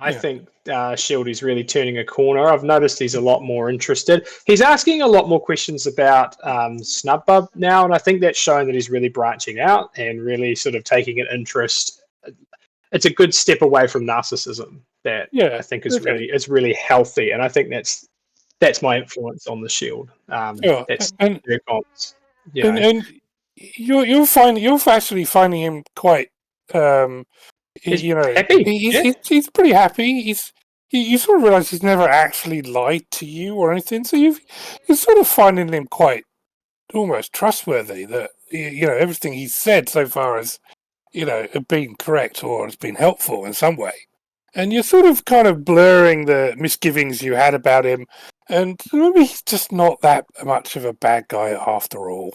I think Shieldy's really turning a corner. I've noticed he's a lot more interested. He's asking a lot more questions about Snubbub now, and I think that's showing that he's really branching out and really sort of taking an interest. It's a good step away from narcissism that I think is really healthy, and I think that's my influence on the Shield. That's very honest. And you're actually finding him quite. He's happy. He's pretty happy. You sort of realise he's never actually lied to you or anything, so you're sort of finding him quite almost trustworthy. That everything he's said so far has been correct or has been helpful in some way, and you're sort of kind of blurring the misgivings you had about him, and maybe he's just not that much of a bad guy after all.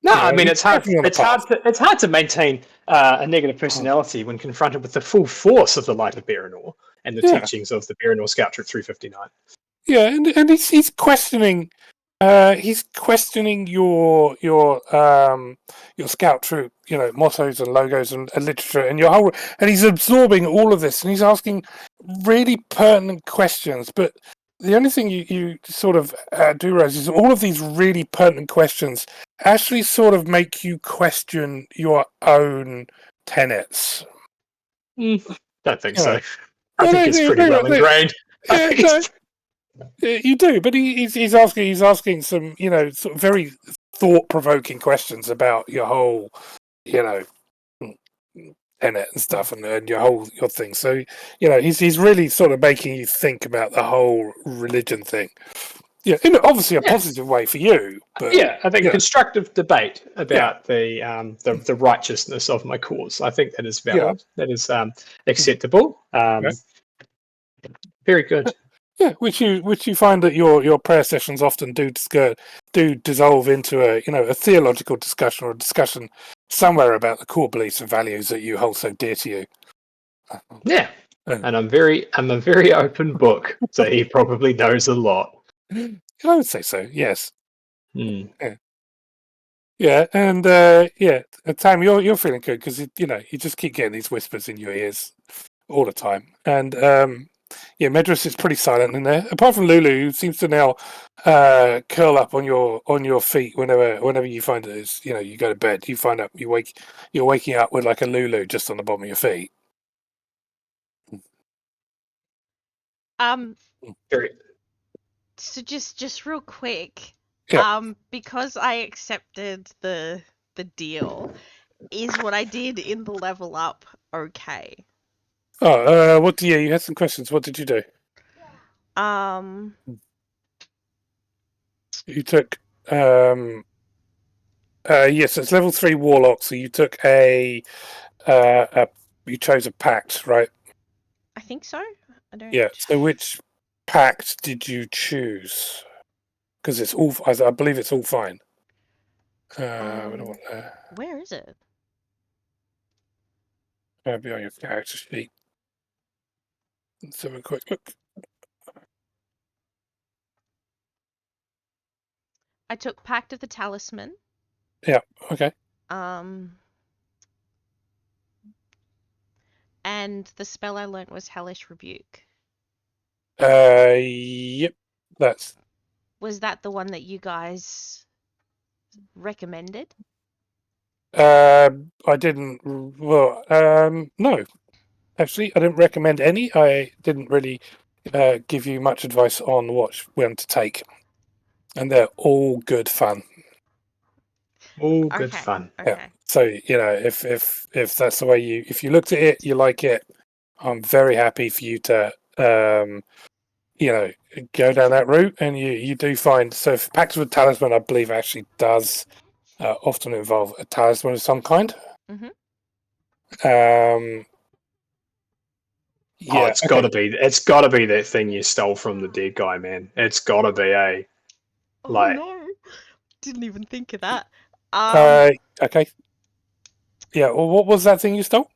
No, I mean it's hard. It's hard to maintain a negative personality when confronted with the full force of the light of Baranor and the teachings of the Baranor Scout Troop 359. Yeah, and he's questioning. He's questioning your scout troop, mottos and logos and literature and your whole. And he's absorbing all of this, and he's asking really pertinent questions, but. The only thing you sort of do, Rose, is all of these really pertinent questions actually sort of make you question your own tenets. Don't think so. I think it's pretty well ingrained. You do, but he's asking some, sort of very thought-provoking questions about your whole, tenet and stuff, and your thing. So he's really sort of making you think about the whole religion thing. Yeah, in obviously a positive way for you. But I think constructive debate about the righteousness of my cause. I think that is valid. That is acceptable. Very good. Yeah, which you find that your prayer sessions often do dissolve into a theological discussion or a discussion somewhere about the core beliefs and values that you hold so dear to you. Yeah, and I'm a very open book, so he probably knows a lot. I would say so. Yes. Mm. Yeah, and Tam, you're feeling good because you just keep getting these whispers in your ears all the time, and Medris is pretty silent in there. Apart from Lulu, who seems to now curl up on your feet whenever you find it is you go to bed. You find out you're waking up with like a Lulu just on the bottom of your feet. So just real quick, Yeah. Because I accepted the deal, is what I did in the level up okay? Oh, you had some questions. What did you do? You took yes, it's level 3 warlock. So you took you chose a pact, right? I think so. I don't. Yeah. So which pact did you choose? Because it's all. I believe it's all fine. Where is it? Be on your character sheet. Let's have a quick look. I took Pact of the Talisman. Yeah. Okay. And the spell I learnt was Hellish Rebuke. Yep. Was that the one that you guys recommended? I didn't. Well, no. Actually, I didn't recommend any. I didn't really give you much advice on what one to take, and they're all good fun. All good fun. Okay. Yeah. So if that's the way if you looked at it, you like it, I'm very happy for you to go down that route, and you do find if Pact with Talisman, I believe actually does often involve a talisman of some kind. Mm-hmm. Yeah, it's got to be. It's got to be that thing you stole from the dead guy, man. It's got to be no, didn't even think of that. Okay. Yeah. Well, what was that thing you stole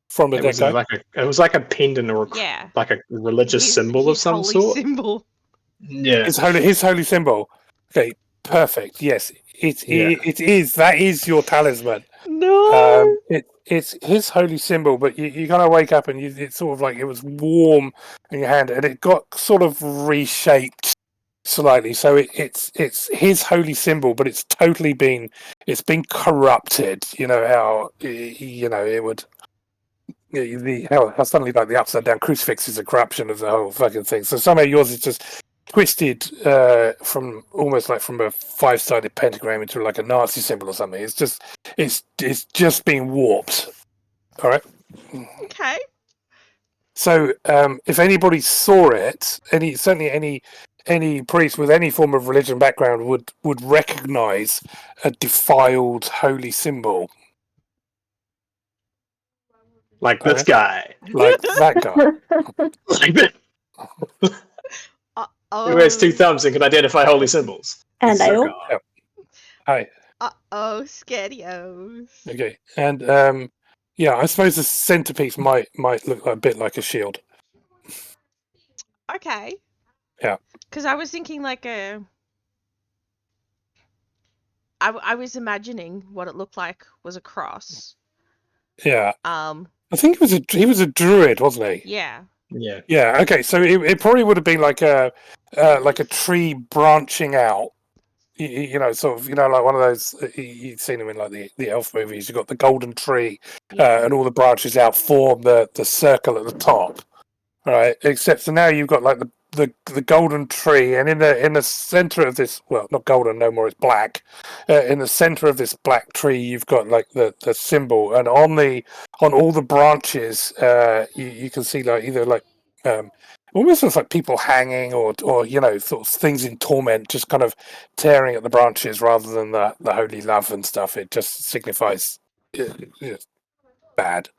from the dead guy? It was like a pendant or like a religious symbol of some sort. Symbol. Yeah. His holy symbol. Okay. Perfect. Yes. It is. That is your talisman. No. It's his holy symbol, but you kind of wake up and it's sort of like it was warm in your hand, and it got sort of reshaped slightly. So it's his holy symbol, but it's been corrupted. You know how it would. How suddenly like the upside down crucifix is a corruption of the whole fucking thing. So somehow yours is just twisted from almost like from a 5-sided pentagram into like a Nazi symbol or something. It's just being warped. All right. Okay. So if anybody saw it, any priest with any form of religion background would recognize a defiled holy symbol. Like this guy. Like that guy. Like that. Who has 2 thumbs and can identify holy symbols? And I Zucker. Yep. Hi. Scarios. Okay. And yeah, I suppose the centerpiece might look a bit like a shield. Okay. Yeah. Because I was thinking like I was imagining what it looked like was a cross. Yeah. I think he was a druid, wasn't he? Yeah. Yeah. Yeah. Okay. So it probably would have been like a tree branching out. Sort of, like one of those. You've seen them in like the elf movies. You've got the golden tree, and all the branches out form the circle at the top. Right. Except so now you've got like the golden tree, and in the center of this, well, not golden no more, it's black. In the center of this black tree, you've got like the symbol, and on all the branches, you can see like either like almost looks like people hanging or sort of things in torment, just kind of tearing at the branches rather than the holy love and stuff. It just signifies bad.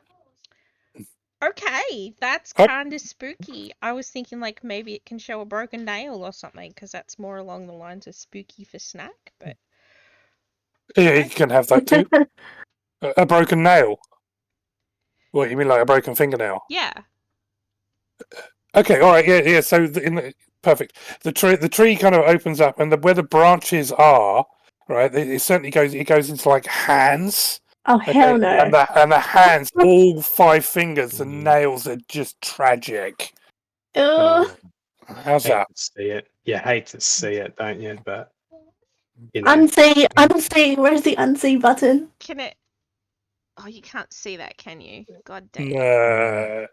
Okay, that's kind of spooky. I was thinking like maybe it can show a broken nail or something, because that's more along the lines of spooky for snack. But yeah, you can have that too. A broken nail. What, you mean like a broken fingernail? yeah. Okay, all right, yeah. So perfect. The tree kind of opens up, and where the branches are, right? It certainly goes. It goes into like hands. Oh, hell no. And the hands, all 5 fingers, the nails are just tragic. Ugh. How's Hate that? to see it. You hate to see it, don't you? But Unsee. Where's the unsee button? Can it? Oh, you can't see that, can you? God damn. No.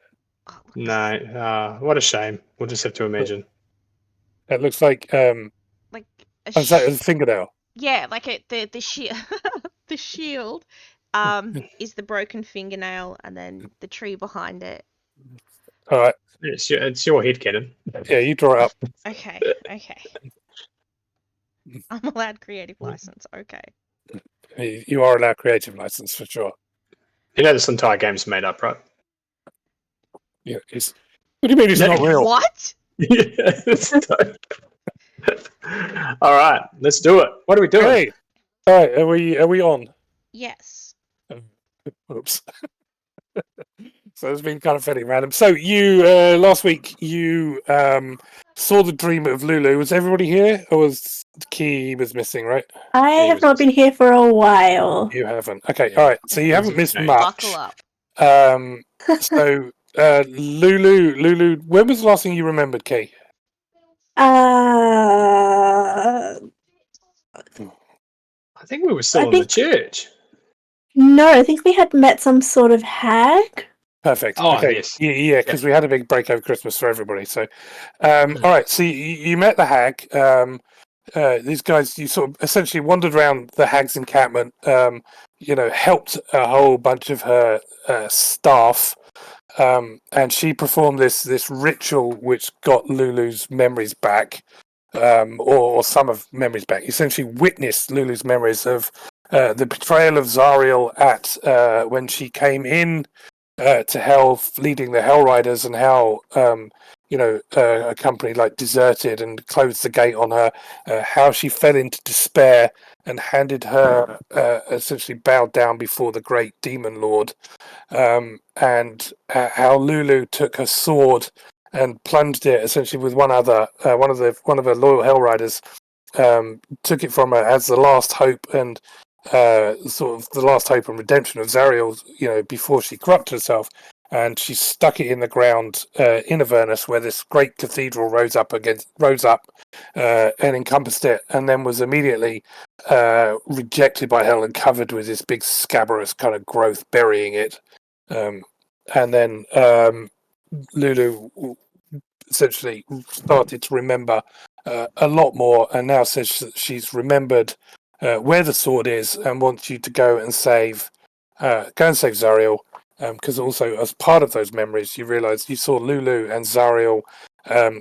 Oh, look. No. What a shame. We'll just have to imagine. It looks like Like a is that a fingernail? yeah, like the shield. The shield is the broken fingernail, and then the tree behind it. All right. It's your head cannon. Yeah, you draw it up. Okay. I'm allowed creative license. Okay. You are allowed creative license for sure. You know this entire game's made up, right? Yeah. What do you mean it's not real? What? Yeah. All right, let's do it. What are we doing? Hey. All right. Are we on? Yes. Oops. So it's been kind of fairly random. So you last week you saw the dream of Lulu. Was everybody here, or was Key was missing? Right? I have not been here for a while. You haven't. Okay. All right. So you haven't missed much. Buckle up. So Lulu. When was the last thing you remembered, Key? I think we were still in the church. No, I think we had met some sort of hag. Perfect. Oh, okay. yes. Yeah, because we had a big break over Christmas for everybody. So, all right. So you met the hag. These guys, you sort of essentially wandered around the hag's encampment. Helped a whole bunch of her staff, and she performed this ritual which got Lulu's memories back, or some of memories back. Essentially, witnessed Lulu's memories of the betrayal of Zariel at when she came in to hell, leading the Hell Riders, and how a company like deserted and closed the gate on her. How she fell into despair and handed her essentially bowed down before the great demon lord, and how Lulu took her sword and plunged it essentially with one of her loyal Hell Riders. Took it from her as the last hope and sort of the last hope and redemption of Zariel, before she corrupted herself, and she stuck it in the ground in Avernus, where this great cathedral rose up and encompassed it, and then was immediately rejected by hell and covered with this big scabrous kind of growth burying it. And then Lulu essentially started to remember a lot more, and now says she's remembered where the sword is and wants you to go and save Zariel. Because also, as part of those memories, you realise you saw Lulu and Zariel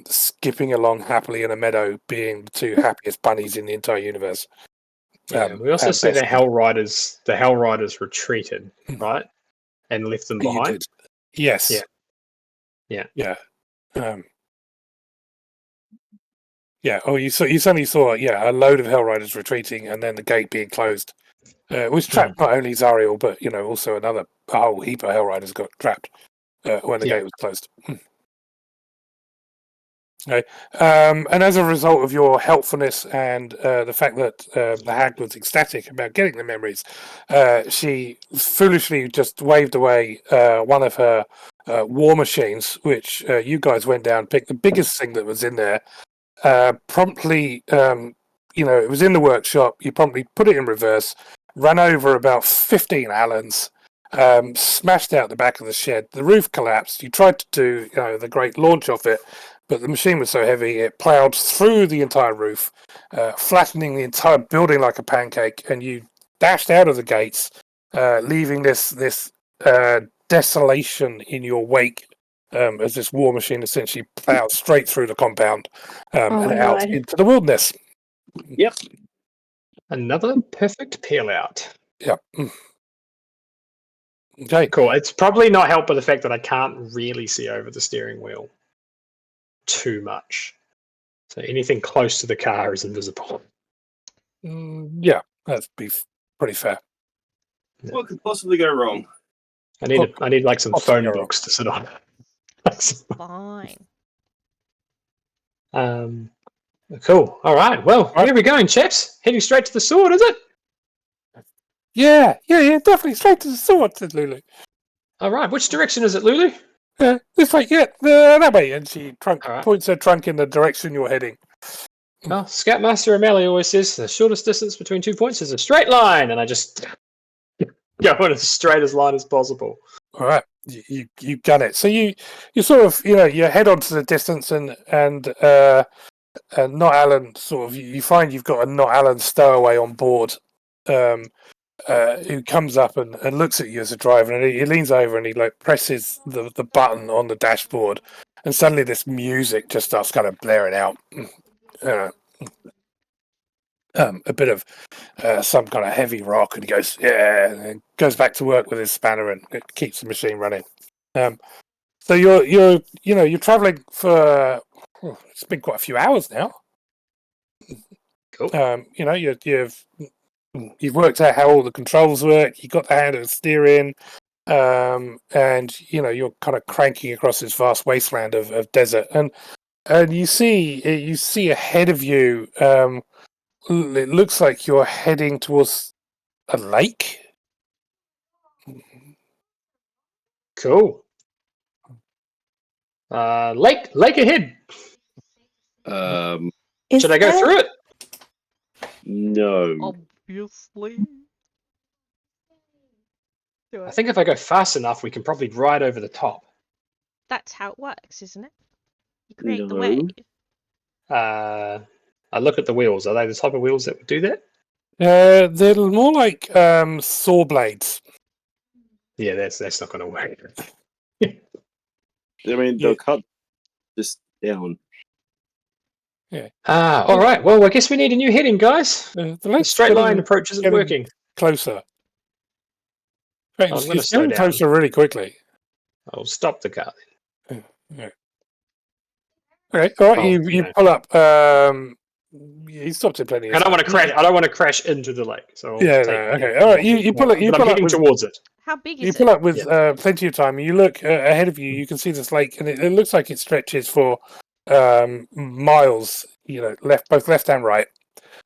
skipping along happily in a meadow, being the two happiest bunnies in the entire universe. We also see the Hell Riders. The Hell Riders retreated, right, and left them behind. You did. Yes. Yeah. Yeah. Oh, you suddenly saw a load of Hell Riders retreating, and then the gate being closed, which trapped not only Zariel but also a whole heap of Hell Riders got trapped when the gate was closed. Okay. And as a result of your helpfulness and the fact that the hag was ecstatic about getting the memories, she foolishly just waved away one of her war machines, which you guys went down, picked the biggest thing that was in there, promptly, it was in the workshop, you promptly put it in reverse, ran over about 15 Allens, smashed out the back of the shed, the roof collapsed, you tried to do the great launch of it, but the machine was so heavy it ploughed through the entire roof, flattening the entire building like a pancake, and you dashed out of the gates, leaving this desolation in your wake, as this war machine essentially ploughed straight through the compound and out into the wilderness. Yep. Another perfect peel out. Yep. Okay. Cool. It's probably not helped by the fact that I can't really see over the steering wheel too much. So anything close to the car is invisible. Yeah, that'd be pretty fair. What could possibly go wrong? I need like some Possibly phone books to sit on. Fine. Cool. All right. Well, where are we going, chaps? Heading straight to the sword, is it? Yeah, definitely straight to the sword, said Lulu. All right. Which direction is it, Lulu? This way, that way. And she right. points her trunk in the direction you're heading. Well, Scoutmaster O'Malley always says the shortest distance between 2 points is a straight line, and I just go on as straight as line as possible. All right, you've done it. So you sort of you head onto the distance and Not Alan sort of you find you've got a Not Alan stowaway on board, who comes up and looks at you as a driver, and he leans over and he presses the button on the dashboard, and suddenly this music just starts kind of blaring out. A bit of some kind of heavy rock, and he goes, and goes back to work with his spanner and it keeps the machine running. So you're traveling for it's been quite a few hours now. Cool. You've worked out how all the controls work. You got the hand of the steering, and you're kind of cranking across this vast wasteland of desert, and you see ahead of you. It looks like you're heading towards a lake. Cool. Lake ahead. Should I go through it? No. Obviously. I think if I go fast enough, we can probably ride over the top. That's how it works, isn't it? You create the No. wave. I look at the wheels. Are they the type of wheels that would do that? They're more like saw blades. Yeah, that's not going to work. I mean, they'll cut this down. Yeah. All right. Well, I guess we need a new heading, guys. The straight line approach isn't working. Closer. Right, I'm going to it's slow getting down. closer really quickly. I'll stop the car then. Yeah. Okay. All right. You pull up. He stopped it plenty. I don't want to crash. I don't want to crash into the lake. So okay. All right. You pull it. You but pull I'm up heading towards it. How big You is pull it? up with plenty of time. You look ahead of you. You can see this lake, and it looks like it stretches for miles. Both left and right.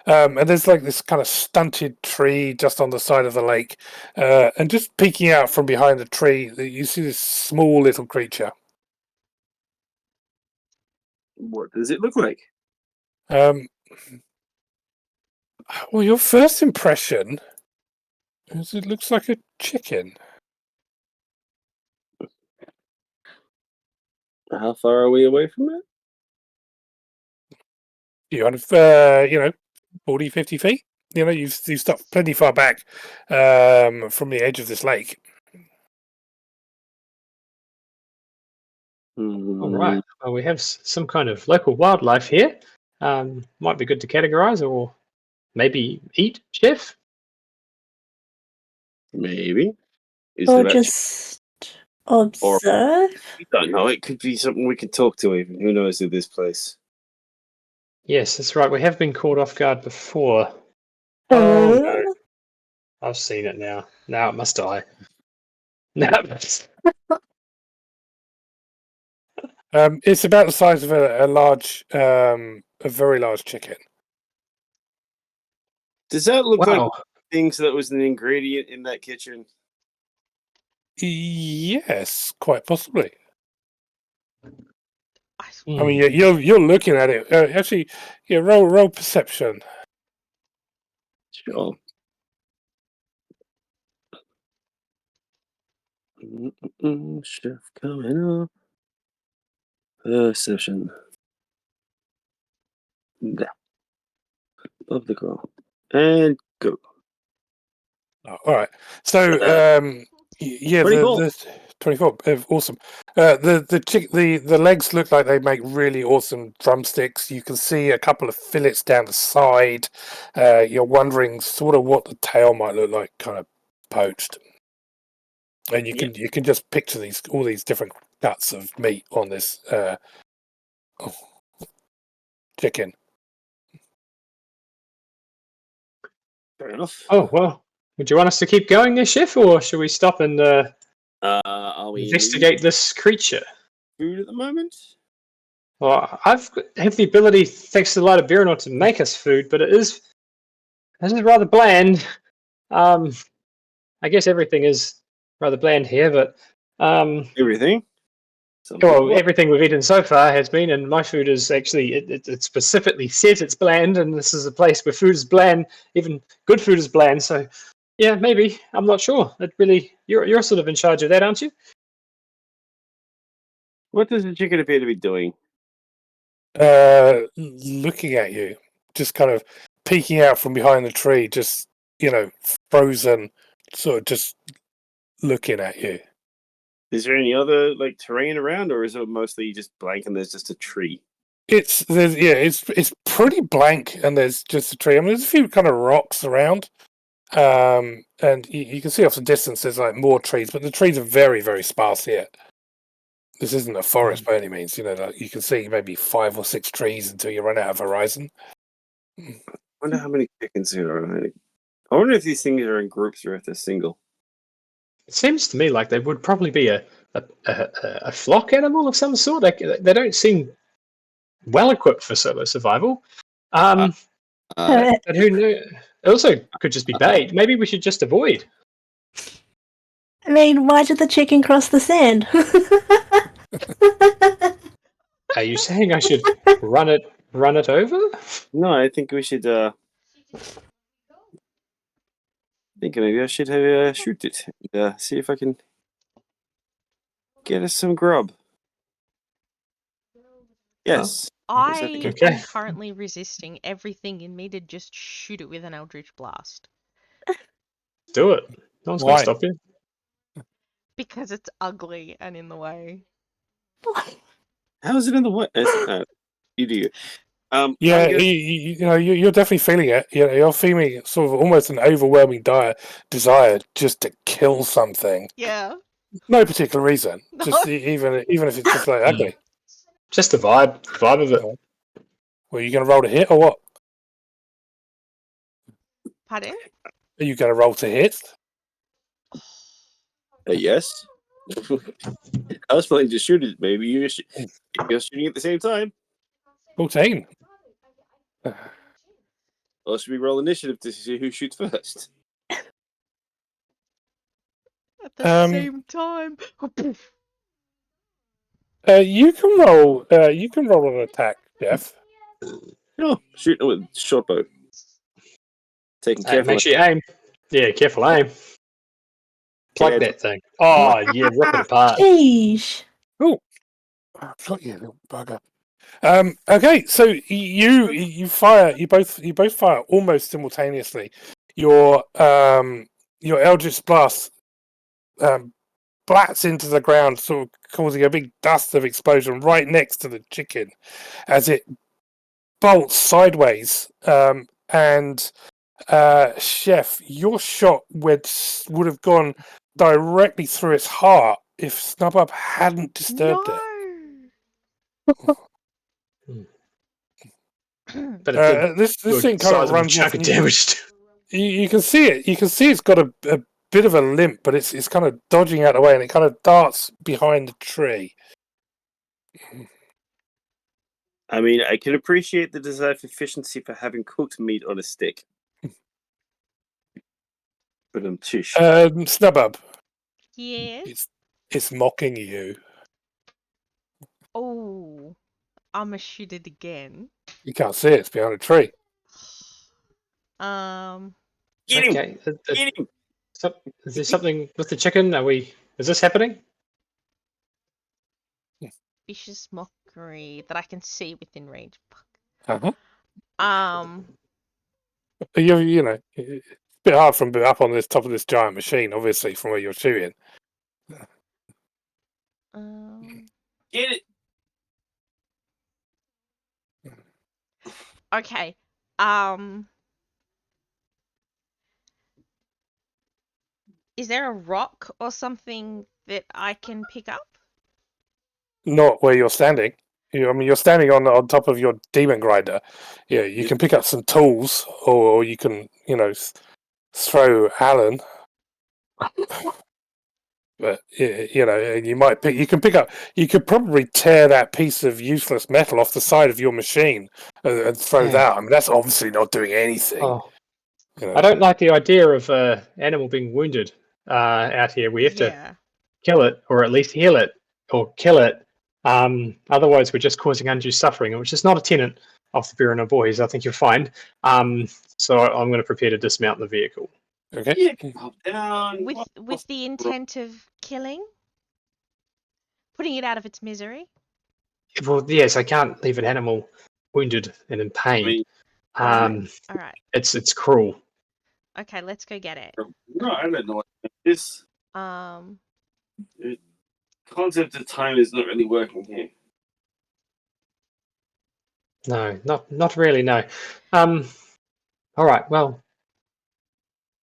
And there's like this kind of stunted tree just on the side of the lake. And just peeking out from behind the tree, you see this small little creature. What does it look like? Well, your first impression is it looks like a chicken. How far are we away from it? You kind of, 40, 50 feet. You know, you've stopped plenty far back from the edge of this lake. All right. Well, we have some kind of local wildlife here. Might be good to categorize or maybe eat, Chef. Maybe. Or just observe. We don't know. It could be something we can talk to even. Who knows in this place? Yes, that's right. We have been caught off guard before. Oh, no. I've seen it now. Now it must die. Now it must. It's about the size of a very large chicken. Does that look like Wow. things that was an ingredient in that kitchen? Yes, quite possibly. I I mean, you're looking at it. Actually, yeah. Roll perception. Sure. Chef coming up. Perception. Yeah. Above the girl. And go. Oh, all right. So, yeah, 24. the 24. Awesome. The legs look like they make really awesome drumsticks. You can see a couple of fillets down the side. You're wondering sort of what the tail might look like, kind of poached. And you can just picture all these different cuts of meat on this chicken. Fair enough. Oh, well. Would you want us to keep going there, Chef, or should we stop and Are we investigate this creature? food at the moment? Well, have the ability, thanks to the light of Berenor, to make us food, but this is rather bland. I guess everything is rather bland here, but Everything? well, everything we've eaten so far has been, and my food is actually it specifically says it's bland, and this is a place where food is bland. Even good food is bland. So, yeah, maybe I'm not sure. It really, you're sort of in charge of that, aren't you? What does the chicken appear to be doing? Looking at you, just kind of peeking out from behind the tree, just frozen, sort of just looking at you. Is there any other terrain around, or is it mostly just blank and there's just a tree? It's pretty blank, and there's just a tree. I mean, there's a few kind of rocks around, and you can see off the distance there's like more trees, but the trees are very, very sparse here. This isn't a forest by any means. You can see maybe 5 or 6 trees until you run out of horizon. I wonder how many chickens there are. I wonder if these things are in groups or if they're single. It seems to me like they would probably be a flock animal of some sort. They don't seem well equipped for solo survival. But who knew? It also could just be bait. Maybe we should just avoid. I mean, why did the chicken cross the sand? Are you saying I should run it over? No, I think we should. I think maybe I should have shoot it. See if I can get us some grub. Yes. I Okay. am currently resisting everything in me to just shoot it with an Eldritch Blast. Do it. No one's going to stop you. Because it's ugly and in the way. How is it in the way? You do. Yeah, you're definitely feeling it. You're feeling sort of almost an overwhelming desire just to kill something. Yeah. No particular reason. No. Just even if it's just like ugly. Just the vibe of it. Well, you going to roll to hit or what? Pardon? Are you going to roll to hit? Yes. I was planning to shoot it. Maybe you're shooting at the same time. 14. Or should we roll initiative to see who shoots first? At the same time. You can roll. You can roll an attack, Jeff. No, shooting with short bow. Taking Hey, careful. make sure you aim. Yeah, careful aim. Plug Yeah, that thing. Oh, yeah, rip it apart. Sheesh. Oh, got you, little bugger. Okay, so you fire. You both fire almost simultaneously. Your Eldritch Blast blats into the ground, sort of causing a big dust of explosion right next to the chicken as it bolts sideways. And Chef, your shot would have gone directly through its heart if Snubbup hadn't disturbed it. But it did This thing kind of sizable runs off. chunk of damage. You can see it. You can see it's got a bit of a limp, but it's kind of dodging out of the way, and it kind of darts behind the tree. I mean, I can appreciate the desire for efficiency for having cooked meat on a stick. But I'm tish. Snubbup, Yes. it's mocking you. Oh, I'ma shoot it again. You can't see it. It's behind a tree. Get him! Okay. Get him! Is there something with the chicken? Is this happening? Vicious mockery that I can see within range. Uh-huh. Um, You know, it's a bit hard from up on this top of this giant machine, obviously, from where you're shooting. Get it! okay. Is there a rock or something that I can pick up? Not where you're standing. You're standing on top of your demon grinder. Yeah, you can pick up some tools, or you can, throw Alan. But you could probably tear that piece of useless metal off the side of your machine and throw that. I mean, that's obviously not doing anything. Oh. I don't like the idea of an animal being wounded out here. We have to kill it, or at least heal it, or kill it. Otherwise, we're just causing undue suffering, which is not a tenet of the Bureau of Boys. I think you'll find. So I'm going to prepare to dismount the vehicle. Okay. Down. With the intent of killing? Putting it out of its misery? Well, yes, I can't leave an animal wounded and in pain. Alright. It's cruel. Okay, let's go get it. No, I don't know what this. The concept of time is not really working here. No, not really. No. All right. Well.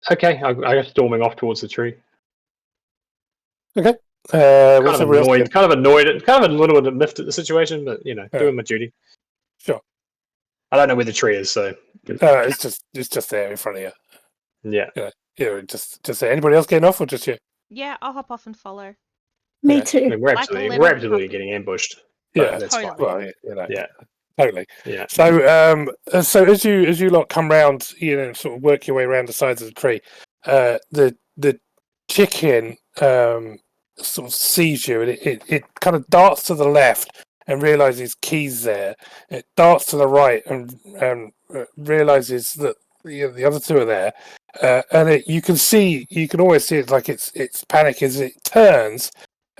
Okay, I go storming off towards the tree. Okay. Kind of annoyed, kind of a little bit miffed at the situation, but doing my duty. Sure. I don't know where the tree is, so it's just there in front of you. Yeah. Just there. Anybody else getting off, or just you? Yeah, I'll hop off and follow. Me Yeah. too. I mean, we're absolutely getting ambushed. Yeah, that's fine. Totally. Well, Yeah. Totally. Yeah. So, so as you lot come round, sort of work your way around the sides of the tree, the chicken sort of sees you, and it kind of darts to the left and realizes Key's there. It darts to the right and realizes that the other two are there, and you can always see it, like its panic as it turns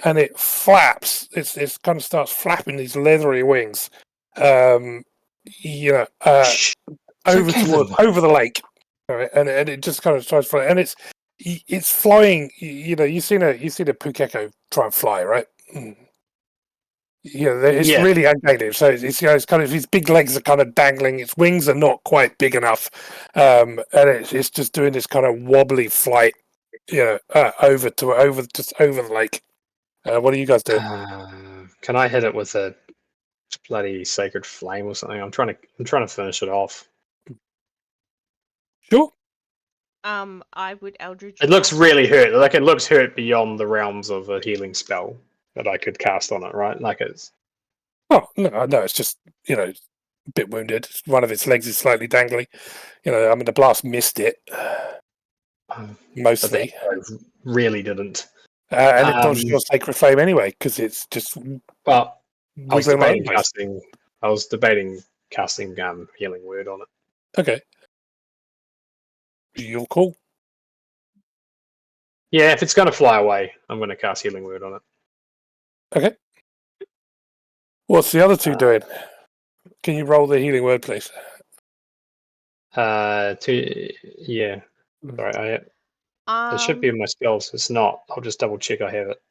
and it flaps. It kind of starts flapping these leathery wings. Over the lake, right? And it just kind of tries to fly, and it's flying. You've seen a pukeko try and fly, right? It's really agitated. So it's kind of, his big legs are kind of dangling. Its wings are not quite big enough, and it's just doing this kind of wobbly flight, over the lake. What are you guys doing? Can I hit it with a bloody sacred flame or something? I'm trying to finish it off. Sure. I would Eldritch. It looks really hurt. Like, it looks hurt beyond the realms of a healing spell that I could cast on it, right? Like, it's. Oh no! It's just a bit wounded. One of its legs is slightly dangly. You know, I mean, the blast missed it But mostly, that really didn't. and it dodged your sacred flame anyway because it's just Well, I was wiggling around debating the place. casting healing word on it. Okay, you're cool. Yeah, if it's going to fly away, I'm going to cast healing word on it. Okay. What's the other two doing? Can you roll the healing word, please? Yeah. Sorry, it should be in my spells. It's not. I'll just double check I have it.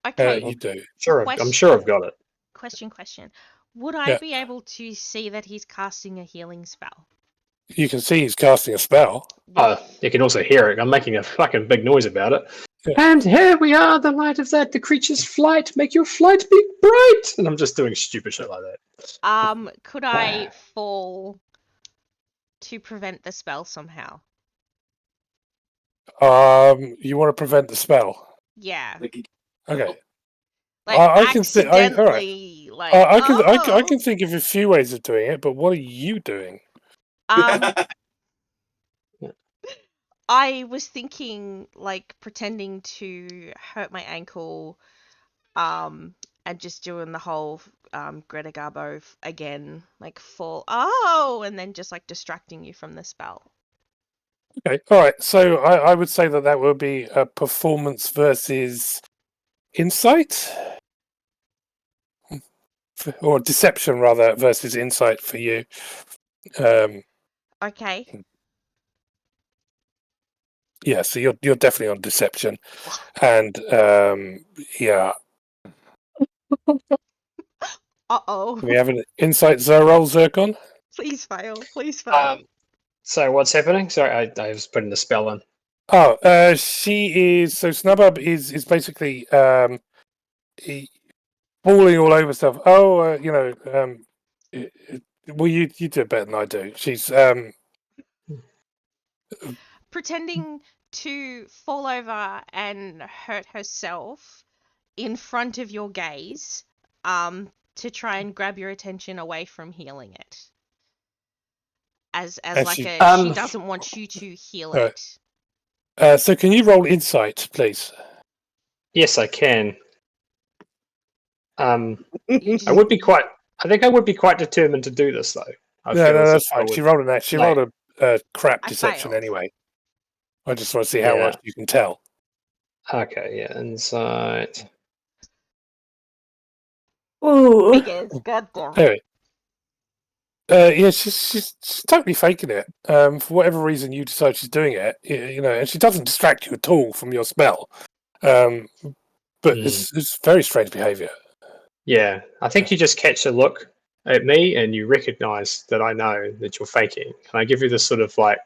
Okay. You do. I'm sure I've got it. Question. Would I be able to see that he's casting a healing spell? You can see he's casting a spell. Oh, you can also hear it. I'm making a fucking big noise about it. Yeah. And here we are, the light of that, the creature's flight. Make your flight be bright. And I'm just doing stupid shit like that. Could I fall to prevent the spell somehow? You want to prevent the spell? Yeah. Okay. Like I can see. accidentally, all right. I oh. can think of a few ways of doing it, but what are you doing? I was thinking like pretending to hurt my ankle, and just doing the whole Greta Garbo again, like fall and then just like distracting you from the spell. Okay. All right. So I would say that would be a performance versus insight, or deception rather versus insight for you. Okay. Yeah. So you're definitely on deception, and yeah. Uh-oh. We have an insight roll, Zircon. Please fail. So what's happening? Sorry, I was putting the spell in. Oh, she is. So Snubub is basically falling all over stuff. Oh, well, you do it better than I do. She's pretending to fall over and hurt herself in front of your gaze, to try and grab your attention away from healing it. As like she doesn't want you to heal it. So can you roll insight, please? Yes, I can. I think I would be quite determined to do this, though. No, that's fine. She rolled an. She rolled a crap deception failed. anyway. I just want to see how much you can tell. Okay, yeah, insight. Ooh. Figures, goddamn. Anyway. Yeah, she's totally faking it. For whatever reason, you decide she's doing it. And she doesn't distract you at all from your spell. But it's very strange behaviour. Yeah, I think you just catch a look at me and you recognise that I know that you're faking. And I give you this sort of like.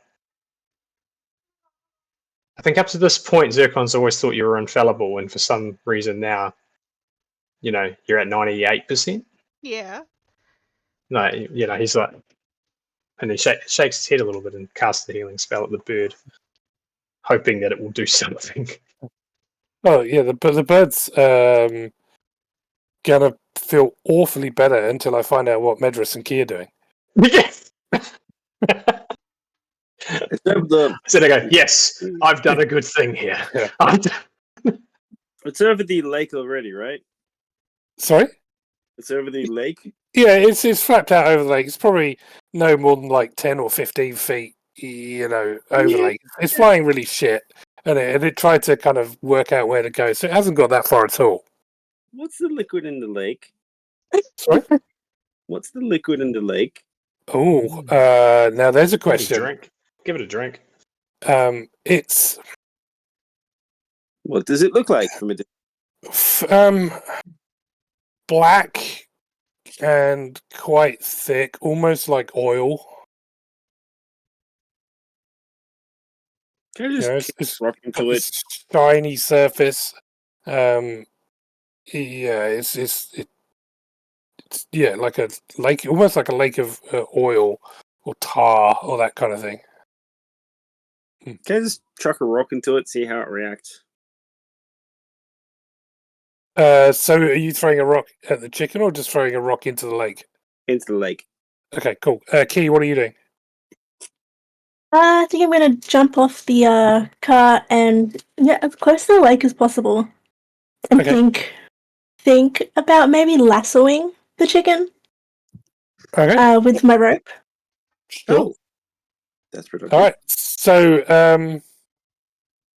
I think up to this point, Zircon's always thought you were infallible, and for some reason now, you're at 98%. Yeah. No, he's like, and he shakes his head a little bit and casts the healing spell at the bird, hoping that it will do something. Oh yeah, the bird's gonna feel awfully better until I find out what Medris and Key are doing. Yes. So they go, yes, I've done a good thing here. Yeah. It's over the lake already, right? Sorry? It's over the lake? Yeah, it's flapped out over the lake. It's probably no more than like 10 or 15 feet, over the lake. It's flying really shit. And it tried to kind of work out where to go, so it hasn't got that far at all. What's the liquid in the lake? Sorry? What's the liquid in the lake? Oh, now there's a question. Give it a drink. It's... What does it look like from a distance? Black and quite thick, almost like oil. Can I just it's rock into it? Shiny surface. It's like a lake, almost like a lake of oil or tar or that kind of thing. Can I just chuck a rock into it, see how it reacts? So are you throwing a rock at the chicken or just throwing a rock into the lake? Into the lake. Okay, cool. Key, what are you doing? I think I'm gonna jump off the car and get as close to the lake as possible, and Okay. think about maybe lassoing the chicken Okay. with my rope. Sure. Oh, that's productive. All right.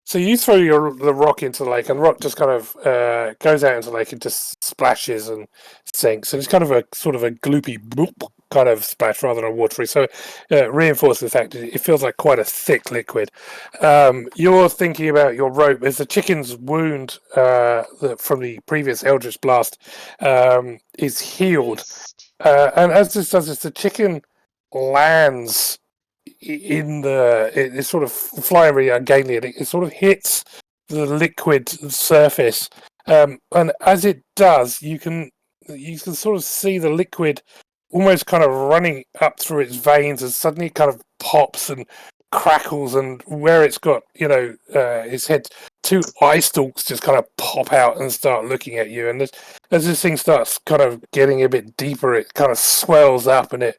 So you throw the rock into the lake, and the rock just kind of goes out into the lake and just splashes and sinks. And it's kind of a sort of a gloopy bloop kind of splash rather than a watery. So reinforces the fact that it feels like quite a thick liquid. You're thinking about your rope. As the chicken's wound from the previous Eldritch Blast is healed. And as this does this, the chicken lands in it's sort of flying really ungainly, and it sort of hits the liquid surface. And as it does, you can sort of see the liquid almost kind of running up through its veins, and suddenly it kind of pops and crackles, and where it's got its head, two eye stalks just kind of pop out and start looking at you. And as this thing starts kind of getting a bit deeper, it kind of swells up, and it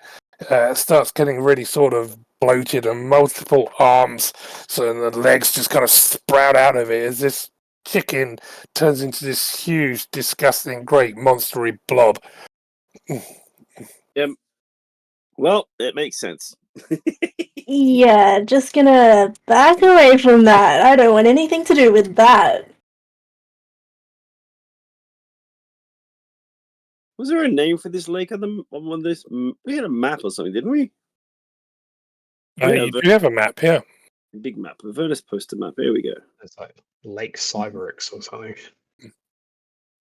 starts getting really sort of bloated, and multiple arms, so the legs just kind of sprout out of it as this chicken turns into this huge, disgusting, great, monstery blob. Well, it makes sense. Yeah, just gonna back away from that. I don't want anything to do with that. Was there a name for this lake on one of this? We had a map or something, didn't we? You do have a map, yeah. Big map. Avernus posted map. Here we go. It's like Lake Cyberix or something.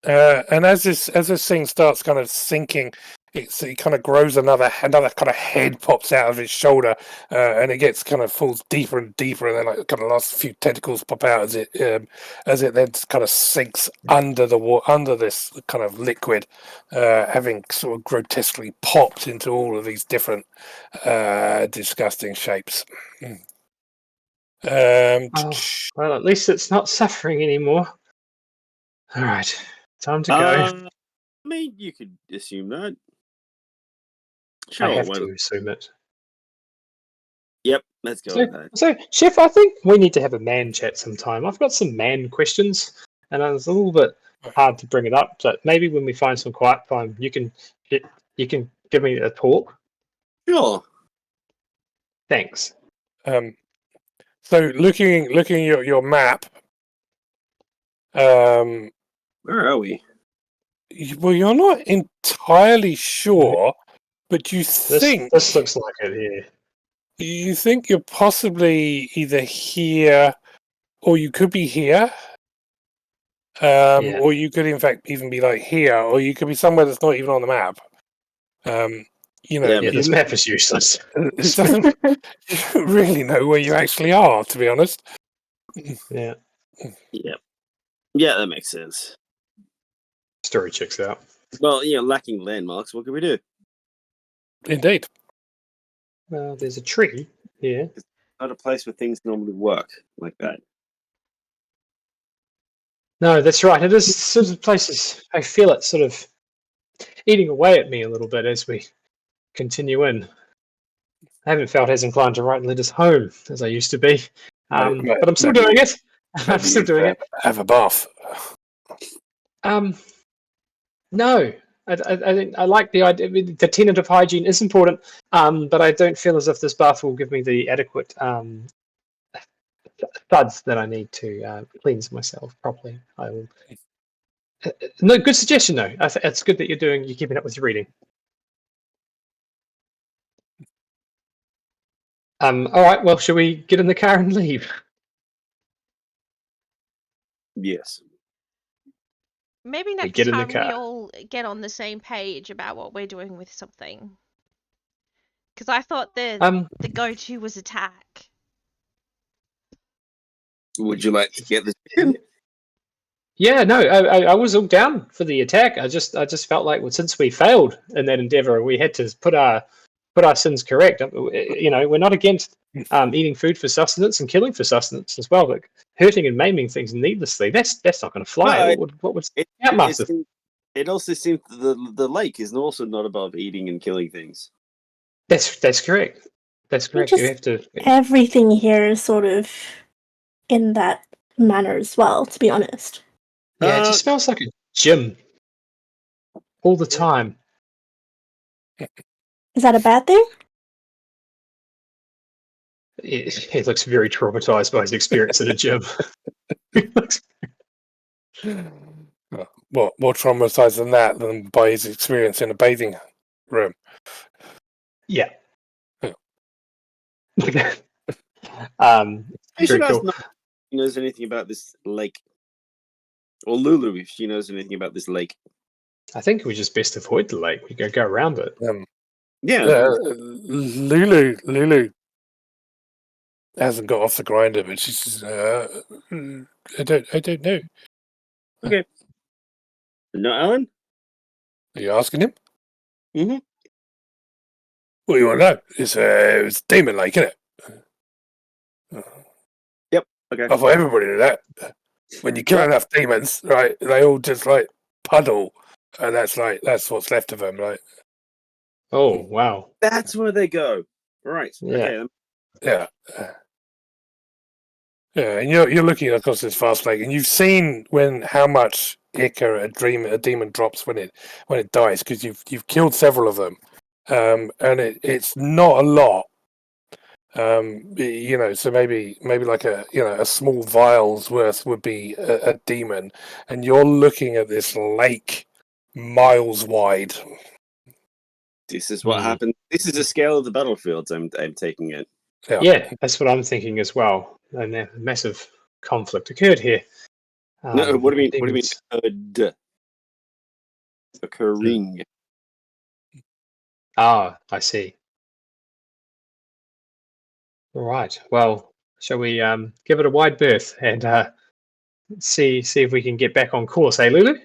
And as this thing starts kind of sinking, it kind of grows another kind of head pops out of its shoulder, and it gets kind of falls deeper and deeper, and then like kind of last few tentacles pop out as it then kind of sinks under this kind of liquid, having sort of grotesquely popped into all of these different disgusting shapes. Well, at least it's not suffering anymore. All right, time to go. I mean, you could assume that. Sure, I have to assume it. Yep, let's go with that. So, Chef, I think we need to have a man chat sometime. I've got some man questions, and it's a little bit hard to bring it up, but maybe when we find some quiet time, you can give me a talk. Sure. Thanks. So looking at your map, where are we? Well, you're not entirely sure, but you think this looks like it here. You think you're possibly either here, or you could be here, or you could in fact even be like here, or you could be somewhere that's not even on the map. This map is useless. It doesn't. You don't really know where you actually are, to be honest. Yeah. Yep. Yeah, that makes sense. Story checks out. Well, lacking landmarks, what can we do? Indeed. Well, there's a tree here. It's not a place where things normally work like that. No, that's right. It is sort of places. I feel it sort of eating away at me a little bit as we continue in. I haven't felt as inclined to write letters home as I used to be, but I'm still doing it. I'm still doing it. Have a bath. No, I like the idea. The tenet of hygiene is important, but I don't feel as if this bath will give me the adequate thuds that I need to cleanse myself properly. I will. No, good suggestion though. It's good that you're keeping up with your reading. All right. Well, shall we get in the car and leave? Yes. Maybe next time we all get on the same page about what we're doing with something. Because I thought the go-to was attack. Would you like to get this in? Yeah, no, I was all down for the attack. I just felt like, well, since we failed in that endeavor, we had to put our sins correct. We're not against eating food for sustenance and killing for sustenance as well, but hurting and maiming things needlessly, that's not going to fly. No, what would it also seems the lake is also not above eating and killing things. That's correct. That's correct. Just You have to. everything here is sort of in that manner as well, to be honest. Yeah, it just smells like a gym all the time. Is that a bad thing? He looks very traumatized by his experience at a gym. What more traumatized than by his experience in a bathing room? Yeah. Yeah. I should Very ask cool. Nala if she knows anything about this lake. Or Lulu, if she knows anything about this lake. I think we just best avoid the lake. We go around it. Yeah. Lulu hasn't got off the grinder, but she says, I don't know. Okay. No, Alan? Are you asking him? Mm-hmm. What do you want to know? It's Demon Lake, isn't it? Yep. Okay. I thought everybody knew that. When you kill enough demons, right, they all just like puddle, and that's what's left of them, right? Oh, wow. That's where they go. Right. Yeah. Okay. Yeah. Yeah, and you're looking across this vast lake, and you've seen how much ichor a demon drops when it dies, because you've killed several of them, and it's not a lot. So maybe like a small vial's worth would be a demon, and you're looking at this lake miles wide. This is what happened. This is the scale of the battlefields. I'm taking it. Yeah, that's what I'm thinking as well. And a massive conflict occurred here. No, what do you mean? demons. What do you mean? Occurring. Ah, I see. All right. Well, shall we give it a wide berth and see if we can get back on course, eh, Lulu?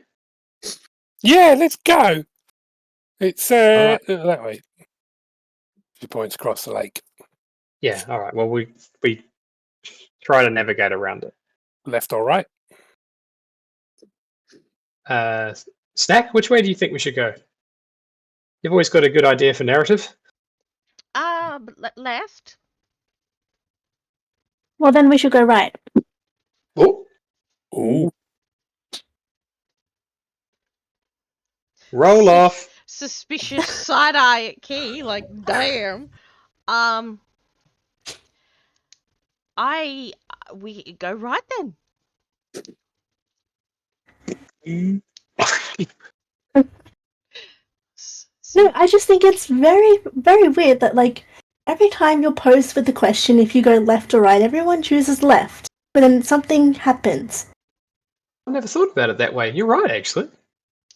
Yeah, let's go. It's right. that way. She points across the lake. Yeah. All right. Well, we try to navigate around it. Left or right? Snack, which way do you think we should go? You've always got a good idea for narrative. Left. Well, then we should go right. Oh. Ooh. Roll off. Suspicious side eye at Key, like damn. We go right then. No, I just think it's very, very weird that, like, every time you're posed with the question if you go left or right, everyone chooses left. But then something happens. I never thought about it that way. You're right, actually.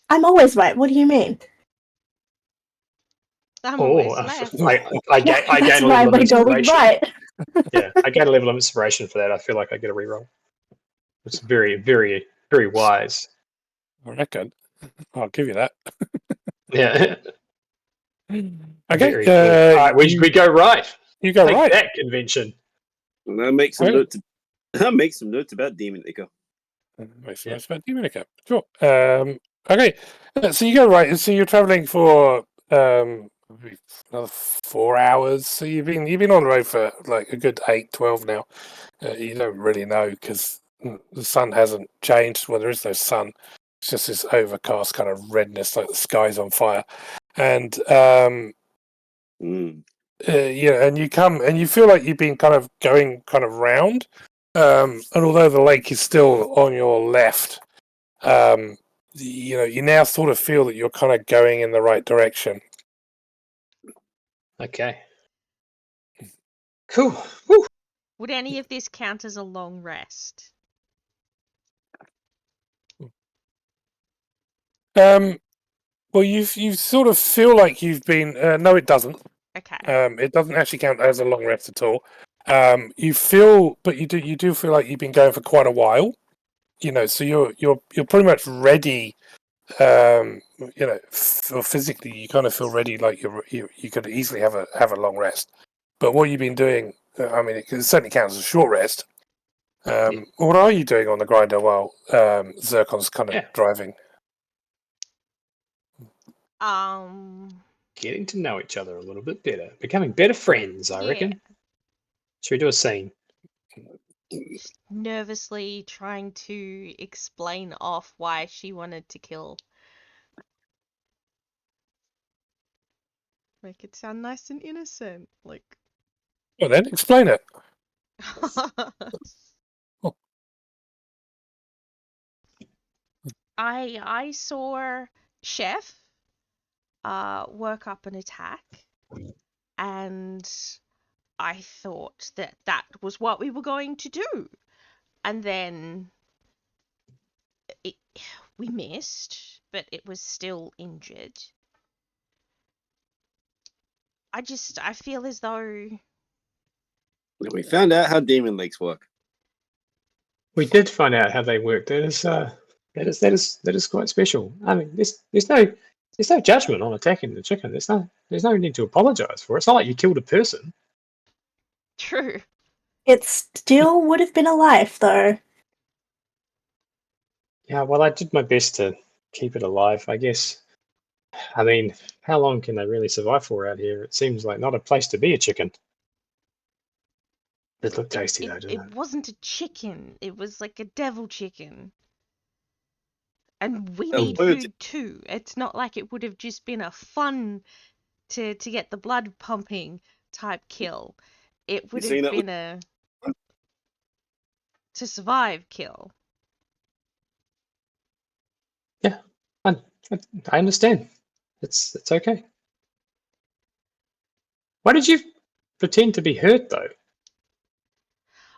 I'm always right. What do you mean? I'm always left. I gain That's a why level of we're going inspiration. right. Yeah, I gain a level of inspiration for that. I feel like I get a reroll. It's very, very, very wise. I reckon. I'll give you that. Yeah. Okay. All right, we go right. You go Take right. that, convention. I'll make some notes. I'll make some notes about Demon Ichor. Make some notes about Demon Ichor. Sure. Okay. So you go right, and so you're traveling for another 4 hours. So you've been on the road for like a good 8-12 now. You don't really know because the sun hasn't changed. Well, there is no sun. It's just this overcast kind of redness, like the sky's on fire. And and you come and you feel like you've been kind of going kind of round. And although the lake is still on your left, you now sort of feel that you're kind of going in the right direction. Okay. Cool. Woo. Would any of this count as a long rest? Well, you sort of feel like you've been. No, it doesn't. Okay. It doesn't actually count as a long rest at all. You feel, but you do feel like you've been going for quite a while. So you're pretty much ready. Physically, you kind of feel ready, like you could easily have a long rest. But what you've been doing, it certainly counts as a short rest. What are you doing on the grinder while Zircon's kind of driving? getting to know each other a little bit better, becoming better friends, I reckon. Should we do a scene? Just nervously trying to explain off why she wanted to kill. Make it sound nice and innocent, like. Well, then explain it. I saw Chef work up an attack, and I thought that that was what we were going to do, and then we missed, but it was still injured. I feel as though We found out how demon leaks work. We did find out how they work. That is quite special. I mean, there's no judgment on attacking the chicken. There's no need to apologize for it. It's not like you killed a person. true. It still would have been a life, though. Yeah, well, I did my best to keep it alive, I guess. I mean, how long can they really survive for out here? It seems like not a place to be a chicken. It looked tasty, though, didn't it? It wasn't a chicken. It was like a devil chicken. And we need food too. It's not like it would have just been a fun to get the blood pumping type kill. It would have been a to survive kill. Yeah, I understand. It's okay. Why did you pretend to be hurt, though?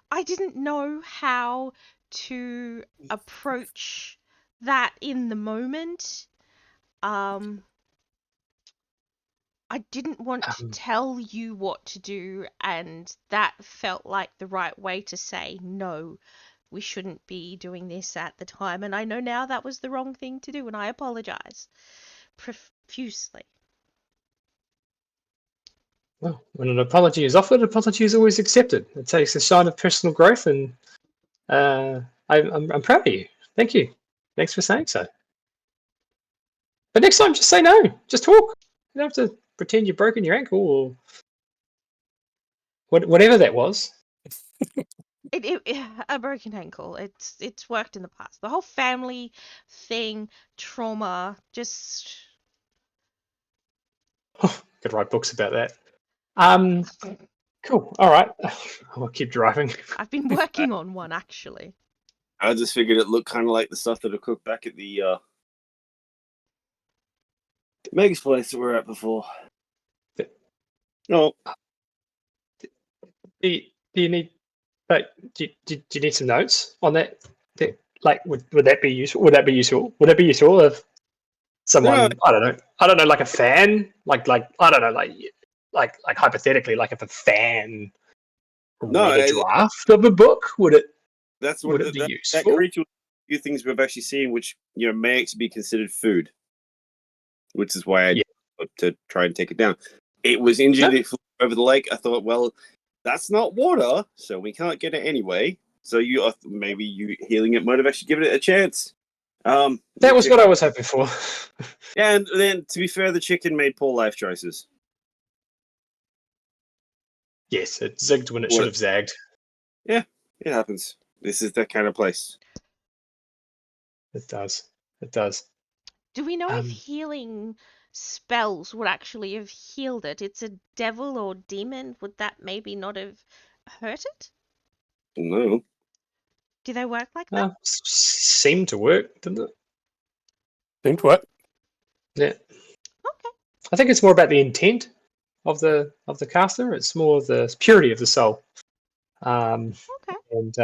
I didn't know how to approach that in the moment. I didn't want to tell you what to do, and that felt like the right way to say, no, we shouldn't be doing this at the time. And I know now that was the wrong thing to do, and I apologize profusely. Well, when an apology is offered, an apology is always accepted. It takes a sign of personal growth, and I'm proud of you. Thank you. Thanks for saying so. But next time, just say no. Just talk. You don't have to pretend you've broken your ankle or whatever that was. A broken ankle. It's worked in the past. The whole family thing, trauma, just. Oh, could write books about that. Cool. All right. I'll keep driving. I've been working on one, actually. I just figured it looked kind of like the stuff that I cooked back at the Meg's place that we were at before. No. Do you need? But do you need some notes on that? Like, would that be useful? Would that be useful? Would that be useful if someone? No. I don't know, like a fan, like I don't know, like hypothetically, like if a fan read a draft of a book, would it? That's what would it be useful? That creature. A few things we've actually seen, which may actually be considered food, which is why I to try and take it down. It was injured. It flew over the lake. I thought, well, that's not water, so we can't get it anyway. So maybe you healing it might have actually given it a chance. That was what I was hoping for. And then, to be fair, the chicken made poor life choices. Yes, it zigged when it should have zagged. Yeah, it happens. This is that kind of place. It does. It does. Do we know if healing spells would actually have healed it? It's a devil or demon. Would that maybe not have hurt it? No. Do they work like that? Seemed to work, didn't it? Seemed to work. Yeah. Okay. I think it's more about the intent of the caster. It's more the purity of the soul. Okay. And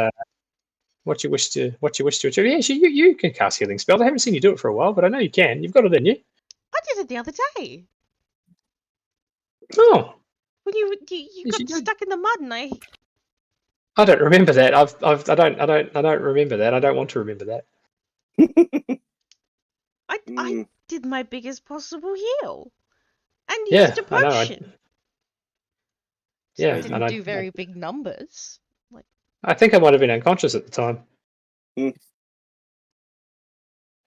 what you wish to achieve. Yeah, you can cast healing spells. I haven't seen you do it for a while, but I know you can. You've got it in you. I did it the other day. Oh. When you got stuck in the mud, and I don't remember that. I don't remember that. I don't want to remember that. I did my biggest possible heal, and used a potion. I didn't do very big numbers. I think I might have been unconscious at the time.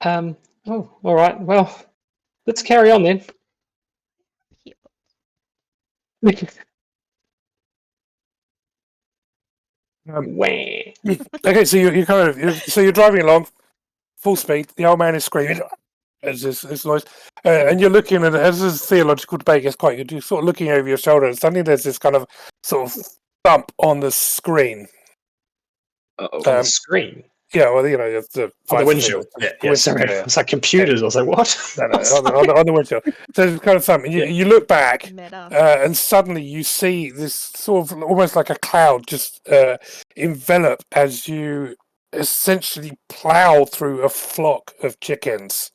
Oh, all right. Well, let's carry on then. Wah. Okay, so you're driving along full speed. The old man is screaming as this noise, and you're looking at it as this theological debate gets quiet. You're sort of looking over your shoulder, and suddenly there's this kind of sort of thump on the screen. Uh-oh. On the screen. Yeah, well, you know, the On the windshield. Yeah, sorry. It's like computers. I was like, what? No, on the windshield. So it's kind of something. You look back, Meta. and suddenly you see this sort of almost like a cloud just envelop as you essentially plow through a flock of chickens.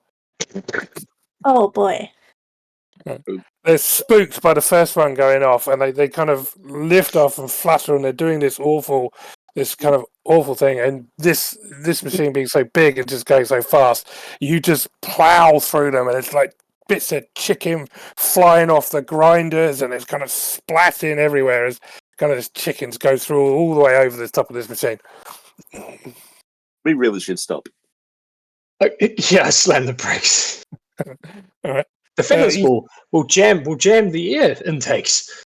Oh boy. They're spooked by the first one going off, and they kind of lift off and flutter, and they're doing this kind of awful thing. And this machine being so big and just going so fast, you just plow through them, and it's like bits of chicken flying off the grinders, and it's kind of splatting everywhere as kind of this chickens go through all the way over the top of this machine. We really should stop. Yeah, I slam the brakes. All right. The feathers will jam the air intakes.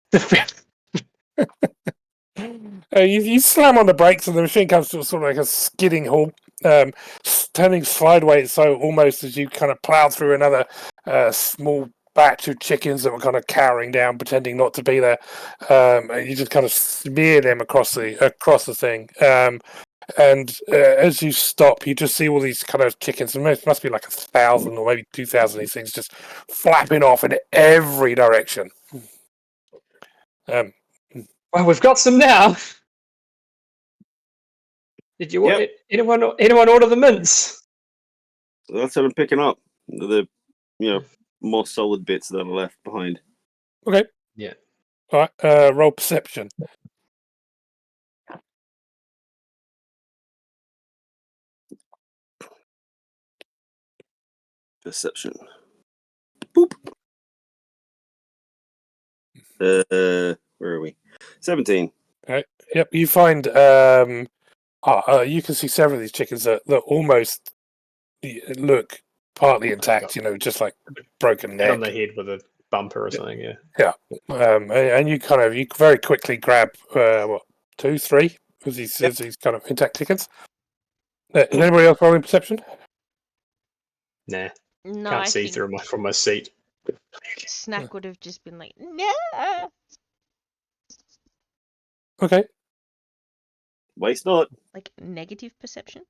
You slam on the brakes, and the machine comes to sort of like a skidding halt, turning sideways, so almost as you kind of plow through another small batch of chickens that were kind of cowering down, pretending not to be there. You just kind of smear them across the thing. And as you stop, you just see all these kind of chickens, and it must be like 1,000 or maybe 2,000 of these things just flapping off in every direction. Well, we've got some now. Did you want anyone order the mints? That's what I'm picking up. The more solid bits that are left behind. Okay. Yeah. All right. Roll perception. Perception. Boop. Where are we? 17. Yep. You find you can see several of these chickens that almost look partly intact. You know, just like broken neck On the head with a bumper or something. Yeah. Yeah. And you very quickly grab 2, 3 of these kind of intact chickens. Is anybody else rolling perception? Nah. No, Can't I see think through from my seat. Snack would have just been like, no. Okay. Waste not. Like negative perception.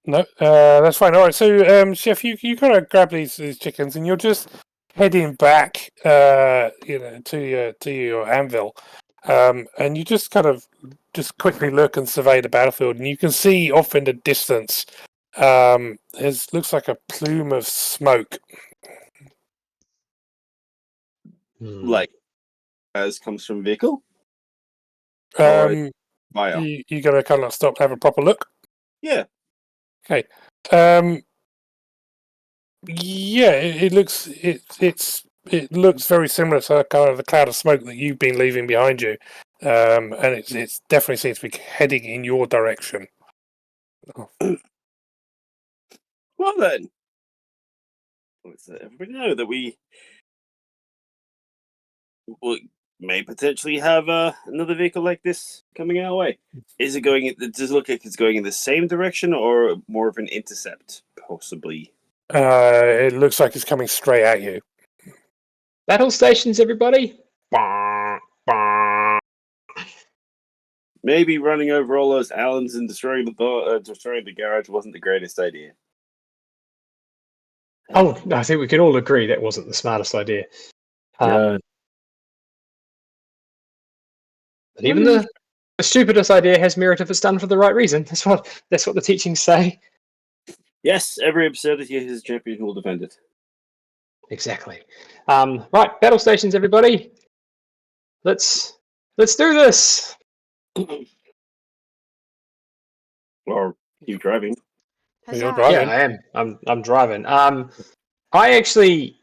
No, that's fine. All right, so Chef, you kind of grab these chickens, and you're just heading back, to your anvil, and you just kind of just quickly look and survey the battlefield, and you can see off in the distance, it looks like a plume of smoke. Like, as comes from vehicle? Fire. You gotta kind of stop and have a proper look. Yeah. Okay. Yeah, it looks it looks very similar to kind of the cloud of smoke that you've been leaving behind you, and it's definitely seems to be heading in your direction. Well then, let's let everybody know that we may potentially have another vehicle like this coming our way. Is it going? Does it look like it's going in the same direction, or more of an intercept, possibly? It looks like it's coming straight at you. Battle stations, everybody. Maybe running over all those Allens and destroying the garage wasn't the greatest idea. Oh, I think we can all agree that wasn't the smartest idea. But even the stupidest idea has merit if it's done for the right reason. That's what the teachings say. Yes, every absurdity has a champion who will defend it. Exactly. Right, battle stations, everybody. Let's do this. Or keep driving. You're Huzzah. driving. Yeah, I am. I'm driving. I actually.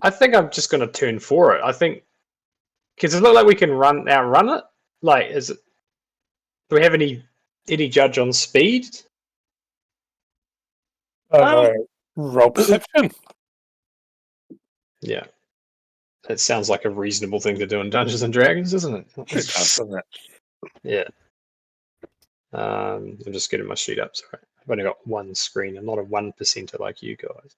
I think I'm just going to turn for it. I think because it looks like we can outrun it. Like, is it? Do we have any judge on speed? Roll perception. Yeah. That sounds like a reasonable thing to do in Dungeons and Dragons, doesn't it? It does, doesn't it? Yeah. I'm just getting my sheet up. Sorry, I've only got one screen. I'm not a 1%er like you guys.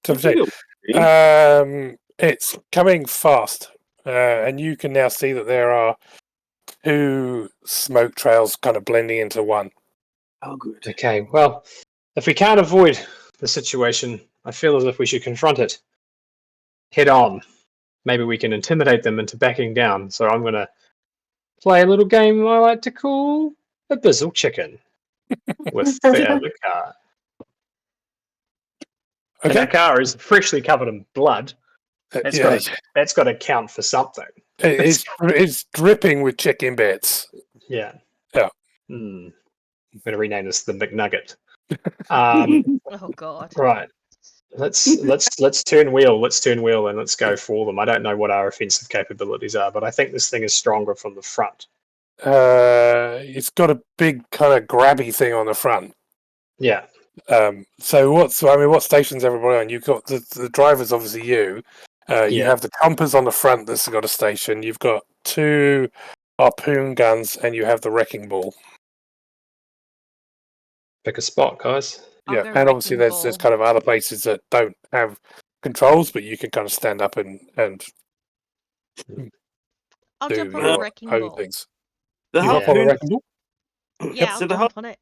So I'm saying, it's coming fast, and you can now see that there are 2 smoke trails kind of blending into one. Oh, good. Okay, well, if we can't avoid the situation, I feel as if we should confront it head on. Maybe we can intimidate them into backing down. So I'm going to play a little game I like to call a Bizzle Chicken with the car. And Okay, that car is freshly covered in blood. That's yeah, got to count for something. it's dripping with chicken bits. Yeah. Yeah. I'm going to rename this the McNugget. Oh God. Right. Let's turn wheel. Let's turn wheel and let's go for them. I don't know what our offensive capabilities are, but I think this thing is stronger from the front. It's got a big kind of grabby thing on the front. Yeah. So what station's everybody on? You've got the driver's obviously you. You have the compass on the front that's got a station. You've got 2 harpoon guns, and you have the wrecking ball. Pick a spot, guys. I'll Yeah, go and obviously wrecking there's ball. kind of other places that don't have controls, but you can kind of stand up and I'll do jump on your the wrecking own ball. things. The You hop on the harpoon, wrecking ball? Yeah, so I'll the jump on it.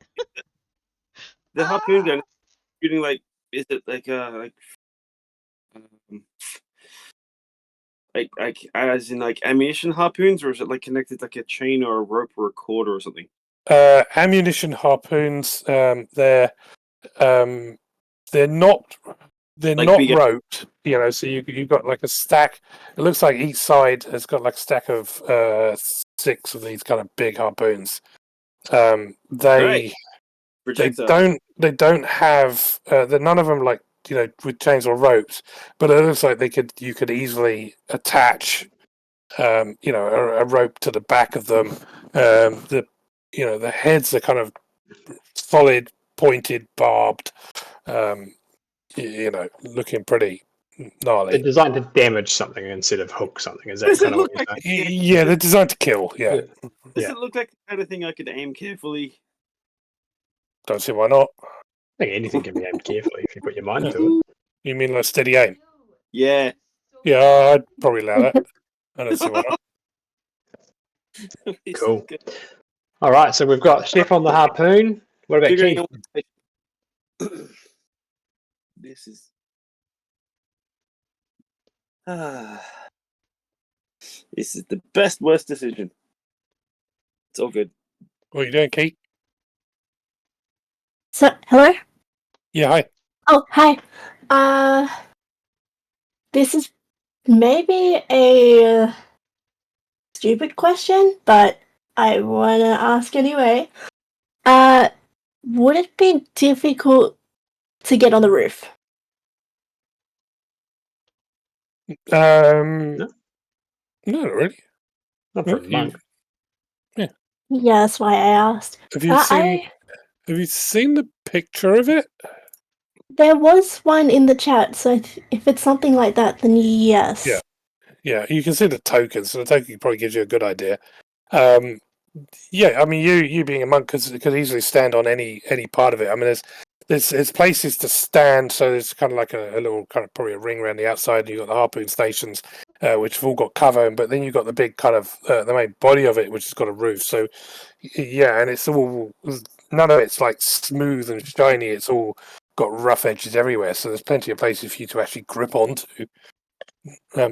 the harpoon gun shooting is it like as in like ammunition harpoons, or is it like connected like a chain or a rope or a cord or something? Ammunition harpoons. They're not Like big- roped. So you've got like a stack. It looks like each side has got like a stack of 6 of these kind of big harpoons. They Right. they Projectile. don't have none of them like with chains or ropes, but it looks like you could easily attach a rope to the back of them. The heads are kind of solid, pointed, barbed. Looking pretty They're gnarly. designed to damage something instead of hook something. Is that Does it kind of what look you're like? saying? Yeah, they're designed to kill. Yeah, Does it look like the kind of thing I could aim carefully? don't see why not. I think anything can be aimed carefully if you put your mind to it. You mean like steady aim? Yeah. Yeah, I'd probably allow that. I don't see why not. Cool. All right, so we've got Chef on the harpoon. What about Figuring Keith? out- This is. This is the best worst decision. It's all good. What are you doing, Keith? So, hello? Yeah, hi. Oh, hi. This is maybe a stupid question, but I want to ask anyway. Would it be difficult to get on the roof? No, not really. Not for a monk. Yeah, that's why I asked. Have you seen the picture of it? There was one in the chat, so if it's something like that, then yes. Yeah, you can see the tokens, so the token probably gives you a good idea. Yeah, I mean, you being a monk could easily stand on any part of it. I mean, there's places to stand, so there's kind of like a little kind of probably a ring around the outside. You've got the harpoon stations, which have all got cover, but then you've got the big kind of the main body of it, which has got a roof. So yeah, and it's all none of it's like smooth and shiny. It's all got rough edges everywhere. So there's plenty of places for you to actually grip onto.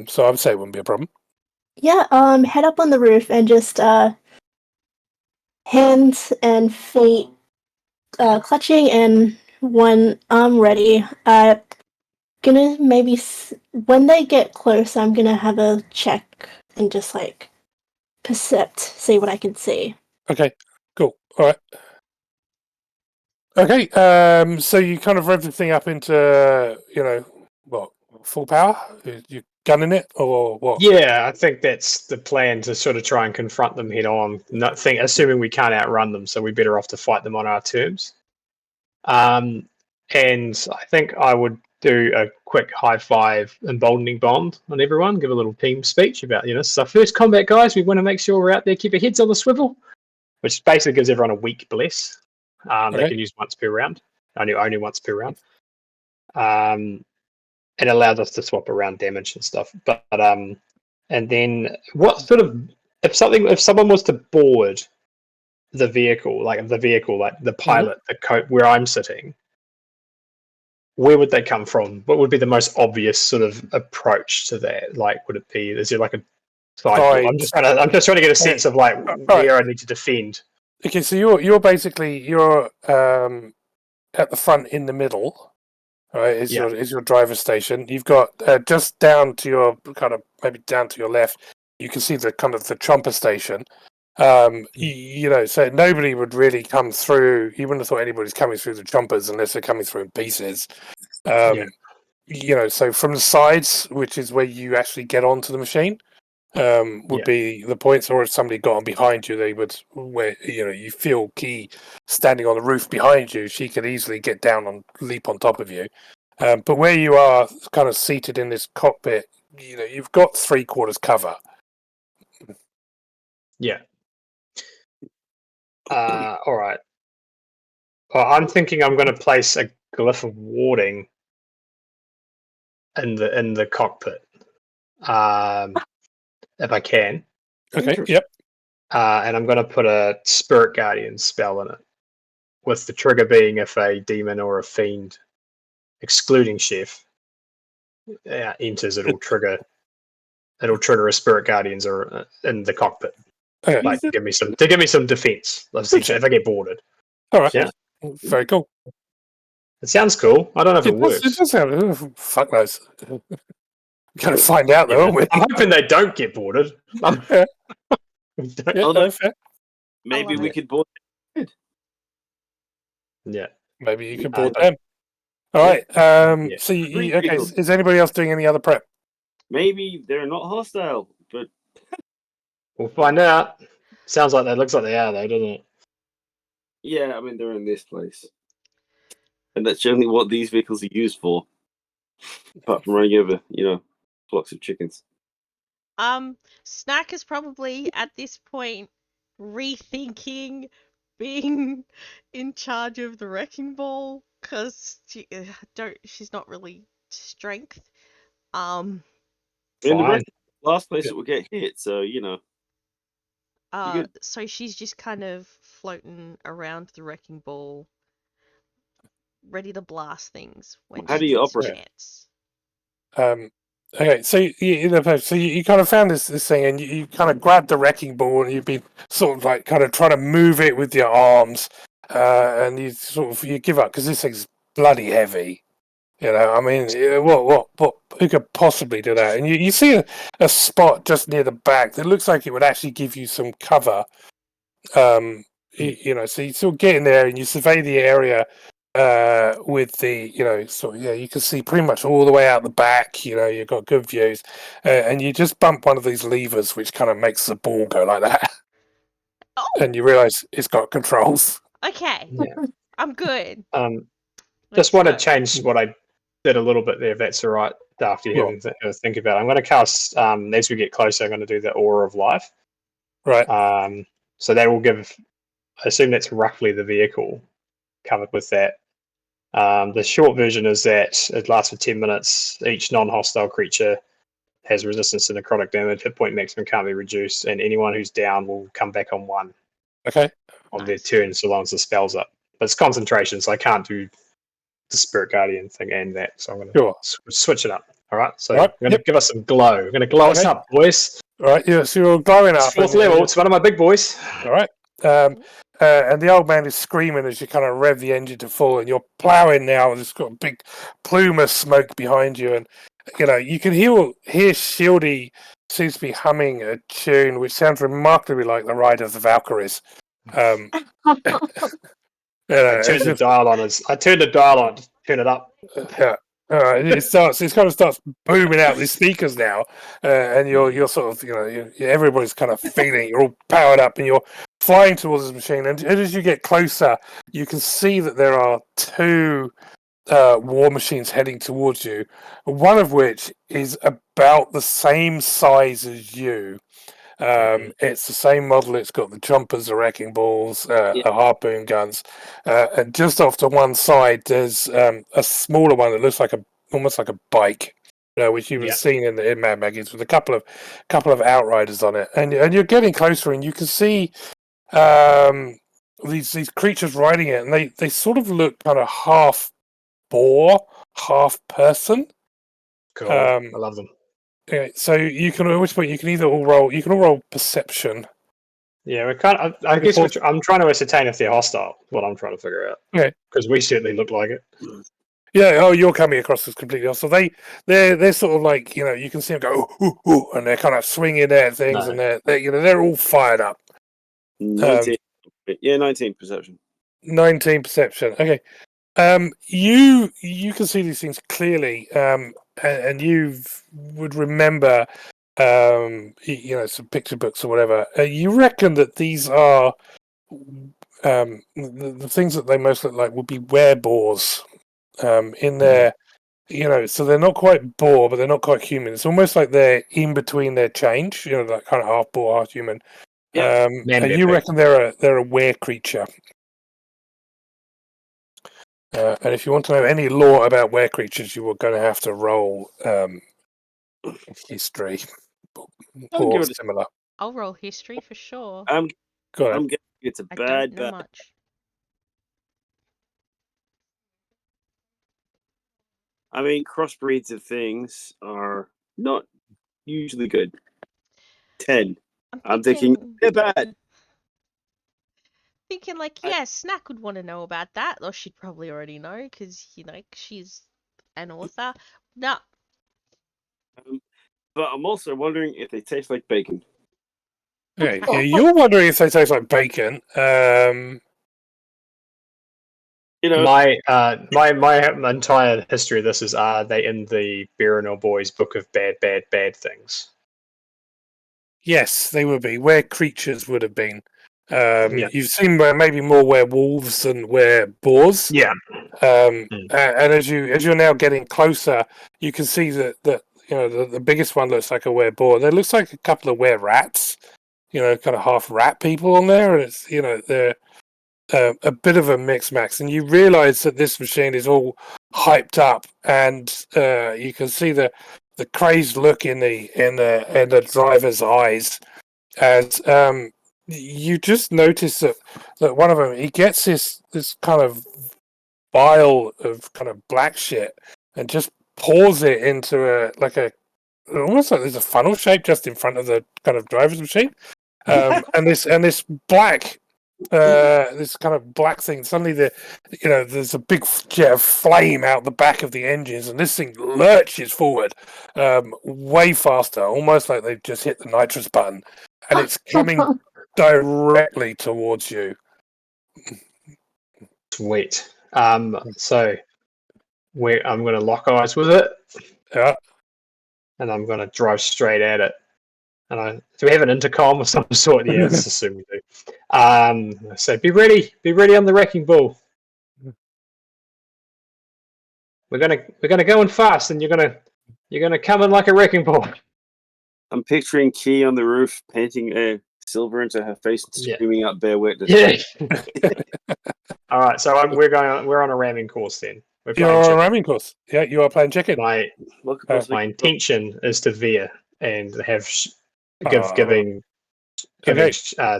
So I would say it wouldn't be a problem. Yeah, head up on the roof and just hands and feet clutching and one arm ready. Gonna maybe when they get close, I'm gonna have a check and just like percept, see what I can see. Okay, cool. All right. Okay, so you kind of rev the thing up into, full power. You're gunning it, or what? Yeah, I think that's the plan, to sort of try and confront them head on. Assuming we can't outrun them, so we're better off to fight them on our terms. And I think I would do a quick high five emboldening bond on everyone, give a little team speech about, this is our first combat, guys. We want to make sure we're out there, keep our heads on the swivel, which basically gives everyone a weak bless. They can use once per round, only once per round. It allows us to swap around damage and stuff. But and then what sort of, if someone was to board the vehicle, like the pilot, the coat where I'm sitting, where would they come from? What would be the most obvious sort of approach to that? Like, would it be, is there like a side door? I'm just trying to get a sense of like where I need to defend. Okay, so you're basically at the front in the middle. Right, is your driver's station. You've got just down to your maybe down to your left. You can see the kind of the chomper station. So nobody would really come through. You wouldn't have thought anybody's coming through the chompers unless they're coming through in pieces. So from the sides, which is where you actually get onto the machine, would be the points. Or if somebody got on behind you, they would, where you feel Key standing on the roof behind you, she could easily get down and leap on top of you. But where you are kind of seated in this cockpit, you've got 3/4 cover. Yeah. All right. Well, I'm thinking I'm going to place a glyph of warding in the cockpit, if I can. Okay. Yep. And I'm going to put a Spirit Guardian spell in it, with the trigger being if a demon or a fiend, excluding Chef, enters, it'll trigger a Spirit Guardians or in the cockpit. Okay. Like to give me some defense, essentially, if I get boarded. All right. Yeah. Very cool. It sounds cool. I don't know if it works. It does sound. Fuck knows. Gotta find out though, aren't we? I'm hoping they don't get boarded. Fair. Maybe we could board. Yeah. Maybe you could board them. All right. So okay. Is anybody else doing any other prep? Maybe they're not hostile, but we'll find out. Looks like they are, though, doesn't it? Yeah, I mean they're in this place, and that's generally what these vehicles are used for. Apart from running over, flocks of chickens. Snack is probably at this point rethinking being in charge of the wrecking ball because she's not really strength. In the last place it will get hit, so so she's just kind of floating around the wrecking ball, ready to blast things when how she do you gets operate? a chance. Okay, so you kind of found this thing, and you kind of grabbed the wrecking ball, and you've been sort of like kind of trying to move it with your arms, and you give up because this thing's bloody heavy. I mean, what who could possibly do that? And you see a spot just near the back that looks like it would actually give you some cover. So you sort of get in there and you survey the area. With the you can see pretty much all the way out the back. You've got good views, and you just bump one of these levers, which kind of makes the ball go like that, and you realise it's got controls. Okay, I'm good. Just want to change what I did a little bit there, if that's all right. After you having to think about it, I'm going to cast. As we get closer, I'm going to do the Aura of Life. Right. So that will give. I assume that's roughly the vehicle covered with that. The short version is that it lasts for 10 minutes. Each non-hostile creature has resistance to necrotic damage. Hit point maximum can't be reduced, and anyone who's down will come back on 1. Okay. On their turn, so long as the spell's up. But it's concentration, so I can't do the Spirit Guardian thing and that. So I'm going to switch it up. All right. So I'm going to give us some glow. We're going to glow us up, boys. All right. Yeah. So you're glowing up. 4th level. It's one of my big boys. All right. And the old man is screaming as you kind of rev the engine to full, and you're ploughing now. And it's got a big plume of smoke behind you, and you can hear Shieldy seems to be humming a tune which sounds remarkably like the Ride of the Valkyries. I turned the dial on. Turn it up. Yeah. It kind of starts booming out these speakers now, and you're sort of, everybody's kind of feeling it. You're all powered up, and you're flying towards this machine. And as you get closer, you can see that there are two war machines heading towards you. One of which is about the same size as you. It's the same model. It's got the jumpers, the wrecking balls, the harpoon guns, and just off to one side, there's a smaller one that looks like almost like a bike, which you would have seen in Mad Magazines with a couple of outriders on it. And you're getting closer, and you can see these creatures riding it, and they sort of look kind of half boar, half person. Cool. I love them. Yeah, so you can at which point you can either all roll. You can all roll perception. Yeah, we can't. I guess I'm trying to ascertain if they're hostile. What I'm trying to figure out. Okay. Because we certainly look like it. Yeah. Oh, you're coming across as completely hostile. They're sort of like, you can see them go ooh, ooh, and they're kind of swinging their things, and they're all fired up. 19. 19 perception. 19 perception. Okay. You can see these things clearly, and you would remember, some picture books or whatever. You reckon that these are the things that they most look like would be werebores, in their, so they're not quite boar, but they're not quite human. It's almost like they're in between their change, like kind of half boar, half human. Yeah. And you reckon they're a were creature. And if you want to know any lore about were creatures, you are going to have to roll history or similar. I'll roll history for sure. I'm Got it. guessing it's a I bad, don't know bad. much. I mean, crossbreeds of things are not usually good. 10. I'm thinking they're bad. Thinking like, yeah, Snack would want to know about that, or she'd probably already know because she's an author. No, But I'm also wondering if they taste like bacon. Okay. Yeah, you're wondering if they taste like bacon. My entire history of this is, are they in the Berenor Boys book of bad things? Yes, they would be. Were creatures would have been. You've seen maybe more werewolves than boars. Yeah. And as you're now getting closer, you can see that the biggest one looks like a were-boar. There looks like a couple of were-rats, kind of half rat people on there, and it's they're a bit of a mix-max. And you realise that this machine is all hyped up, and you can see the crazed look in the driver's eyes as you just notice that one of them, he gets this kind of vial of kind of black shit and just pours it into almost like there's a funnel shape just in front of the kind of driver's machine, and this black this kind of black thing, suddenly there's a big jet of flame out the back of the engines, and this thing lurches forward way faster, almost like they've just hit the nitrous button, and it's coming directly towards you. Sweet. So I'm going to lock eyes with it. Yeah. And I'm going to drive straight at it. And do we have an intercom of some sort? Yeah, let's assume we do. So be ready on the wrecking ball. We're gonna go in fast, and you're gonna come in like a wrecking ball. I'm picturing Key on the roof painting silver into her face and screaming out "Bear witness." Yeah. All right, so we're on a ramming course then. You're on a ramming course. Yeah, you are playing chicken. My intention is to veer and have giving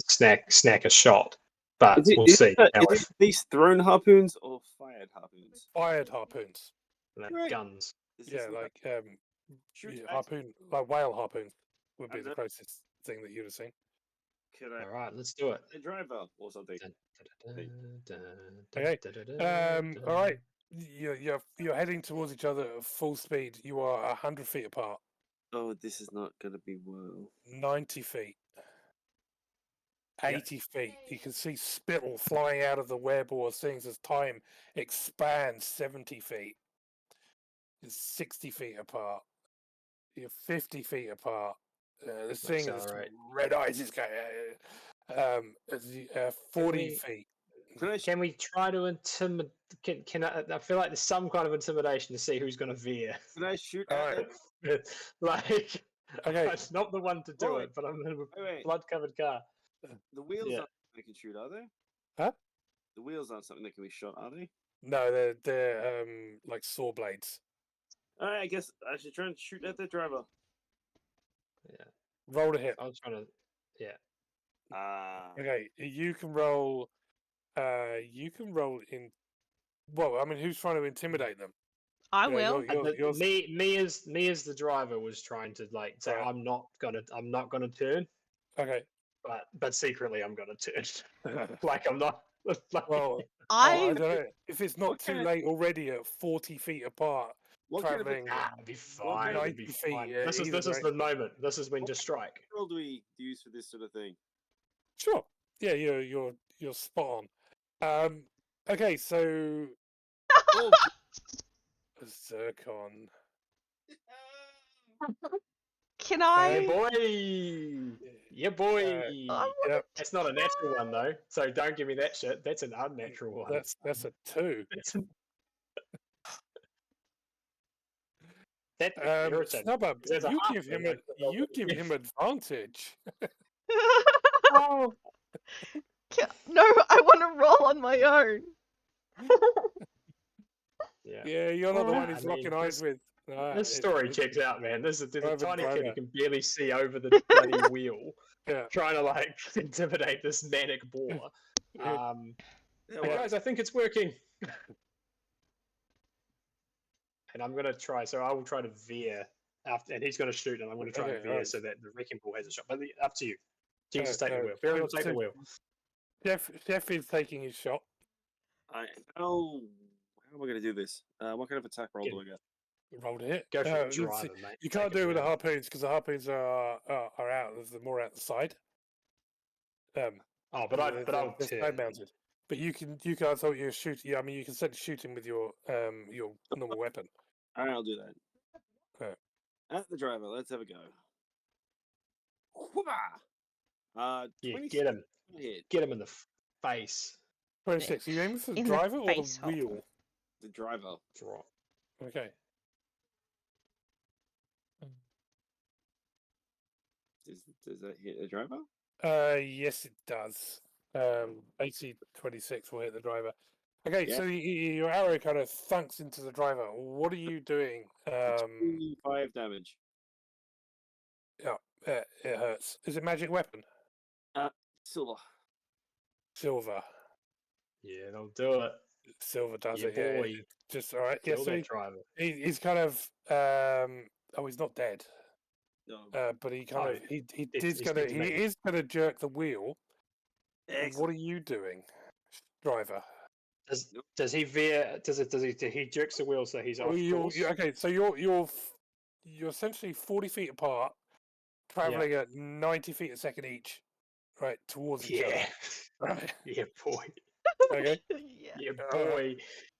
snack a shot, but we'll see. Is these thrown harpoons or fired harpoons? Fired harpoons. Like guns. Yeah, like harpoon, like whale harpoons would be the closest thing that you'd have seen. All right, let's do it. A driver or something. Okay. All right. You're heading towards each other at full speed. You are 100 feet apart. Oh, this is not going to be well. 90 feet. 80 feet. You can see spittle flying out of the werebore things as time expands 70 feet. You're 60 feet apart. You're 50 feet apart. This thing has Accelerate. red eyes. It's going 40 we- feet. Can we try to intimidate? Can I feel like there's some kind of intimidation to see who's going to veer. Can I shoot All at right. them? Okay. Like, I'm not the one to do Hold it, but I'm in a Wait. blood-covered car. The wheels Yeah. aren't something they can shoot, are they? Huh? The wheels aren't something that can be shot, are they? No, they're like saw blades. Alright, I guess I should try and shoot at the driver. Yeah, Roll to hit. I was trying to. Yeah, Ah. Okay, you can roll. You can roll in. Well, I mean, who's trying to intimidate them? I Yeah, will. You're, me as the driver was trying to like say Right. I'm not gonna turn, okay. but secretly I'm gonna turn. Like I'm not. Like, Well, I I don't know. If it's not What too kind late already at 40 feet apart, What kind of traveling. it'd be fine. kind It'd be 90 feet, fine. yeah, This is either way. the moment. This is when to strike. role do we use for this sort of thing? Sure. Yeah, you're spot on. Okay, so Oh, Zircon. can Yeah, I? boy. Yeah, boy. Yep, That's not a natural one though. So don't give me that shit. That's an unnatural one. that's a 2. That's irritating. Snubber, There's a you half give him thing, you give him advantage. Oh, No, I want to roll on my own. yeah. Yeah, you're not the one I he's mean, locking eyes with. This story checks out, man. There's a Private tiny kid driver. who can barely see over the bloody wheel, Yeah. trying to like intimidate this manic boar. Yeah. yeah, But well, guys, I think it's working. And I'm gonna try. So I will try to veer after, and he's gonna shoot, and I'm gonna try Okay, and veer alright. so that the wrecking ball has a shot. But up to you. Jesus, No, take no. the wheel. Barry will So- take the so- wheel. Jeff is taking his shot. how am I going to do this? What kind of attack roll do I get? Rolled a hit. Go for Let's the see. driver, mate. You Take can't do it with the round. harpoons because the harpoons are out. They're more out the side. Oh, but they're I'll side turn. mounted. But you can I thought you were shooting. Yeah, I mean you can set shooting with your normal weapon. All right, I'll do that. Okay. At the driver, let's have a go. Whoopah! Yeah, 26 get him. hit. Get him in the face. 26. Are you aiming for the In the driver or the face hole. wheel? The driver. Drop. Okay. Does that hit the driver? Yes, it does. AC 26 will hit the driver. Okay, Yeah. so your arrow kind of thunks into the driver. What are you doing? 5 damage. Yeah, it hurts. Is it magic weapon? Silver. Silver. Yeah, they'll do it. Silver does Yeah, it. Yeah, boy. just all right. Yeah, Kill so that driver. he's kind of. Oh, he's not dead. No. But he kind Oh, of he he's is gonna jerk the wheel. What are you doing, driver? Does he veer? Does he jerks the wheel so he's off course? Okay, so you're essentially 40 feet apart, traveling at 90 feet a second each, right towards each other. Yeah. Right. Yeah, boy. Okay. Yeah. Yeah, boy.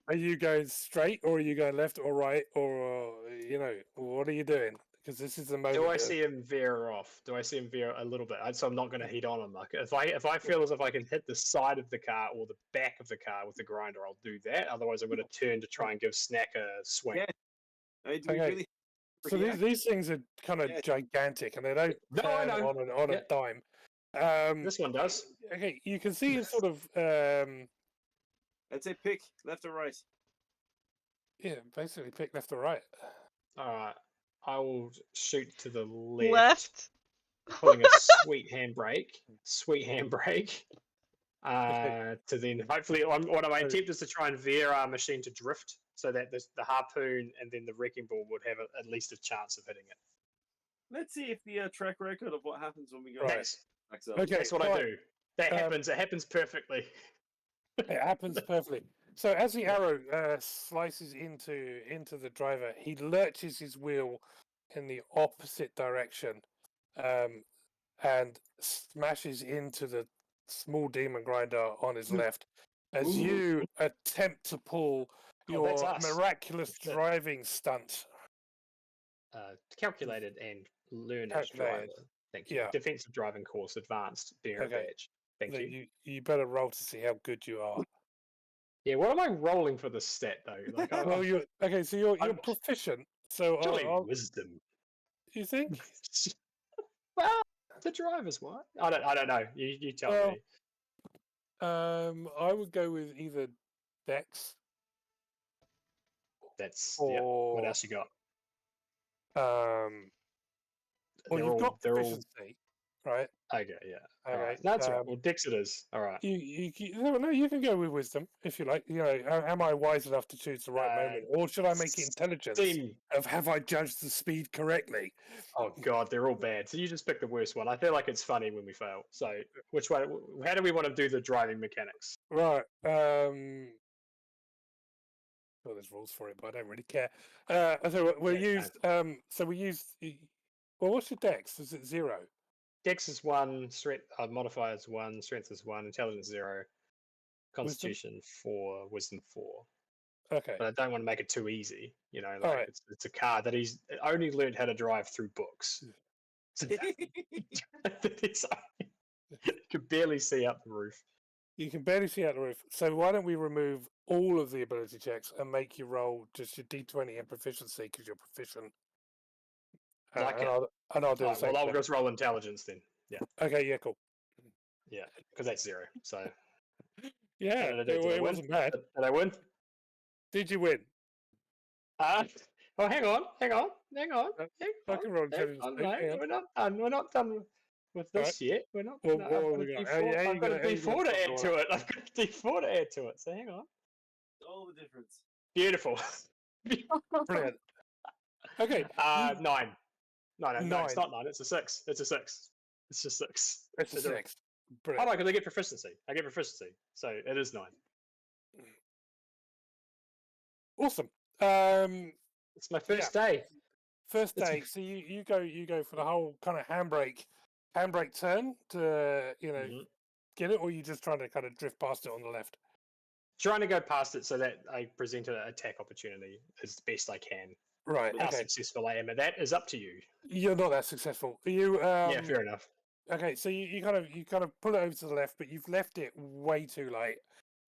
Are you going straight, or are you going left or right, or what are you doing? Because this is the moment. Do I see him veer off? Do I see him veer a little bit? So I'm not going to hit on him. Like if I feel as if I can hit the side of the car or the back of the car with the grinder, I'll do that. Otherwise, I'm going to turn to try and give Snack a swing. Yeah. I mean, do we Okay. really So these things are kind of Yeah. gigantic, and they don't No, I turn know. on Yeah. a dime. This one does. Okay, you can see him sort of I'd say pick left or right. basically pick left or right. All right. I will shoot to the left, Left. pulling a sweet handbrake. Sweet handbrake. To then hopefully, what my attempt is to try and veer our machine to drift, so that the harpoon and then the wrecking ball would have at least a chance of hitting it. Let's see if the track record of what happens when we go Right. That's, backs up. Okay, that's what I right. do. That happens. It happens perfectly. It happens perfectly. So as the arrow slices into the driver, he lurches his wheel in the opposite direction, and smashes into the small demon grinder on his left. As you attempt to pull, that's your us. miraculous That's it. driving stunt. Calculated and learn as Calculated. driver. Thank you. Yeah. Defensive driving course, advanced, bearer Okay. badge. Thank you. You better roll to see how good you are. Yeah, what am I rolling for this stat though? Like, Well, you're I'm- proficient. So surely I'll, wisdom. you think? Well, the driver's what? I don't know. You tell Well, me. I would go with either Dex That's or What else you got? well, you've got they're all proficiency, right? okay. Yeah. All Okay. right. That's right. Well, Dex it is. All right. No, you can go with wisdom if you like. You know, am I wise enough to choose the right moment, or should I make it intelligence? Of have I judged the speed correctly? Oh God, they're all bad. So you just pick the worst one. I feel like it's funny when we fail. So which one? How do we want to do the driving mechanics? Right. Well, there's rules for it, but I don't really care. So we used. So we used. Well, what's your dex? Is it 0? Dex is 1, strength modifier is 1, strength is 1, intelligence 0, constitution 4, wisdom 4. Okay. But I don't want to make it too easy. You know, like Alright. it's a car that he's only learned how to drive through books. So you could barely see up the roof. You can barely see out the roof. So why don't we remove all of the ability checks and make you roll just your D20 and proficiency because you're proficient. Like and I'll do the same. Well, I'll just roll intelligence then. Yeah. Okay. Yeah. Cool. Yeah, because that's 0. So Yeah, it wasn't bad. Did I win? Did you win? Oh, hang on. I can roll intelligence. Mate. We're not done with this yet. We're not. Well, no, what have we got? I've got a D4 to add to it. I've got a D4 to add to it. So hang on. All the difference. Beautiful. Brilliant. Okay. 9. No, it's 9. not 9. It's a 6. It's a 6. It's just 6. It's a 6. Oh Brilliant. no, because I get proficiency. So it is 9. Awesome. It's my first day. First day. So you go for the whole kind of handbrake turn to get it, or you just trying to kind of drift past it on the left? Trying to go past it so that I present an attack opportunity as best I can. Right. How Okay. successful I am at that is up to you. You're not that successful. You. Yeah, fair enough. Okay, so you kind of pull it over to the left, but you've left it way too late,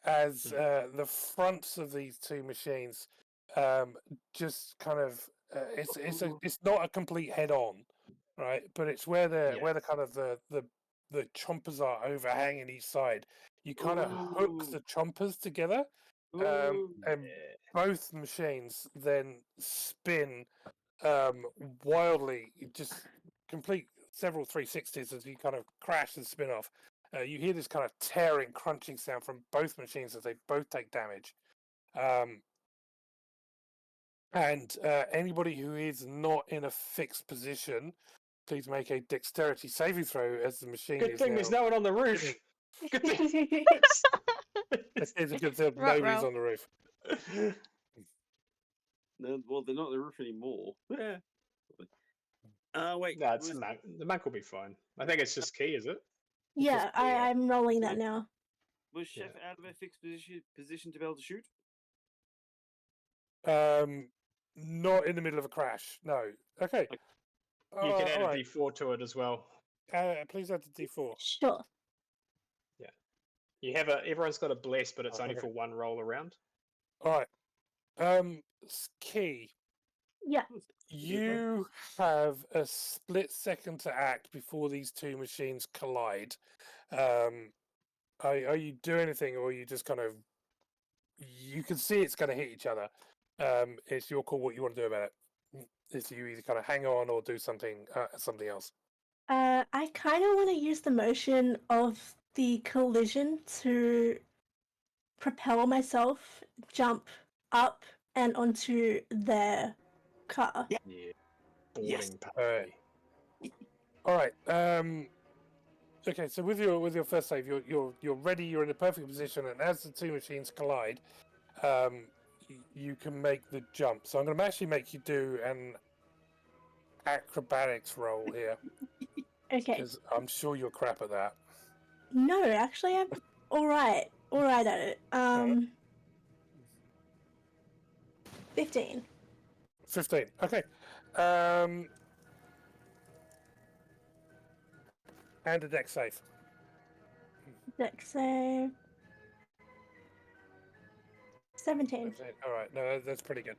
as the fronts of these two machines just kind of it's not a complete head on, right? But it's where the kind of the chompers are overhanging each side. You kind of hook the chompers together, and both machines then spin wildly, just complete several 360s as you kind of crash and spin off. You hear this kind of tearing, crunching sound from both machines as they both take damage. And anybody who is not in a fixed position, please make a dexterity saving throw as the machine Good is thing now... there's no one on the roof. It's a good thing nobody's on the roof. No, well, they're not on the roof anymore. Yeah. Wait. No, it's the monk will be fine. I think it's just key, is it? Yeah, I'm rolling that now. Was Chef out of a fixed position to be able to shoot? Not in the middle of a crash. No. Okay. You can add a D4 to it as well. Please add the D4. Sure. Yeah. You have everyone's got a bless, but it's only for one roll around. All right. Key. Yeah. You have a split second to act before these two machines collide. Are you doing anything, or are you just kind of... You can see it's going to hit each other. It's your call what you want to do about it. Is you either kind of hang on or do something else. I kind of want to use the motion of the collision to propel myself, jump up and onto their car. Yeah. Boarding party. All right. Okay. So with your first save, you're ready. You're in a perfect position, and as the two machines collide, you can make the jump. So I'm going to actually make you do an acrobatics roll here. Okay. Because I'm sure you're crap at that. No, actually, I'm all right at it. 15. 15. Okay. And a deck save. Dex save. 17. All right, no, that's pretty good.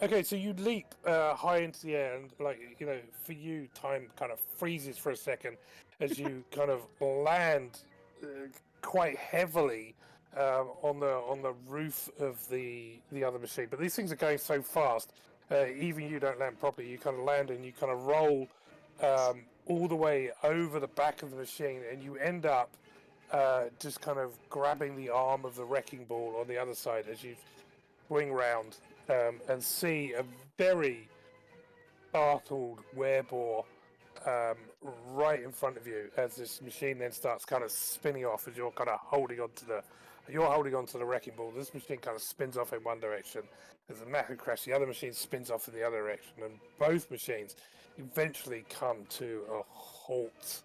Okay, so you leap high into the air, and for you, time kind of freezes for a second as you kind of land quite heavily on the roof of the other machine. But these things are going so fast, even you don't land properly. You kind of land and you kind of roll all the way over the back of the machine, and you end up just kind of grabbing the arm of the wrecking ball on the other side as you swing round and see a very startled werebore right in front of you as this machine then starts kind of spinning off as you're kind of holding onto the wrecking ball. This machine kind of spins off in one direction. There's a massive crash. The other machine spins off in the other direction, and both machines eventually come to a halt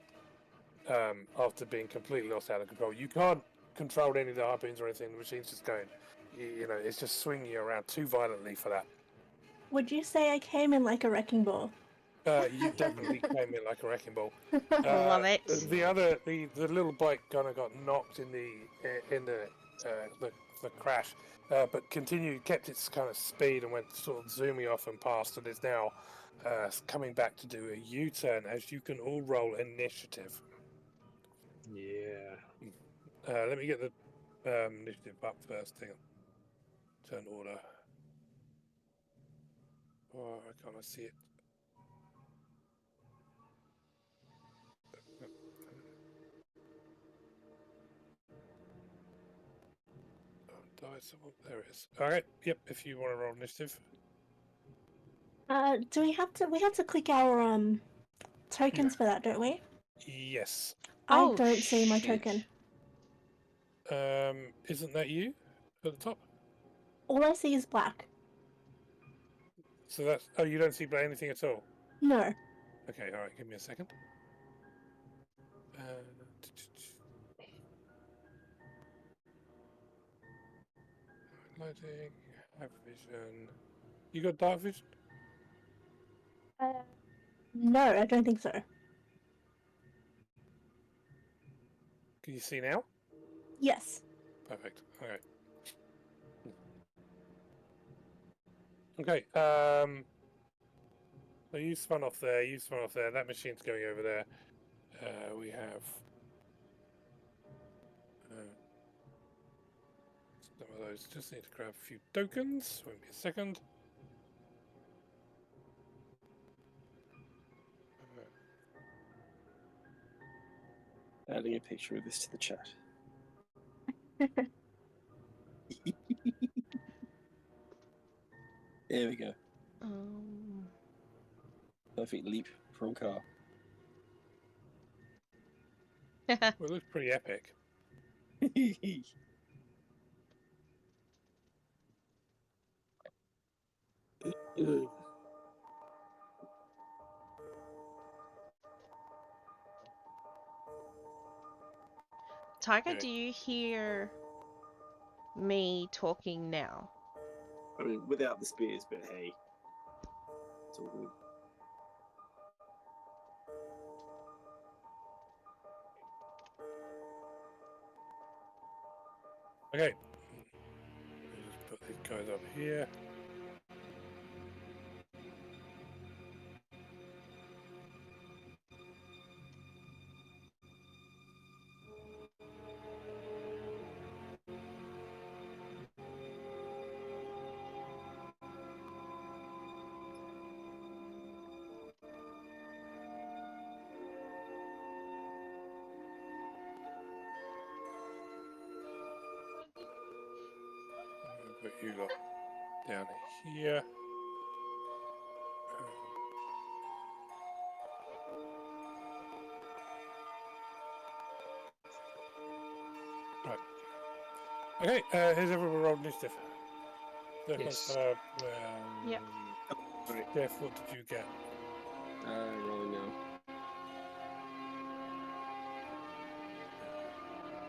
after being completely lost out of control. You can't control any of the harpoons or anything. The machine's just going, it's just swinging you around too violently for that. Would you say I came in like a wrecking ball? You definitely came in like a wrecking ball. Love it. The little bike kind of got knocked in the crash, but kept its kind of speed and went sort of zooming off and past, and is now coming back to do a U-turn. As you can all roll initiative. Yeah. Let me get the initiative up first. Hang on. Turn order. Oh, I can't see it. There it is. All right. Yep. If you want to roll initiative. Do we have to click our tokens for that, don't we? Yes. I don't see my token. Isn't that you at the top? All I see is black. So that's you don't see anything at all. No. Okay. All right. Give me a second. Lighting. Have vision. You got dark vision? No, I don't think so. Can you see now? Yes. Perfect. Okay. Okay. So you spun off there. You spun off there. That machine's going over there. We have some of those. Just need to grab a few tokens. Won't be a second. Adding a picture of this to the chat. There we go. Perfect leap from car. Well, it looks pretty epic. Tiger, Okay. do you hear me talking now? I mean, without the spears, but hey. It's all good. Okay. Just put these guys up here. Put you lot down here. Right. Okay, here's everyone rolled initiative. Yes. Yep. Jeff, what did you get? Rolling now.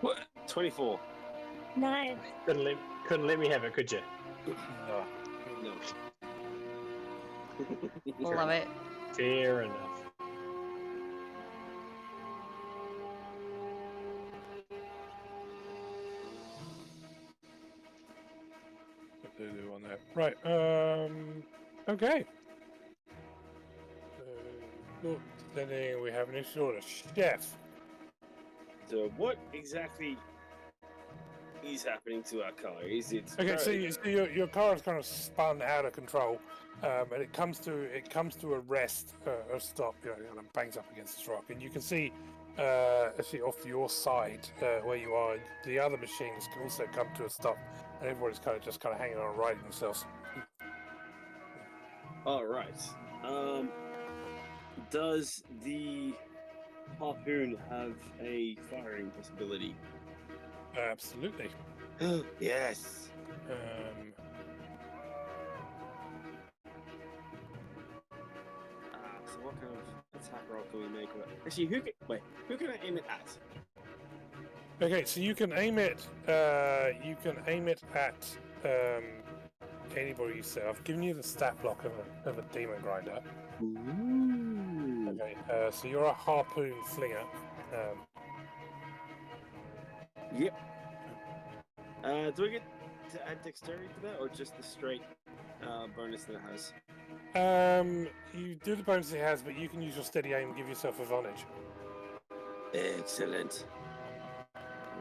What? 24. 9. Couldn't let me have it, could you? No. No. Love it. Fair enough. On that. Right. Okay. Then we have an issue order. Chef. So what exactly is happening to our car? Is it Okay, so your car is kind of spun out of control, and it comes to a rest, a stop. You know, it kind of bangs up against this rock, and you can see, actually off your side where you are, the other machines can also come to a stop, and everybody's kind of hanging on, riding themselves. all right? Does the harpoon have a firing possibility? Absolutely. Yes. So what kind of attack roll can we make? Actually, who can I aim it at? Okay, so you can aim it. You can aim it at anybody you say. I've given you the stat block of a demon grinder. Ooh. Okay, so you're a harpoon flinger. Yep. Do I get to add dexterity to that, or just the straight bonus that it has? You do the bonus it has, but you can use your steady aim and give yourself advantage. Excellent.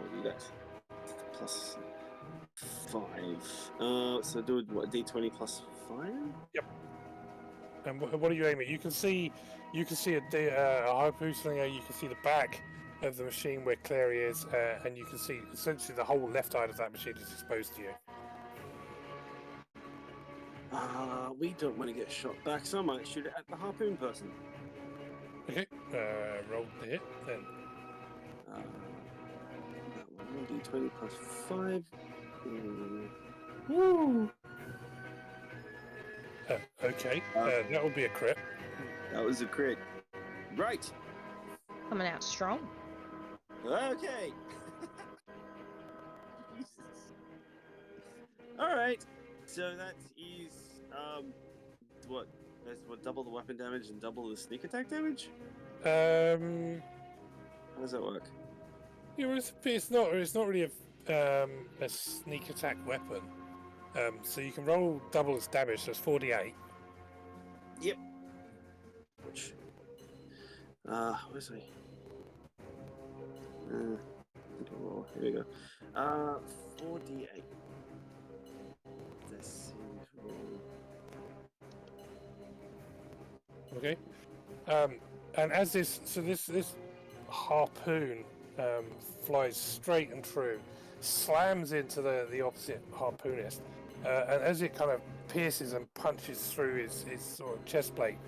We'll do that. Plus 5. So do what? D20 plus 5. Yep. And what do you aim at? You can see a harpoon slinger. You can see the back of the machine where Clary is, and you can see essentially the whole left side of that machine is exposed to you. We don't want to get shot back, so I might shoot it at the harpoon person. Okay. Roll the hit then. That one, D20 plus 5. Woo! Okay. That would be a crit. That was a crit. Right. Coming out strong. Okay. Jesus. All right. So that is what? That's what, double the weapon damage and double the sneak attack damage? How does that work? Yeah, it's not really a sneak attack weapon. So you can roll double its damage, so it's 4d8. Yep. Which? Where's my? Oh, here we go. 4d8. This seems wrong. Okay. And as this harpoon flies straight and true, slams into the opposite harpoonist, and as it kind of pierces and punches through his sort of chest plate,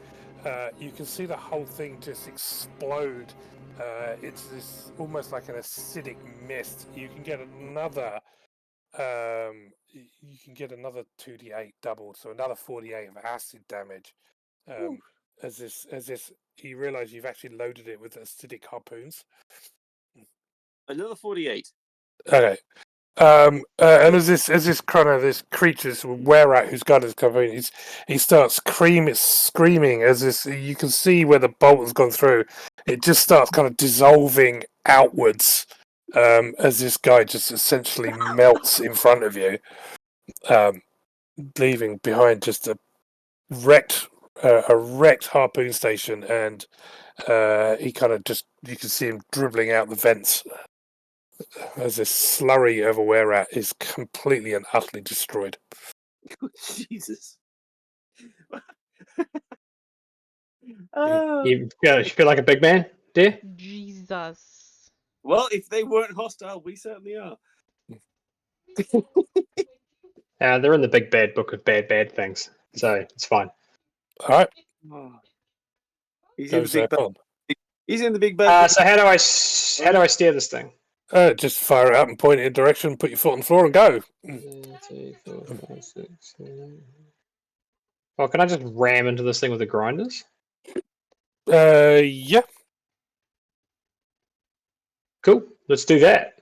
you can see the whole thing just explode into this almost like an acidic mist. You can get another 2d8 doubled, so another 48 of acid damage. As this, you realise you've actually loaded it with acidic harpoons. Another 48. Okay. And as this kind of this creature's were-at whose gun is covering, he starts screaming as this. You can see where the bolt has gone through. It just starts kind of dissolving outwards as this guy just essentially melts in front of you, leaving behind just a wrecked harpoon station, and he kind of just, you can see him dribbling out the vents as this slurry of a were-at is completely and utterly destroyed. Jesus. You feel like a big man, dear? Jesus. Well, if they weren't hostile, we certainly are. They're in the big bad book of bad things, so it's fine. All right. He's in the big bad. Paul. He's in the big bad. So how do I steer this thing? Just fire it up and point it in a direction, put your foot on the floor and go. 1, 2, 4, 5, 6, 7. Oh, can I just ram into this thing with the grinders? Yeah. Cool. Let's do that.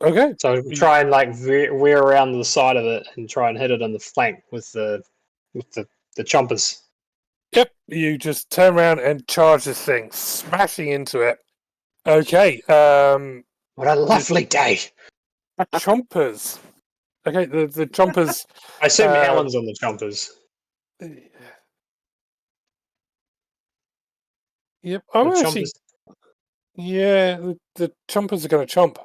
Okay. So try and like wear around the side of it and try and hit it on the flank with the chompers. Yep. You just turn around and charge this thing, smashing into it. Okay. What a lovely day! Chompers. Okay. The chompers. I assume Um, Alan's on the chompers. Yep. I'm The actually. chompers. Yeah. The chompers are going to chomp.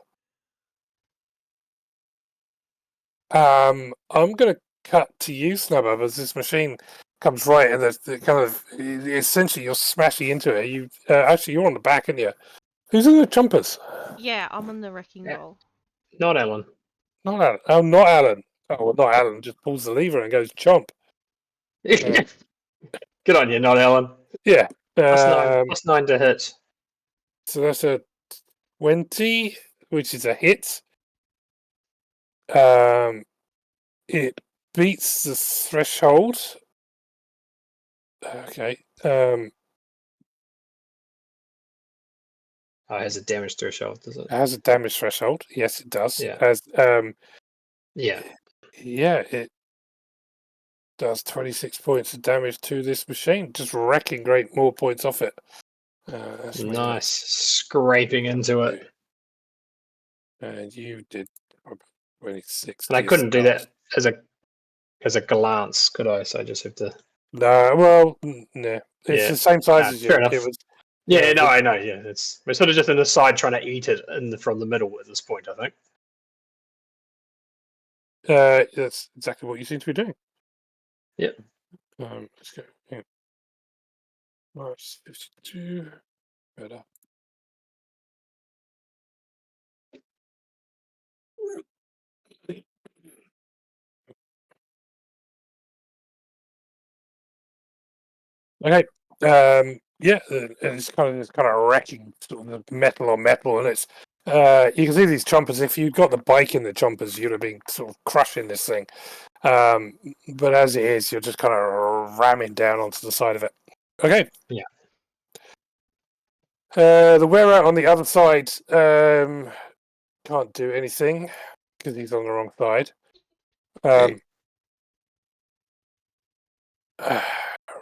I'm going to cut to you, Snubber, as this machine comes right, and the kind of essentially you're smashing into it. You actually you're on the back, aren't you? Who's in the chompers? Yeah, I'm on the wrecking Yeah. ball. Not Alan. Not Alan. Oh, not Alan. Oh, well, not Alan. Just pulls the lever and goes chomp. Good on you, not Alan. Yeah. Plus 9 to hit. So that's a 20, which is a hit. It beats the threshold. Okay. Oh, it has a damage threshold, does it? It has a damage threshold. Yes, it does. Yeah. Yeah. Yeah. It does 26 points of damage to this machine, just wrecking great more points off it. That's Nice. Scraping into it. And you did 26. And I couldn't do that as a glance, could I? So I just have to. No, well, no. It's Yeah. the same size as you. Fair enough. It was. Yeah, no, I know. Yeah, we're sort of just in the side trying to eat it from the middle at this point, I think. That's exactly what you seem to be doing. Yep. Let's go. Yeah. March 52. Better. Okay. Yeah, it's kind of wrecking sort of metal on metal, and it's you can see these chompers. If you'd got the bike in the chompers, you'd have been sort of crushing this thing. But as it is, you're just kind of ramming down onto the side of it. Okay. Yeah. The wearer on the other side can't do anything because he's on the wrong side.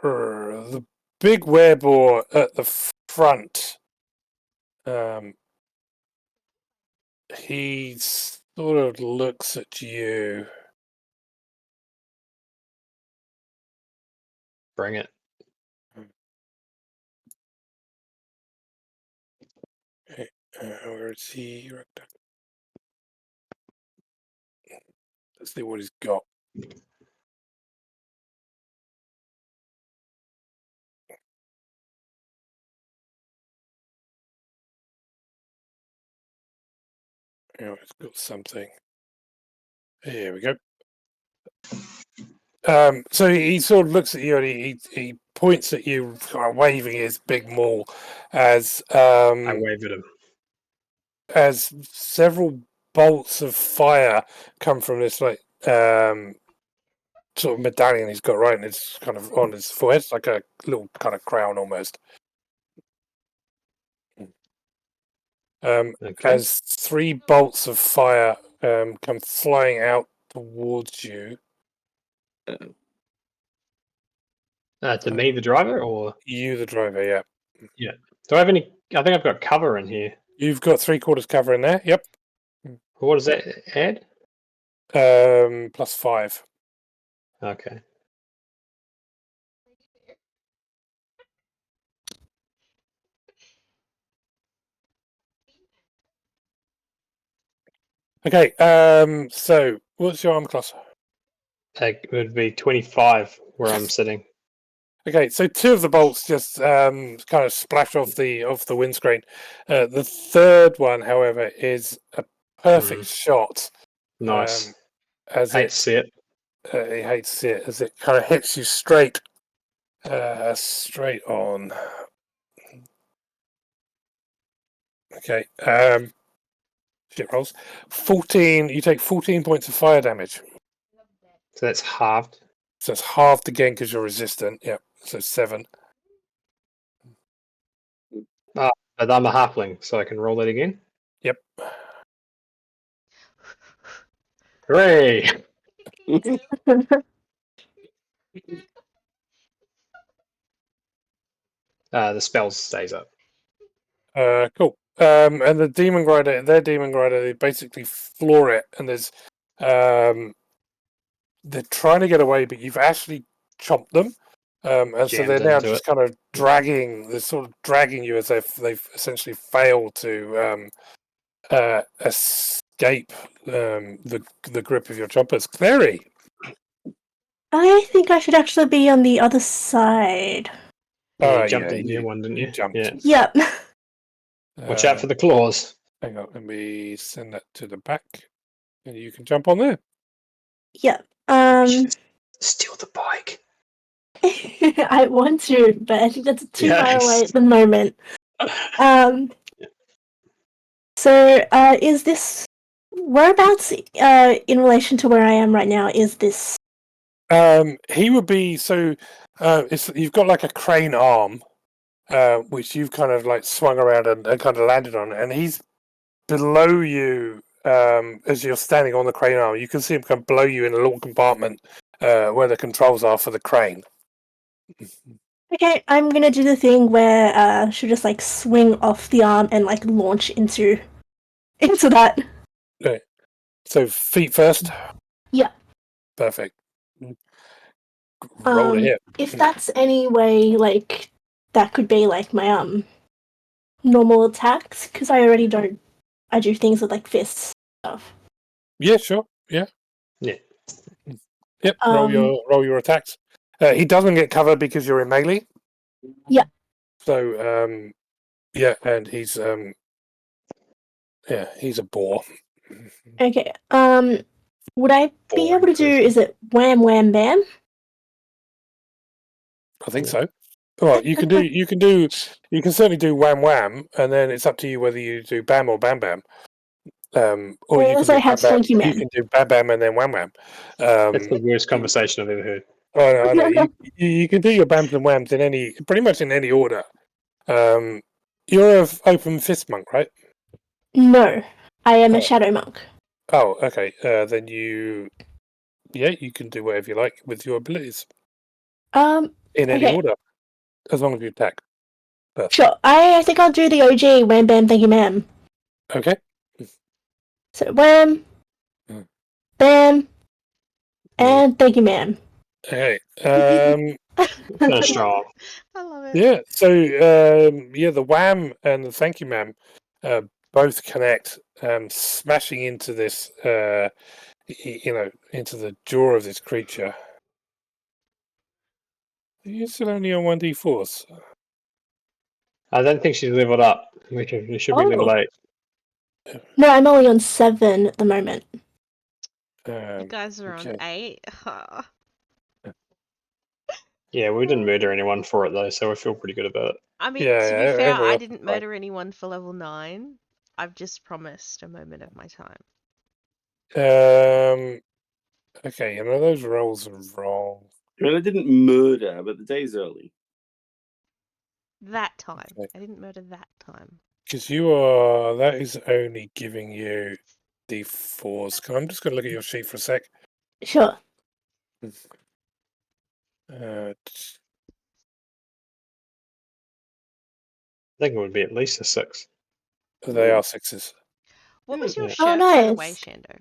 The big werebore at the front. He sort of looks at you. Bring it. Where is he? Let's see what he's got. Oh, it's got something. Here we go. So he sort of looks at you and he points at you, kind of waving his big maul as I wave at him. as several bolts of fire come from this like sort of medallion he's got right, and it's kind of on his forehead. It's like a little kind of crown almost. Okay. As 3 bolts of fire come flying out towards you. To me, the driver, or You, the driver, yeah. yeah. Do I have any? I think I've got cover in here. You've got 3/4 cover in there. Yep. What does that add? +5. Okay. Okay. So what's your armor class? It would be 25 where I'm sitting. Okay, so 2 of the bolts just kind of splash off the windscreen. The third one, however, is a perfect shot. Nice. As Hate to see it. he hates to see it as it kind of hits you straight on. Okay. Shit rolls. 14. You take 14 points of fire damage. So that's halved. So it's halved again because you're resistant. Yep. So 7. But I'm a halfling, so I can roll that again. Yep. Hooray! The spell stays up. Cool. And the demon grinder, they basically floor it, and there's they're trying to get away, but you've actually chomped them. And so Jammed they're now into just it. kind of they're sort of dragging you as if they've essentially failed to escape the grip of your chompers. Clary! I think I should actually be on the other side. Yeah, you jumped into one, didn't you? jumped. Yeah. Yep. Watch out for the claws. Hang on, let me send that to the back, and you can jump on there. Yep. Steal the bike. I want to, but I think that's too far Yes. away at the moment. So, is this whereabouts? In relation to where I am right now, is this? He would be so. You've got like a crane arm, which you've kind of like swung around and kind of landed on, and he's below you. As you're standing on the crane arm, you can see him come below you in a little compartment where the controls are for the crane. Okay, I'm gonna do the thing where she'll just like swing off the arm and like launch into that. Okay. So feet first. Yeah. Perfect. Roll to hit. If that's any way, like that could be like my normal attacks, because I already don't. I do things with like fists stuff. Yeah, sure. Yeah. Yeah. Yep. Roll your attacks. He doesn't get covered because you're in melee. Yeah. So yeah, and he's he's a boar. Okay. Would I be Boring able to do? person. Is it wham wham bam? I think so. Well, you can certainly do wham wham, and then it's up to you whether you do bam or bam bam. Or you also can do have bam, thank you, you ma'am. can do bam bam and then wham wham. That's the worst conversation I've ever heard. I know. You can do your bams and whams in pretty much in any order. You're an open fist monk, right? No, I am a shadow monk. Oh, okay. Then you can do whatever you like with your abilities in any Okay. order, as long as you attack. First. Sure. I think I'll do the OG wham bam thank you, ma'am. Okay. So wham, bam, and thank you, ma'am. Okay. So strong. I love it. Yeah. So the wham and the thank you, ma'am, both connect, smashing into this, into the jaw of this creature. You're still only on 1d4s. I don't think she's leveled up. We should be level 8. No, I'm only on 7 at the moment. You guys are on 8. Yeah, we didn't murder anyone for it though, so I feel pretty good about it. I mean, Yeah, to be fair, everyone I else didn't is fine. murder anyone for level 9. I've just promised a moment of my time. Okay, and are those rolls are wrong? Well, I didn't murder, but the day's early. That time. Okay. I didn't murder that time. Because that is only giving you d4s. I'm just going to look at your sheet for a sec. Sure. I think it would be at least a 6. They are 6s. What was your Yeah. shirt, Oh, by the nice. way, Shando?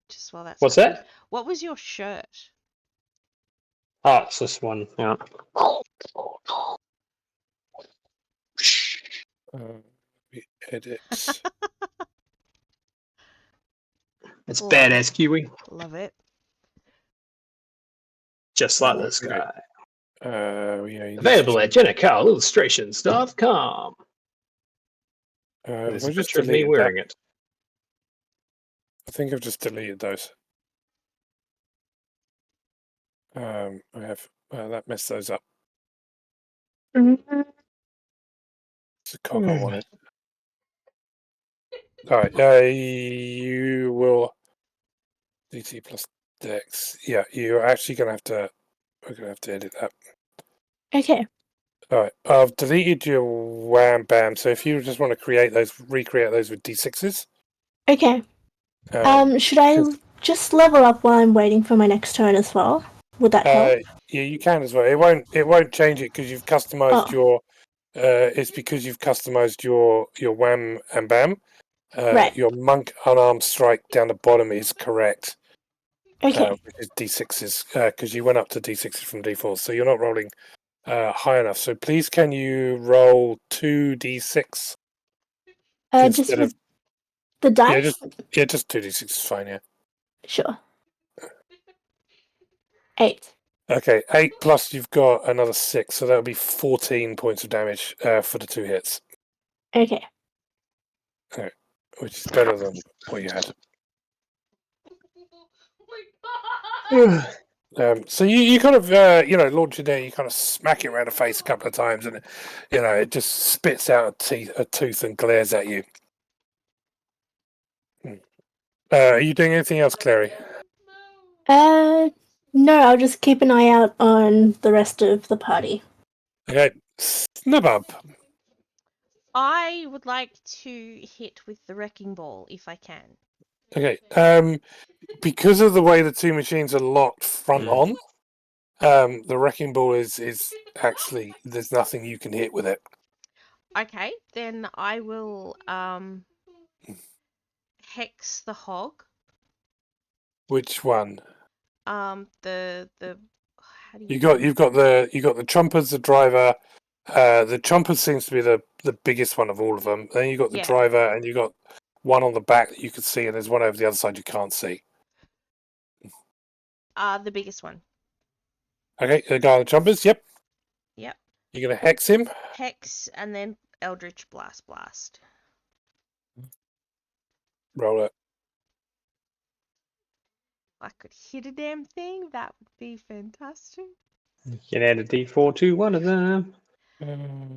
Just while that's What's happening. that? What was your shirt? Oh, it's this one. Yeah. Edit. It's Love badass it. Kiwi. Love it. Just like this guy. Available Available at JenniCarlIllustrations.com. There's a We'll just picture of me delete wearing it. I think I've just deleted those. I have that messed those up. It's a cock I wanted. All right, you will DT plus Dex. Yeah, you're actually gonna have to. We're gonna have to edit that. Okay. All right, I've deleted your wham bam. So if you just want to recreate those with D6s. Okay. Should I just level up while I'm waiting for my next turn as well. Would that help? Yeah, you can as well. It won't change it because you've customized your. It's because you've customized your wham and bam. Right. Your monk unarmed strike down the bottom is correct. Okay. Which is d6s because you went up to d6s from d4s, so you're not rolling high enough. So please, can you roll 2d6 Just instead of with the dice? just 2d6 is fine. Yeah. Sure. 8. Okay, 8 plus you've got another 6, so that'll be 14 points of damage for the 2 hits. Okay. Okay, which is better than what you had. So you kind of launch it there, you kind of smack it around the face a couple of times, and it just spits out a tooth and glares at you. Are you doing anything else, Clary? No, I'll just keep an eye out on the rest of the party. Okay, Snubub. I would like to hit with the wrecking ball if I can. Okay, because of the way the two machines are locked front on, the wrecking ball is actually, there's nothing you can hit with it. Okay, then I will hex the hog. Which one? The how do You've got the chompers, the driver. The chomper seems to be the biggest one of all of them. Then you got the driver, and you got one on the back that you can see, and there's one over the other side you can't see. The biggest one. Okay, the guy on the chompers. Yep. Yep. You're gonna hex him. Hex and then Eldritch Blast. Roll it. If I could hit a damn thing, that would be fantastic. You can add a d4 to one of them. Can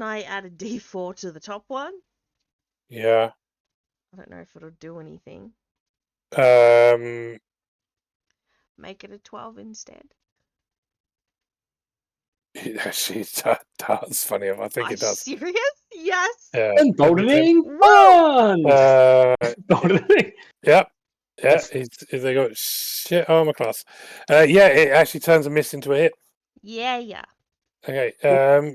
I add a d4 to the top one? Yeah. I don't know if it'll do anything. Make it a 12 instead. It actually does. Funny enough, I think it does. Serious? Yes. And boldening Woo! one. Boldening. Yep. Yeah. They got shit armor class. Yeah. It actually turns a miss into a hit. Yeah. Okay.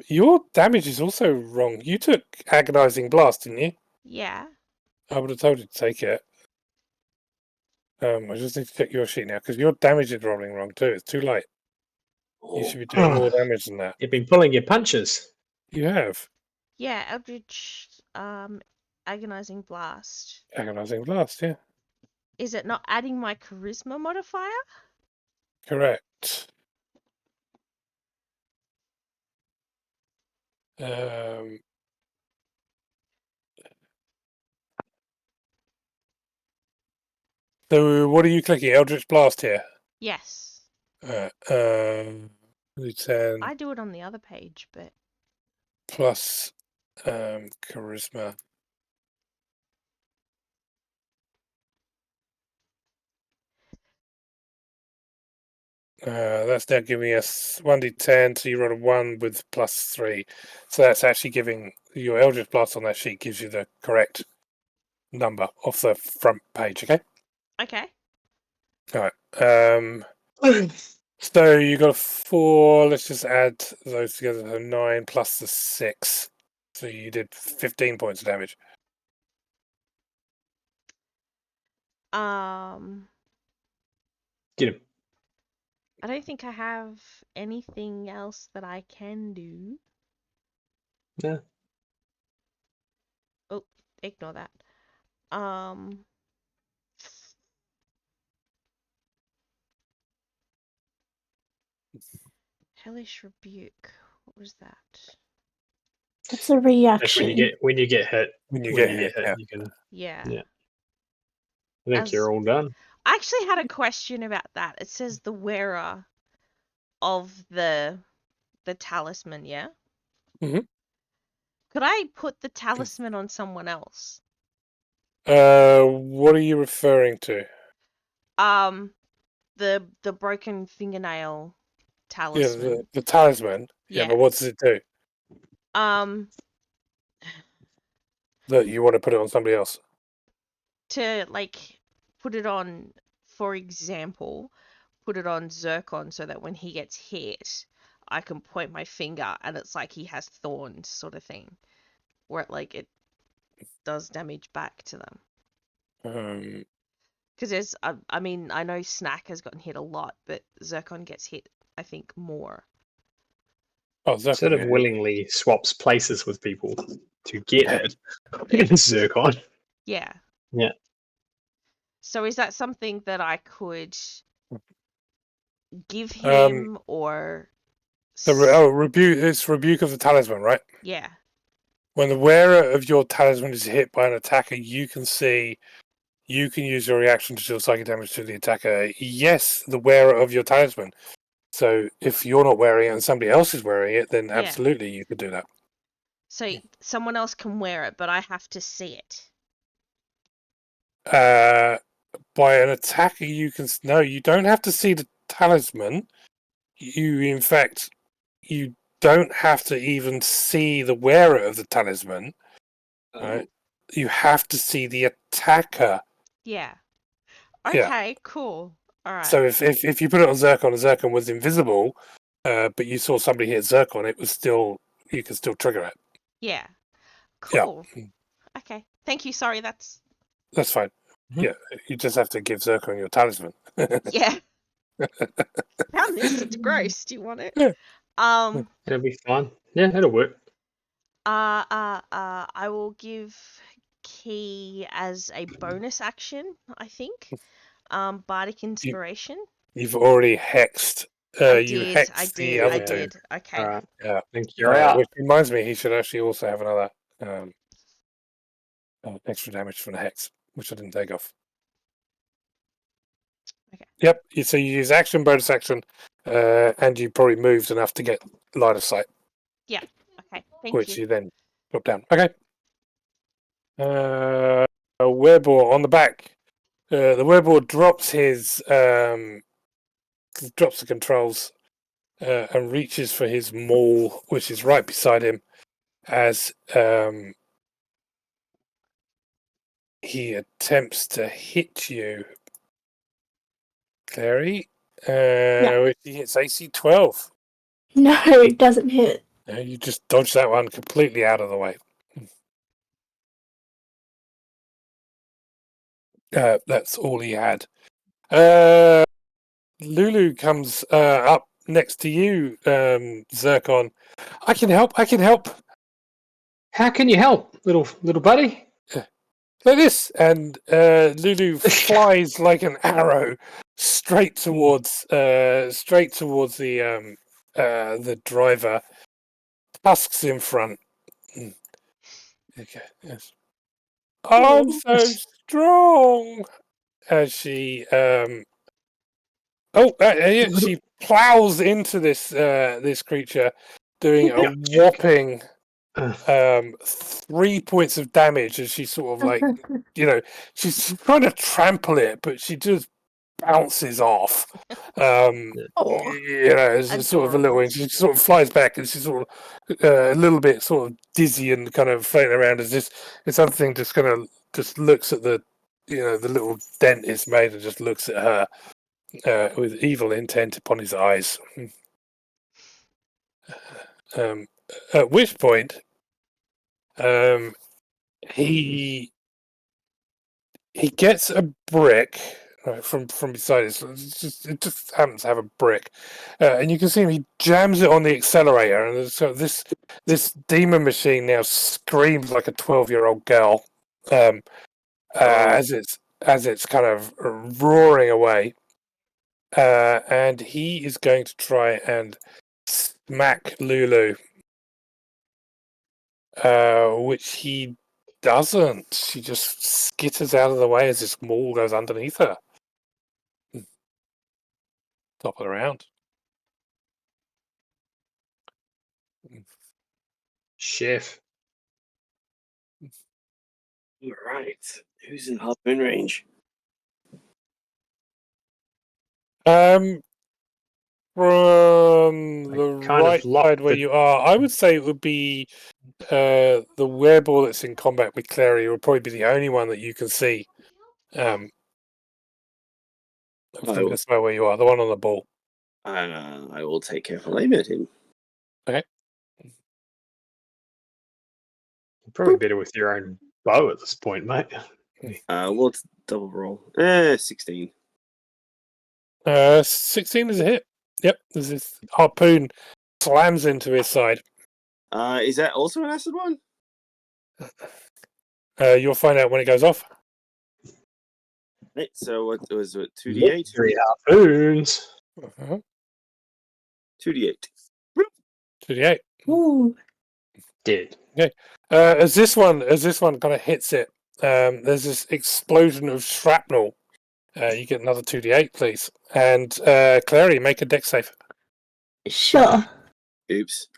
Your damage is also wrong. You took agonizing blast, didn't you? Yeah. I would have told you to take it. I just need to check your sheet now because your damage is rolling wrong too. It's too light. You should be doing more damage than that. You've been pulling your punches. You have. Yeah, Eldritch Agonizing Blast. Agonizing blast, yeah. Is it not adding my charisma modifier? Correct. So what are you clicking? Eldritch Blast here? Yes. 10 I do it on the other page, but plus charisma. That's now giving us 1d10, so you roll a 1 with +3. So that's actually giving your Eldritch Blast on that sheet gives you the correct number off the front page, okay? okay. Alright. So you got a 4, let's just add those together, so 9 plus the 6. So you did 15 points of damage. Get him. I don't think I have anything else that I can do. Yeah. Oh, ignore that. Hellish Rebuke. What was that? It's a reaction. When you get hit. When you get hit, yeah. You can. Yeah. I think you're all done. I actually had a question about that. It says the wearer of the talisman, yeah? Mm-hmm. Could I put the talisman on someone else? What are you referring to? The broken fingernail talisman. Yeah, the talisman. Yeah. Yeah, but what does it do? That you want to put it on somebody else? To like put it on, for example, put it on Zircon so that when he gets hit, I can point my finger and it's like he has thorns, sort of thing, where it does damage back to them. Because there's, I mean, I know Snack has gotten hit a lot, but Zircon gets hit, I think, more. Oh, Zircon, Sort of yeah. willingly swaps places with people to get it. Zircon. Yeah. Yeah. So is that something that I could give him, or? Rebuke. It's Rebuke of the Talisman, right? Yeah. When the wearer of your talisman is hit by an attacker, you can use your reaction to deal psychic damage to the attacker. Yes, the wearer of your talisman. So if you're not wearing it and somebody else is wearing it, then Yeah. absolutely you could do that. So someone else can wear it, but I have to see it. By an attacker, you don't have to see the talisman. In fact, you don't have to even see the wearer of the talisman. Right? You have to see the attacker. Yeah. Okay, cool. All right. So if you put it on Zircon and Zircon was invisible, but you saw somebody hit Zircon, you can still trigger it. Yeah. Cool. Yeah. Okay. Thank you. Sorry, that's fine. Mhm. Yeah, you just have to give Zircon your talisman. yeah. Found this. It's gross. Do you want it? Yeah. It'll be fine. Yeah, it'll work. I will give Key as a bonus action, I think. Bardic Inspiration. You've already hexed. I You did. hexed the other two. did. Okay. All right. Yeah. Think you're out. Which reminds me, he should actually also have another extra damage from the hex, which I didn't take off. Okay. Yep. So you use action, bonus action, and you probably moved enough to get line of sight. Yeah. Okay. Thank Which you. you then drop down. Okay. A wereball on the back. The wereball drops drops the controls and reaches for his maul, which is right beside him, as he attempts to hit you, Clary. Which he hits AC 12. No, it doesn't hit. You just dodge that one completely out of the way. That's all he had. Lulu comes up next to you, Zircon. I can help. How can you help, little buddy? Like this, and Lulu flies like an arrow straight towards the driver. Tusks in front. Okay. Yes. I'm so strong. As she she plows into this creature, doing a whopping 3 points of damage as she sort of she's trying to trample it, but she just bounces off. It's sort of a little, she sort of flies back and she's sort of a little bit sort of dizzy and kind of floating around as this other thing just kind of just looks at the the little dent it's made and just looks at her with evil intent upon his eyes. At which point he gets a brick from beside it. It just happens to have a brick, and you can see him. He jams it on the accelerator, and so this demon machine now screams like a 12-year-old girl as it's kind of roaring away, and he is going to try and smack Lulu, which he doesn't. She just skitters out of the way as this maul goes underneath her. Top of the round. Chef. All right. Who's in half-moon range? From the kind of right locked side where the- you are, I would say it would be the wereball that's in combat with Clary will probably be the only one that you can see. I think that's about where you are. The one on the ball. I will take careful aim at him. Probably better with your own bow at this point, mate. Well, it's double roll. 16. 16 is a hit. Yep, this harpoon slams into his side. Is that also an acid one? You'll find out when it goes off. Right, so what was it? 2d8? 3 harpoons. 2d8. 2d8. Ooh. Dead. As this one kind of hits it, there's this explosion of shrapnel. You get another 2d8, please. And Clary, make a dex save. Sure. Oops.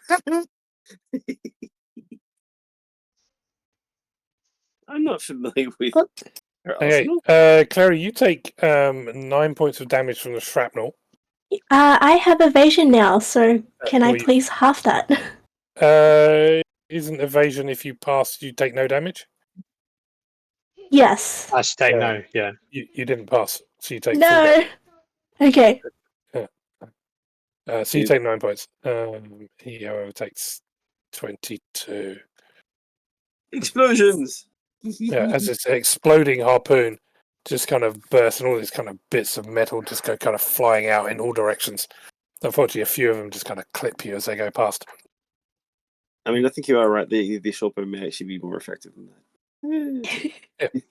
I'm not familiar with What? her Okay, arsenal. Clary, you take 9 points of damage from the shrapnel. I have evasion now, so can I well, you- please half that? Isn't evasion if you pass, you take no damage? Yes. I should take Yeah. no, yeah. You didn't pass, so you take full No. Okay. so you take 9 points. He, however, takes 22. Explosions! Yeah, as this exploding harpoon just kind of bursts and all these kind of bits of metal just go kind of flying out in all directions. Unfortunately, a few of them just kind of clip you as they go past. I mean, I think you are right. The short bow may actually be more effective than that.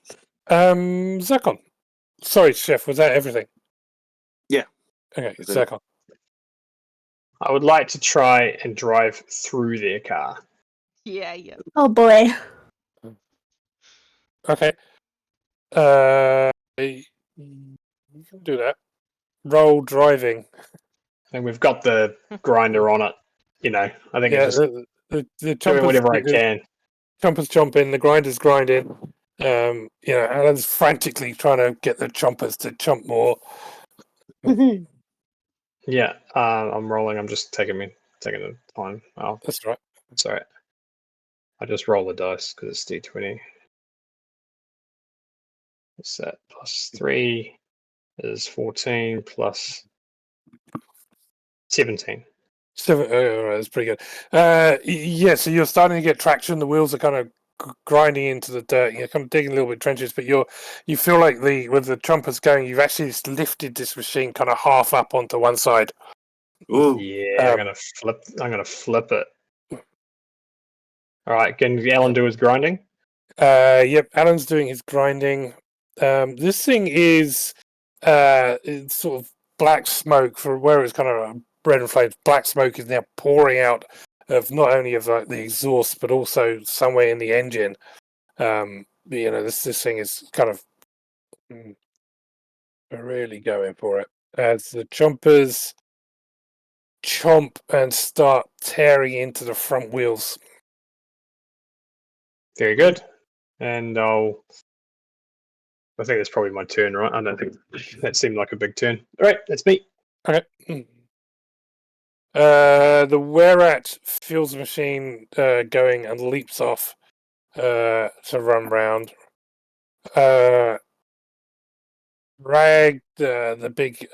Zakon. Sorry, Chef, was that everything? Yeah. Okay, Is that it? Zakon. I would like to try and drive through their car. Yeah. Oh boy. Okay. You can do that. Roll driving. And we've got the grinder on it. You know, I think Yeah, it's just the doing chompers, whatever I can. chompers chomping, the grinders grinding. Alan's frantically trying to get the chompers to chomp more. Yeah, I'm rolling. I'm just taking the time. Oh, That's right. sorry. I just roll the dice because it's D20. What's that? Plus 3 is 14 plus 17. That's pretty good. Yeah, so you're starting to get traction. The wheels are kind of grinding into the dirt. You're kind of digging a little bit trenches, but you feel like with the chompers going, you've actually just lifted this machine kind of half up onto one side. Ooh. Yeah, I'm gonna flip it. All right, can Alan do his grinding? Yep, Alan's doing his grinding. This thing is it's sort of black smoke for where it's kind of red and flames. Black smoke is now pouring out of not only of like the exhaust, but also somewhere in the engine. This thing is kind of really going for it as the chompers chomp and start tearing into the front wheels. Very good. And I think that's probably my turn, right? I don't think that seemed like a big turn. All right, that's me. Okay. The Werat feels the machine going and leaps off to run round. Rag, the big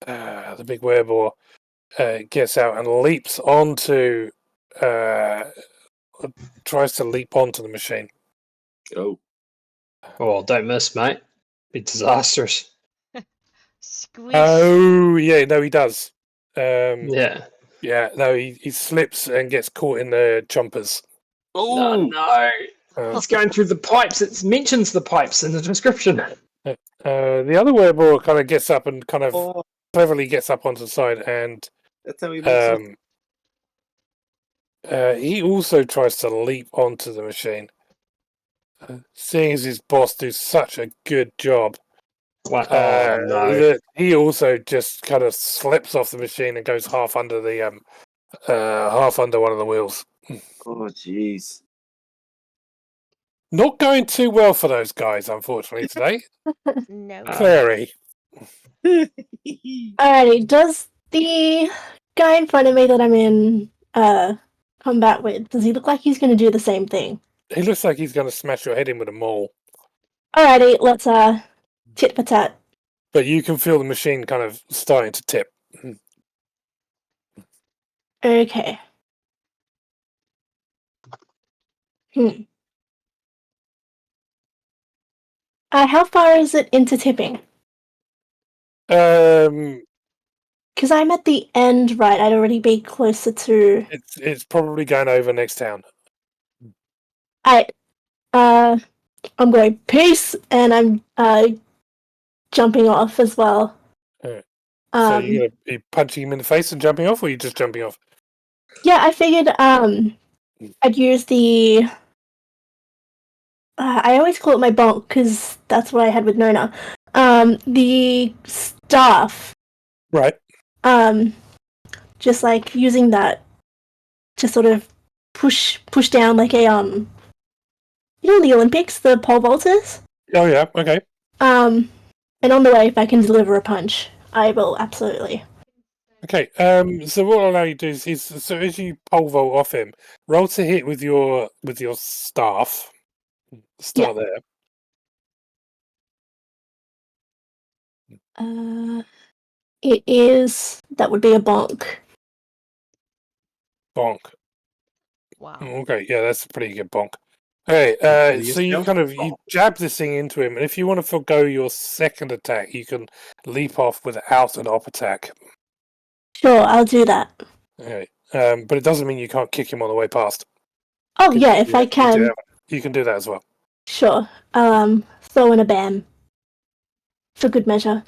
werebore, gets out and leaps onto. Tries to leap onto the machine. Oh. Oh, don't miss, mate. Be disastrous. Squish. Oh yeah, no, he does. Yeah. Yeah, no, he slips and gets caught in the chompers. Oh no! It's going through the pipes. It mentions the pipes in the description. The other werebore kind of gets up and kind of Oh, cleverly gets up onto the side, and that's how he makes it. he also tries to leap onto the machine. Seeing as his boss do such a good job, Wow. Oh no! that he also just kind of slips off the machine and goes half under the half under one of the wheels. Oh, jeez. Not going too well for those guys, unfortunately, today. No. Clary. Alrighty, does the guy in front of me that I'm in combat with, does he look like he's gonna do the same thing? He looks like he's going to smash your head in with a maul. Alrighty, let's tit for tat. but you can feel the machine kind of starting to tip. Okay. How far is it into tipping? Because I'm at the end, right? I'd already be closer to. It's probably going over next town. I'm going peace, and I'm jumping off as well. Alright. So you're gonna be punching him in the face and jumping off, or you just jumping off? Yeah, I figured I'd use the. I always call it my bonk because that's what I had with Nona. The staff. Right. Just like using that to sort of push down like a you know, the Olympics, the pole vaulters. Oh yeah. Okay. And on the way, if I can deliver a punch, I will absolutely. Okay. So what I'll allow you to do is so as you pole vault off him, roll to hit with your staff. Start there. It is. That would be a bonk. Bonk. Wow. Okay. Yeah, that's a pretty good bonk. Okay. So you you jab this thing into him, and if you want to forgo your second attack, you can leap off without an op attack. Sure, I'll do that. Okay. But it doesn't mean you can't kick him on the way past. Oh yeah, if I can. You can do that as well. Sure. Throw in a bam. For good measure.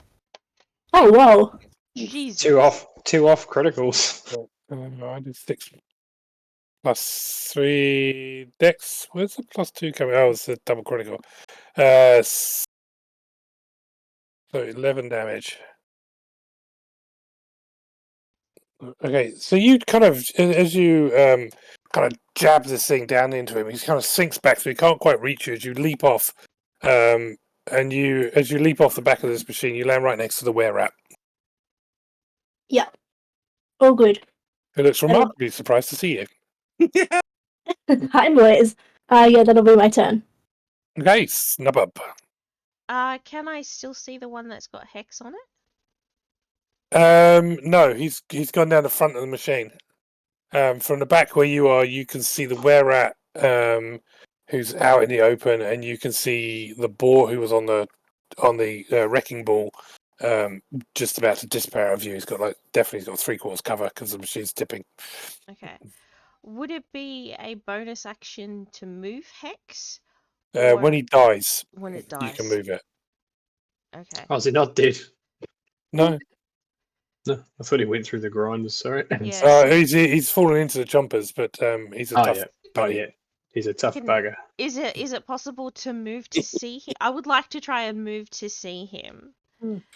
Oh whoa. Jesus. Two off criticals. I did 6 plus 3 dex. Where's the plus 2 coming? Oh, it's a double critical. So 11 damage. Okay, so you kind of, as you kind of jab this thing down into him, he kind of sinks back, so he can't quite reach you as you leap off. And as you leap off the back of this machine, you land right next to the were rat. Yeah. Oh good. Who looks remarkably surprised to see you. Hi boys. Yeah, that'll be my turn. Okay, snub up. Can I still see the one that's got hex on it? No, he's gone down the front of the machine. From the back where you are, you can see the were rat, who's out in the open, and you can see the boar who was on the wrecking ball, just about to disappear out of view. He's got definitely got 3/4 cover because the machine's tipping. Okay. Would it be a bonus action to move hex? When he dies, when it dies, you can move it. Okay. Oh, is he not dead? No. No, I thought he went through the grinders. Sorry. Yeah. He's fallen into the chompers, but he's a tough buddy. Yeah, he's a tough bugger. Is it possible to move to see him? I would like to try and move to see him.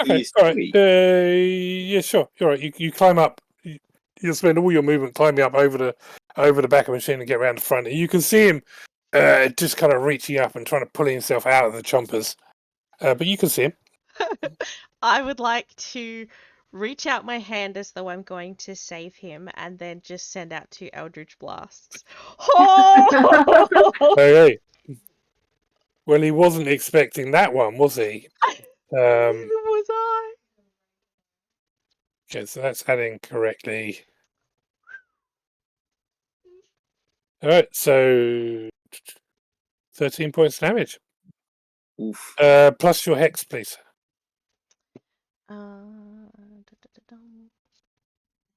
Okay, all right. Yeah, sure. You're right. You climb up. You'll spend all your movement climbing up over the back of the machine and get around the front. And you can see him just kind of reaching up and trying to pull himself out of the chompers. But you can see him. I would like to reach out my hand as though I'm going to save him, and then just send out 2 Eldritch Blasts. Oh! Hey. Well, he wasn't expecting that one, was he? Neither was I. Okay, so that's adding correctly. All right, so 13 points of damage. Oof. Plus your hex, please.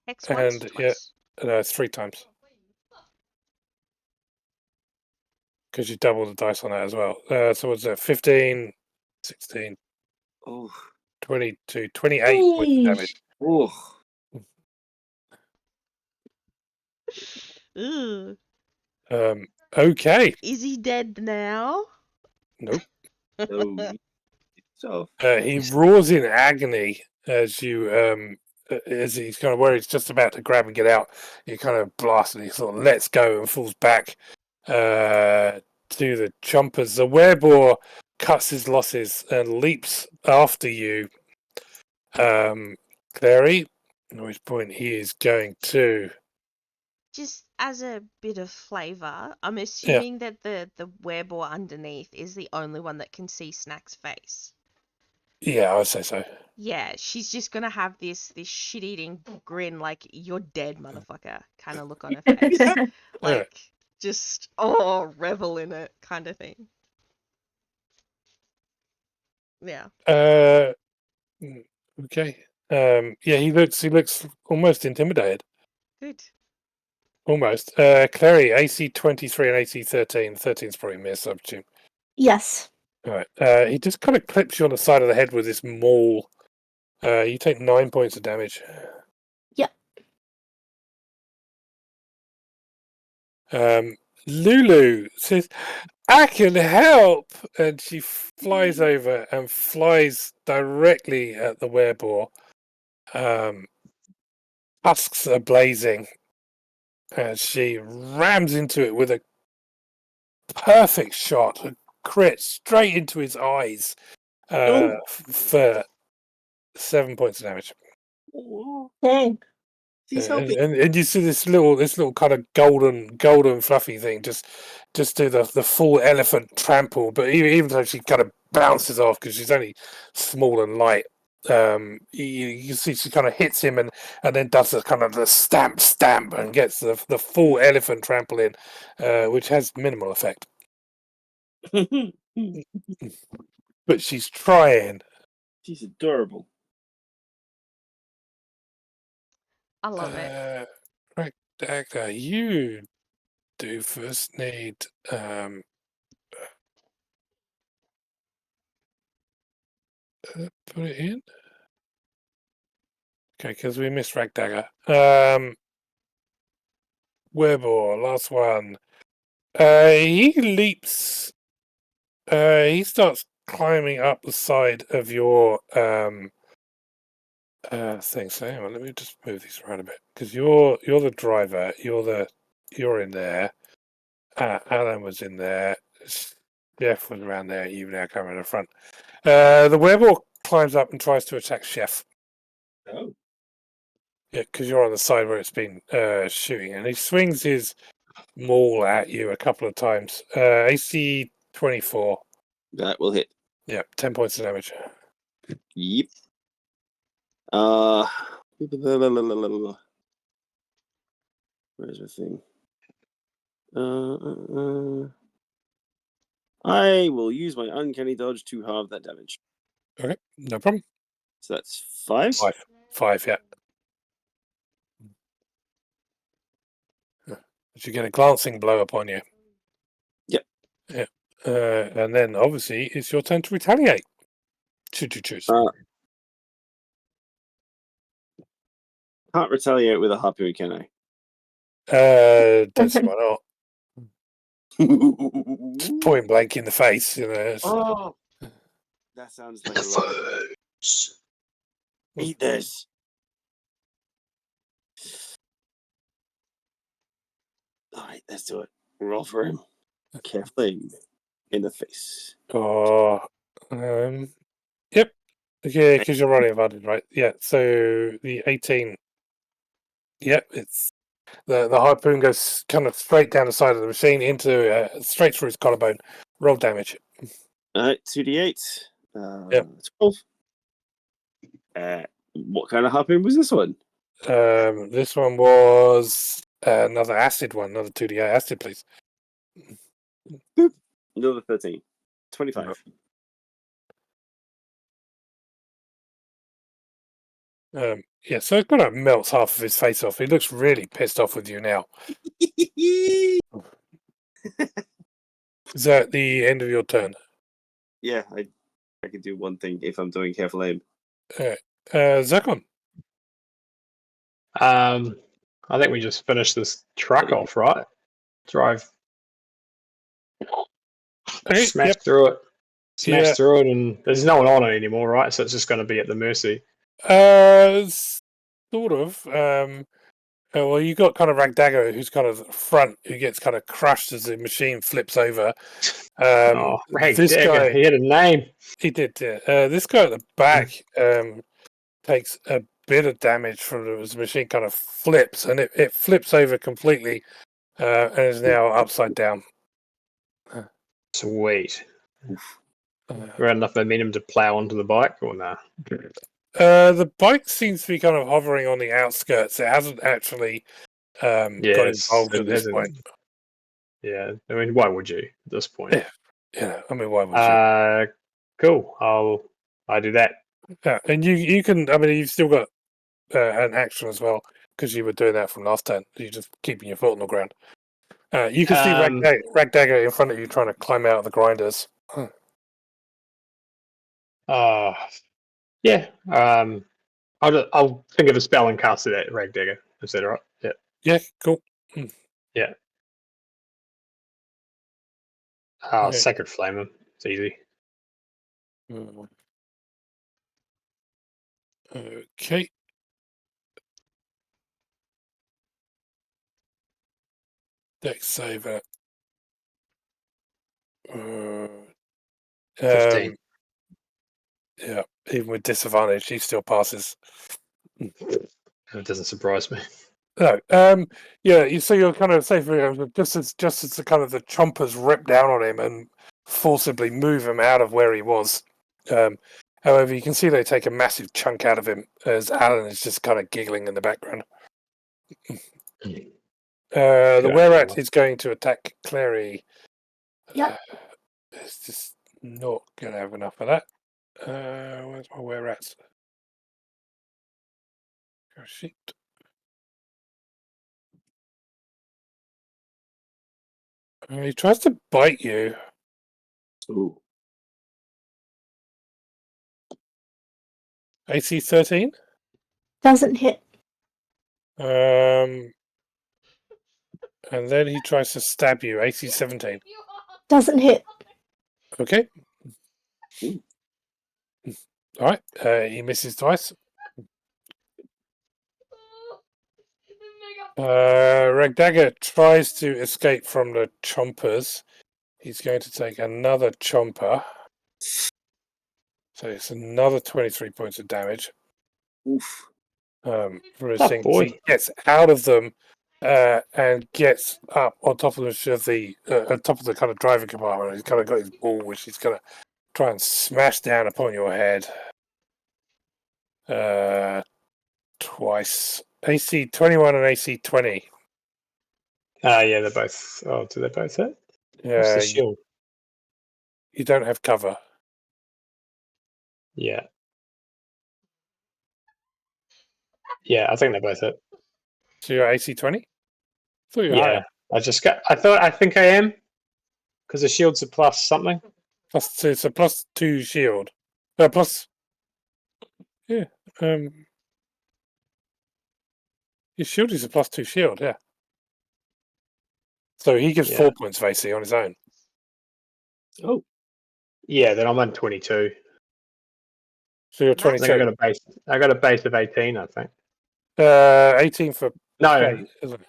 Hex once, twice. Yeah, no, 3 times. Because you double the dice on that as well. So what's that? 15, 16, 22, 28 points of damage. Okay. Is he dead now? Nope. So he roars in agony as you as he's kind of where he's just about to grab and get out. You kind of blast and he sort of lets go and falls back to the chompers. The werebore cuts his losses and leaps after you, Clary. At which point he is going to. Just as a bit of flavour, I'm assuming that the werebore underneath is the only one that can see Snack's face. Yeah, I would say so. Yeah, she's just gonna have this shit-eating grin, like you're dead, motherfucker, kind of look on her face, like just revel in it, kind of thing. Yeah. Okay. Yeah, he looks almost intimidated. Good. Almost. Clary, AC 23 and AC 13. 13's probably miss, I presume. Yes. All right. He just kind of clips you on the side of the head with this maul. You take 9 points of damage. Yep. Lulu says, "I can help," and she flies over and flies directly at the werebore. Tusks are blazing, and she rams into it with a perfect shot, a crit straight into his eyes for 7 points of damage. Dang. She's helping. And you see this little kind of golden fluffy thing just do the full elephant trample, but even though she kind of bounces off because she's only small and light, you see she kind of hits him and then does the kind of the stamp and gets the full elephant trample in, which has minimal effect. But she's trying. She's adorable. I love it. Right, Dagger, you do first need put it in. Okay, because we missed Ragdagger. Werbore, last one. He leaps. He starts climbing up the side of your thing. So hang on, let me just move these around a bit because you're the driver. You're in there. Alan was in there. Jeff was around there. You now come in the front. The werebore climbs up and tries to attack Chef. Oh. Yeah, because you're on the side where it's been shooting, and he swings his maul at you a couple of times. AC 24. That will hit. Yeah, 10 points of damage. Yep. Where's the thing? I will use my uncanny dodge to halve that damage. Okay, no problem. So that's 5. 5, yeah. But you get a glancing blow upon you. Yep. Yeah. And then obviously it's your turn to retaliate. Should you choose? Can't retaliate with a harpoon, can I? Don't see why not. Just point blank in the face, you know. Oh, that sounds like a lot. Eat this. All right, let's do it. Roll for him. Carefully in the face. Oh, yep. Okay, because you're running advantage, right? Yeah. So the 18. Yep, it's the harpoon goes kind of straight down the side of the machine into straight through his collarbone. Roll damage. All right, 2d8. Yep. 12. What kind of harpoon was this one? This one was another acid one, another 2d8 acid, please. Boop. Another 13. 25. Yeah, so it kind of melts half of his face off. He looks really pissed off with you now. Is that the end of your turn? Yeah, I can do one thing if I'm doing careful aim. Zakon. I think we just finished this truck off, right? Drive. Okay, Smash through it. Smash through it, and there's no one on it anymore, right? So it's just going to be at the mercy. Sort of. Well, you got kind of Ragdagger, who's kind of front, who gets kind of crushed as the machine flips over. This guy, he had a name. He did. Yeah. This guy at the back takes a bit of damage from the machine. Kind of flips, and it flips over completely, and is now upside down. Sweet. We had enough momentum to plow onto the bike, or nah? The bike seems to be kind of hovering on the outskirts. It hasn't actually got involved at this point. Yeah, I mean, why would you at this point? Yeah, I mean, why would you? Cool. I'll do that. Yeah, and you can. I mean, you've still got an action as well because you were doing that from last turn. You're just keeping your foot on the ground. You can see Ragdagger in front of you trying to climb out of the grinders. Yeah. I'll think of a spell and cast it at Ragdagger. Is that all right? Yeah. Yeah, cool. Yeah. Sacred Flame him. It's easy. Okay. Dex saver. 15. Yeah, even with disadvantage, he still passes. It doesn't surprise me. No, yeah. So you're kind of safe just as the kind of the chompers rip down on him and forcibly move him out of where he was. However, you can see they take a massive chunk out of him as Alan is just kind of giggling in the background. The Wererat is going to attack Clary. Yep. It's just not going to have enough of that. Where's my Wererat? Oh, shit. He tries to bite you. Ooh. AC 13? Doesn't hit. And then he tries to stab you. AC 17. Doesn't hit. Okay. All right. He misses twice. Ragdagger tries to escape from the chompers. He's going to take another chomper. So it's another 23 points of damage. Oof. For his Oh, thing. boy. He gets out of them and gets up on top of the on top of the kind of driving compartment. He's kind of got his ball, which he's going to try and smash down upon your head. Twice. AC 21 and AC 20. Yeah, they're both. Oh, do they both hit? What's Yeah, the shield? you don't have cover. Yeah. Yeah, I think they both hit. So you're AC 20? Thought you were Yeah. higher. I think I am. Because the shield's a plus something. Plus two, so plus 2 shield. Plus. Yeah. Your shield is a plus 2 shield, yeah. So he gives 4 points of AC on his own. Oh. Yeah, then I'm on 22. So you're I think 22. I got a base of 18, I think. 18 for No, plate, isn't it?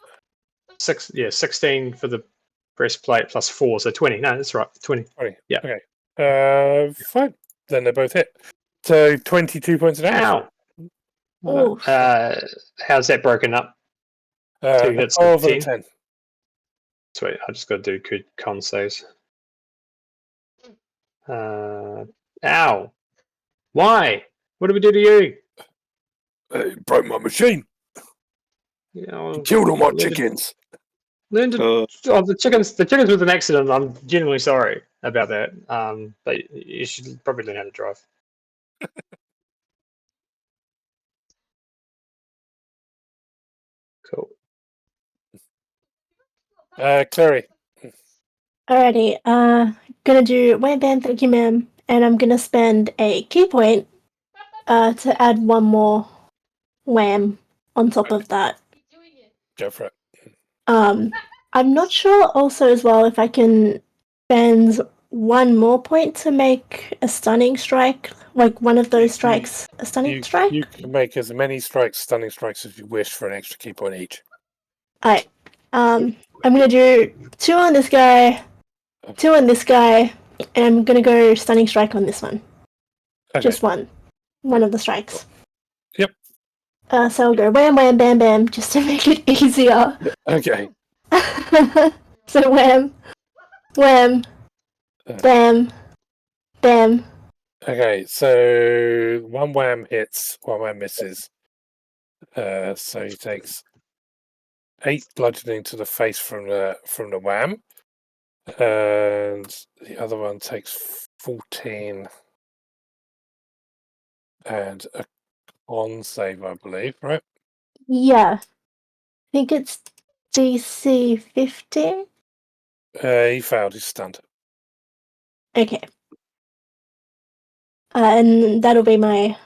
16 for the breastplate plus 4, so 20. No, that's right, 20. 20. Yeah. Okay. Fine. Then they both hit. So 22 points of damage. Ow! Oof. How's that broken up? 2 hits, 12 and a 10. 10. Sweet, I just got to do good con saves. Ow! Why? What did we do to you? You broke my machine. You know, Killed all my chickens. Learn to. The chickens was an accident. I'm genuinely sorry about that. But you should probably learn how to drive. Cool. Clary. Alrighty. Gonna do Wham Bam, thank you, ma'am, and I'm gonna spend a key point to add one more wham on top of that. Go for it. I'm not sure also as well if I can spend one more point to make a stunning strike, like one of those strikes, a stunning strike. You can make as many stunning strikes as you wish for an extra key point each. Alright. I'm gonna do 2 on this guy, 2 on this guy, and I'm gonna go stunning strike on this one. Okay. Just one of the strikes. Yep. So I'll go wham, wham, bam, bam, just to make it easier. Okay. So wham, wham, bam, bam, Okay, so one wham hits, one wham misses. So he takes 8 bludgeoning to the face from the wham, and the other one takes 14 and a con save, I believe, right? Yeah. I think it's DC 15. He failed. He's stunned. Okay. And that'll be my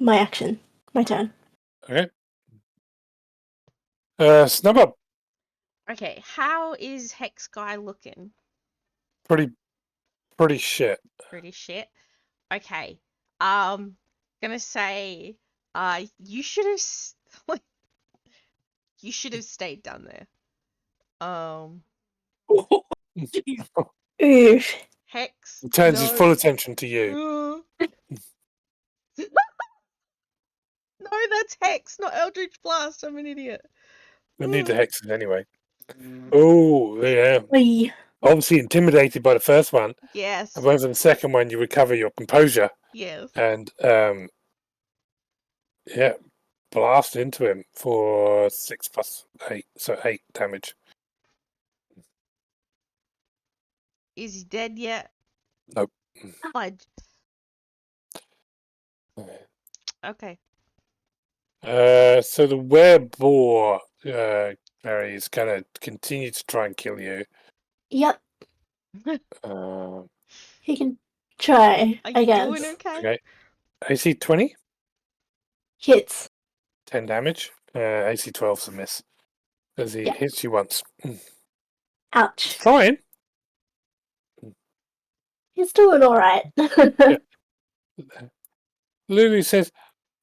action. My turn. Okay. Snubbup, Okay, how is Hex Guy looking? pretty shit. Pretty shit. Okay. Gonna say, you should have, you should have stayed down there. Oof. Hex. He turns his full no. attention to you. No, that's Hex, not Eldritch Blast. I'm an idiot. We need the hexes anyway. Oh, yeah. Oy. Obviously intimidated by the first one. Yes. However, the second one, you recover your composure Yes. and, yeah, blast into him for 6 plus 8, so 8 damage. Is he dead yet? Nope. Fudge. Okay. So the werebore, Barry, is going to continue to try and kill you. Yep. Uh, He can try, Are I you guess. doing okay? okay. AC 20, Hits. 10 damage. AC 12's a miss. As he Yeah. hits you once. Ouch. Trying. He's doing alright. Lulu says,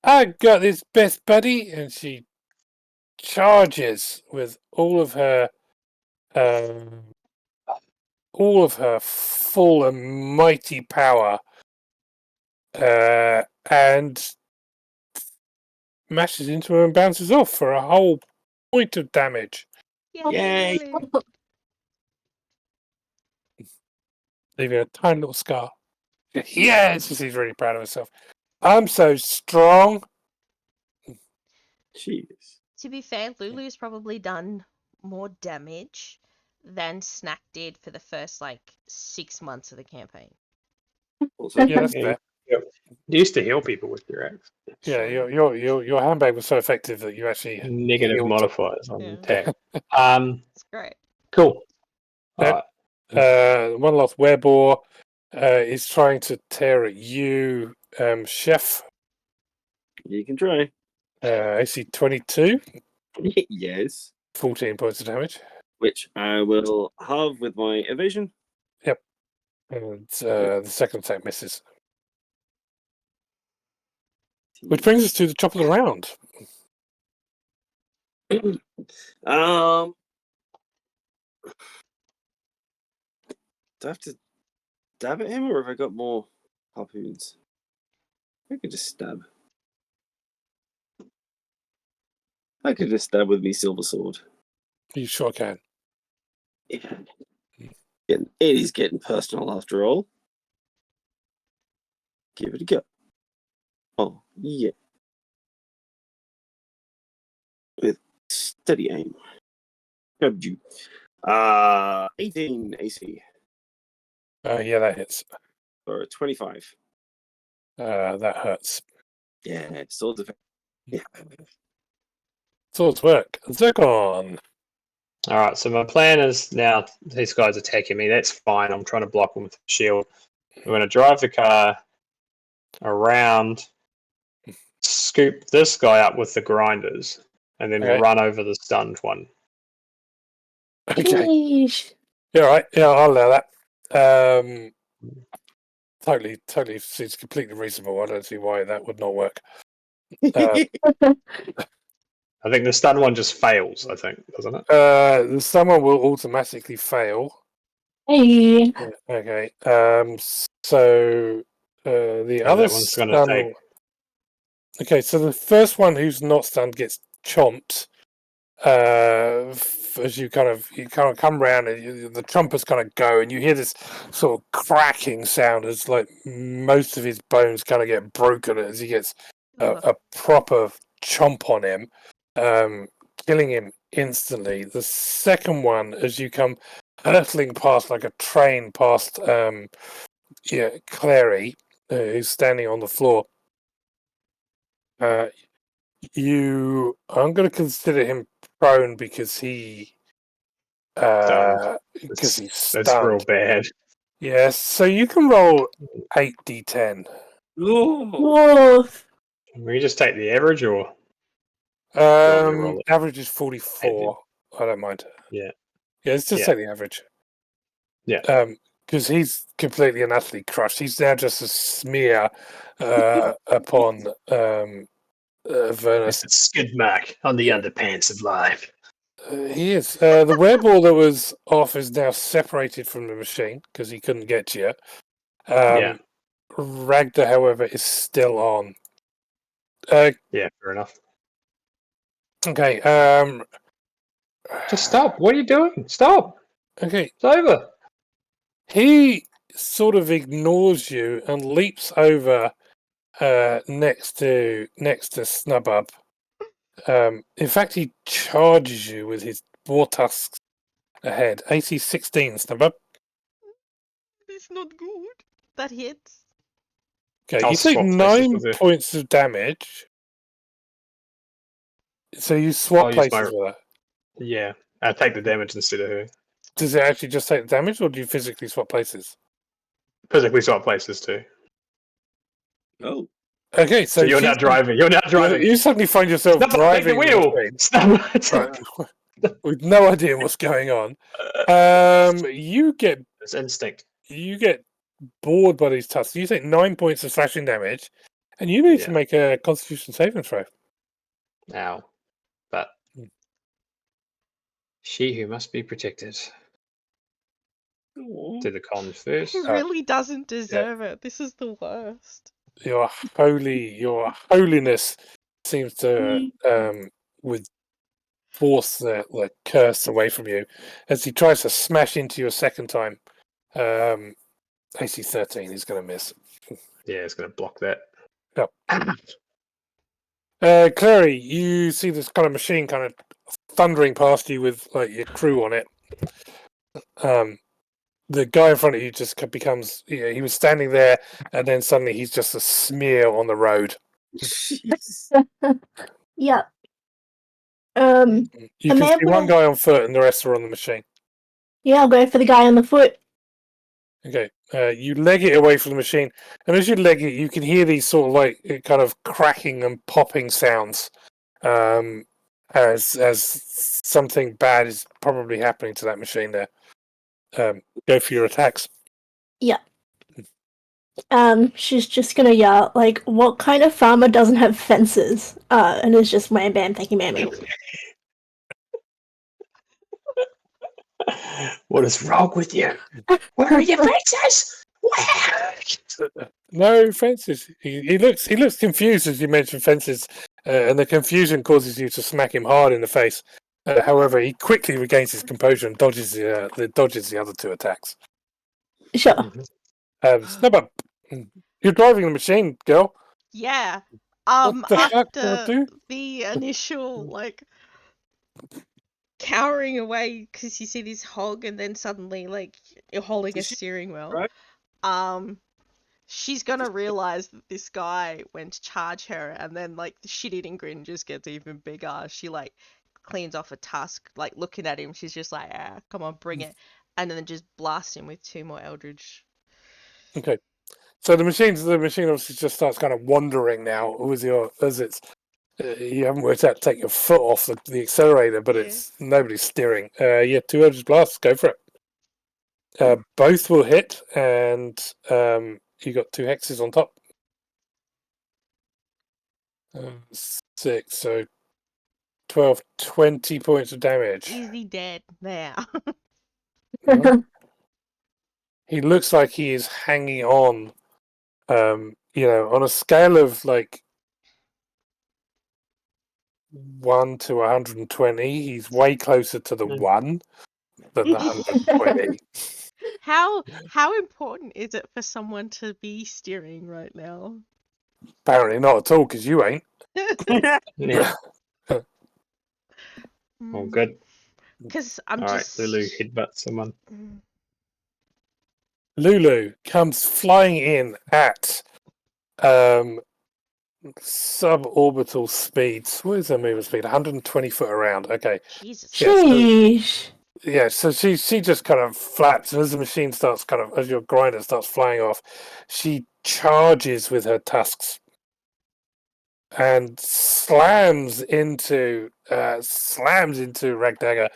I got this, best buddy. And she charges with all of her full and mighty power, and mashes into her and bounces off for a whole point of damage, Yay. leaving a tiny little scar. Yes, she's really proud of herself. I'm so strong. Jeez. To be fair, Lulu's probably done more damage than Snack did for the first 6 months of the campaign. Also, Yeah, that's Yeah, fair. You used to heal people with your axe. Yeah, your handbag was so effective that you actually Negative healed. modifiers on Yeah. attack. It's great. Cool. Yep. Alright. One last werebore is trying to tear at you, Chef. you can try. AC 22, Yes. 14 points of damage. Which I will have with my evasion. And the second attack misses. Which brings us to the top of the round. Do I have to stab at him, or have I got more harpoons? I could just stab. I could just stab with me silver sword. You sure can. Yeah. It is getting personal after all. Give it a go. Oh, yeah. With steady aim. Grabbed you. 18 AC Yeah, that hits. for 25. That hurts. Yeah, swords effect. Yeah. Swords work. Zircon. All right, so my plan is now these guys attacking me. That's fine. I'm trying to block them with the shield. I'm going to drive the car around, scoop this guy up with the grinders, and then Okay. run over the stunned one. Okay. Sheesh. Yeah, all right. Yeah, I'll allow that. Totally seems completely reasonable. I don't see why that would not work. I think the stunned one just fails, I think, doesn't it? Someone will automatically fail. Hey. Yeah, okay. So the And other that one's going to stun. take. Okay, so the first one who's not stunned gets chomped as you kind of come round and the trumpets kind of go, and you hear this sort of cracking sound as like most of his bones kind of get broken as he gets a proper chomp on him, killing him instantly. The second one, as you come hurtling past like a train past Clary, who's standing on the floor. I'm going to consider him prone because he's stunned. That's real bad. Yes, so you can roll 8d10. Whoa. We just take the average, or want me to roll it? Average is 44. I don't mind. Yeah. Yeah, let's just take the average. Yeah. Because he's completely and utterly crushed. He's now just a smear upon Avernus. It's a skid mark on the underpants of life. He is. The wereball that was off is now separated from the machine because he couldn't get to you. Ragda, however, is still on. Yeah, fair enough. Okay. Just stop. What are you doing? Stop. Okay. It's over. He sort of ignores you and leaps over next to Snubub. In fact, he charges you with his war tusks ahead. AC 16, Snubub. It's not good. That hits. Okay, I'll you take swap places 9 with her. points of damage. So you swap I'll use places with her. Yeah, I take the damage instead of her. Does it actually just take the damage, or do you physically swap places? Physically swap places too. Oh. Okay, So you're now driving. You're now driving. You suddenly find yourself Stop, driving take the wheel. Right, with no idea what's going on. You get It's instinct. bored by these tusks. You take 9 points of slashing damage, and you need to make a Constitution saving throw. Now, but she who must be protected. Do the con first. He really doesn't deserve it. This is the worst. Your holiness seems to force the curse away from you as he tries to smash into you a second time. AC 13, he's going to miss. Yeah, it's going to block that. Yep. Clary, you see this kind of machine kind of thundering past you with like your crew on it. The guy in front of you just becomes, he was standing there and then suddenly he's just a smear on the road. Yeah. You can see one guy on foot and the rest are on the machine. Yeah, I'll go for the guy on the foot. Okay, you leg it away from the machine, and as you leg it, you can hear these sort of like kind of cracking and popping sounds, as something bad is probably happening to that machine there. Go for your attacks. Yeah. She's just gonna yell, like, what kind of farmer doesn't have fences? And it's just wham bam, thank you, mammy. What is wrong with you? Where are your fences? No fences. He looks confused as you mention fences, and the confusion causes you to smack him hard in the face. However, he quickly regains his composure and dodges the other two attacks. Sure. Snubber, you're driving the machine, girl. Yeah. What the heck do I After do? the initial like cowering away because you see this hog, and then suddenly like you're holding a steering wheel. Right. She's gonna realize that this guy went to charge her, and then like the shit-eating grin just gets even bigger. She like cleans off a tusk, like looking at him. She's just like, come on, bring it, and then just blasts him with 2 more Eldritch. Okay, so the machine obviously just starts kind of wandering now. You haven't worked out to take your foot off the accelerator, but it's nobody's steering. 2 Eldritch blasts, go for it. Both will hit, and you got 2 hexes on top. 6, so 12, 20 points of damage. Easy dead now. He looks like he is hanging on, on a scale of like 1 to 120. He's way closer to the 1 than the 120. How important is it for someone to be steering right now? Apparently not at all, because you ain't. Yeah. All good. Because I'm All right, just Lulu headbutt someone. Lulu comes flying in at suborbital speeds. What is her movement speed? 120 foot around. Okay. Jesus. Yeah, so, Sheesh. yeah, so she just kind of flaps, and as the machine starts as your grinder starts flying off, she charges with her tusks and slams into Ragdagger,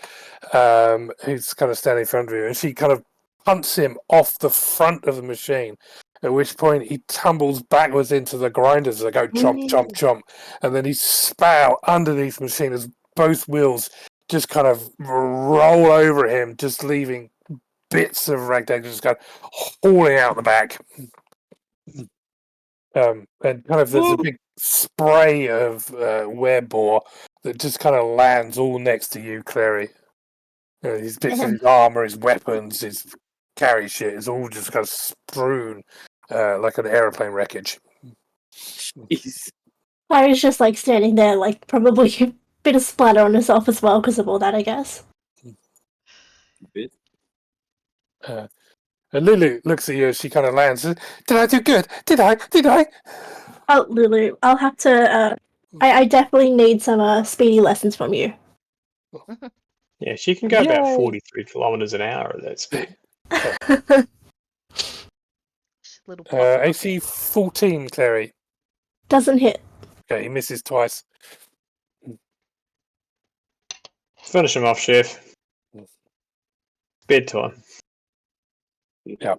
who's kind of standing in front of you, and she kind of punts him off the front of the machine. At which point he tumbles backwards into the grinders that go chomp, chomp, chomp, and then he spat out underneath the machine as both wheels just kind of roll over him, just leaving bits of Ragdagger just kind of hauling out the back. And kind of there's a big spray of werebore that just kind of lands all next to you, Clary. His bits of his armor, his weapons, his carry shit is all just kind of strewn like an aeroplane wreckage. Jeez. Clary's just like standing there, like probably a bit of splatter on herself as well because of all that, I guess. Bit. And Lulu looks at you as she kind of lands. Did I do good? Did I? Oh, Lulu, I'll have to. I definitely need some speedy lessons from you. Yeah, she can go about Yay. 43 kilometers an hour at that speed. Little puppy AC 14, Clary. Doesn't hit. Okay, he misses twice. Finish him off, Chef. Bedtime. Yeah.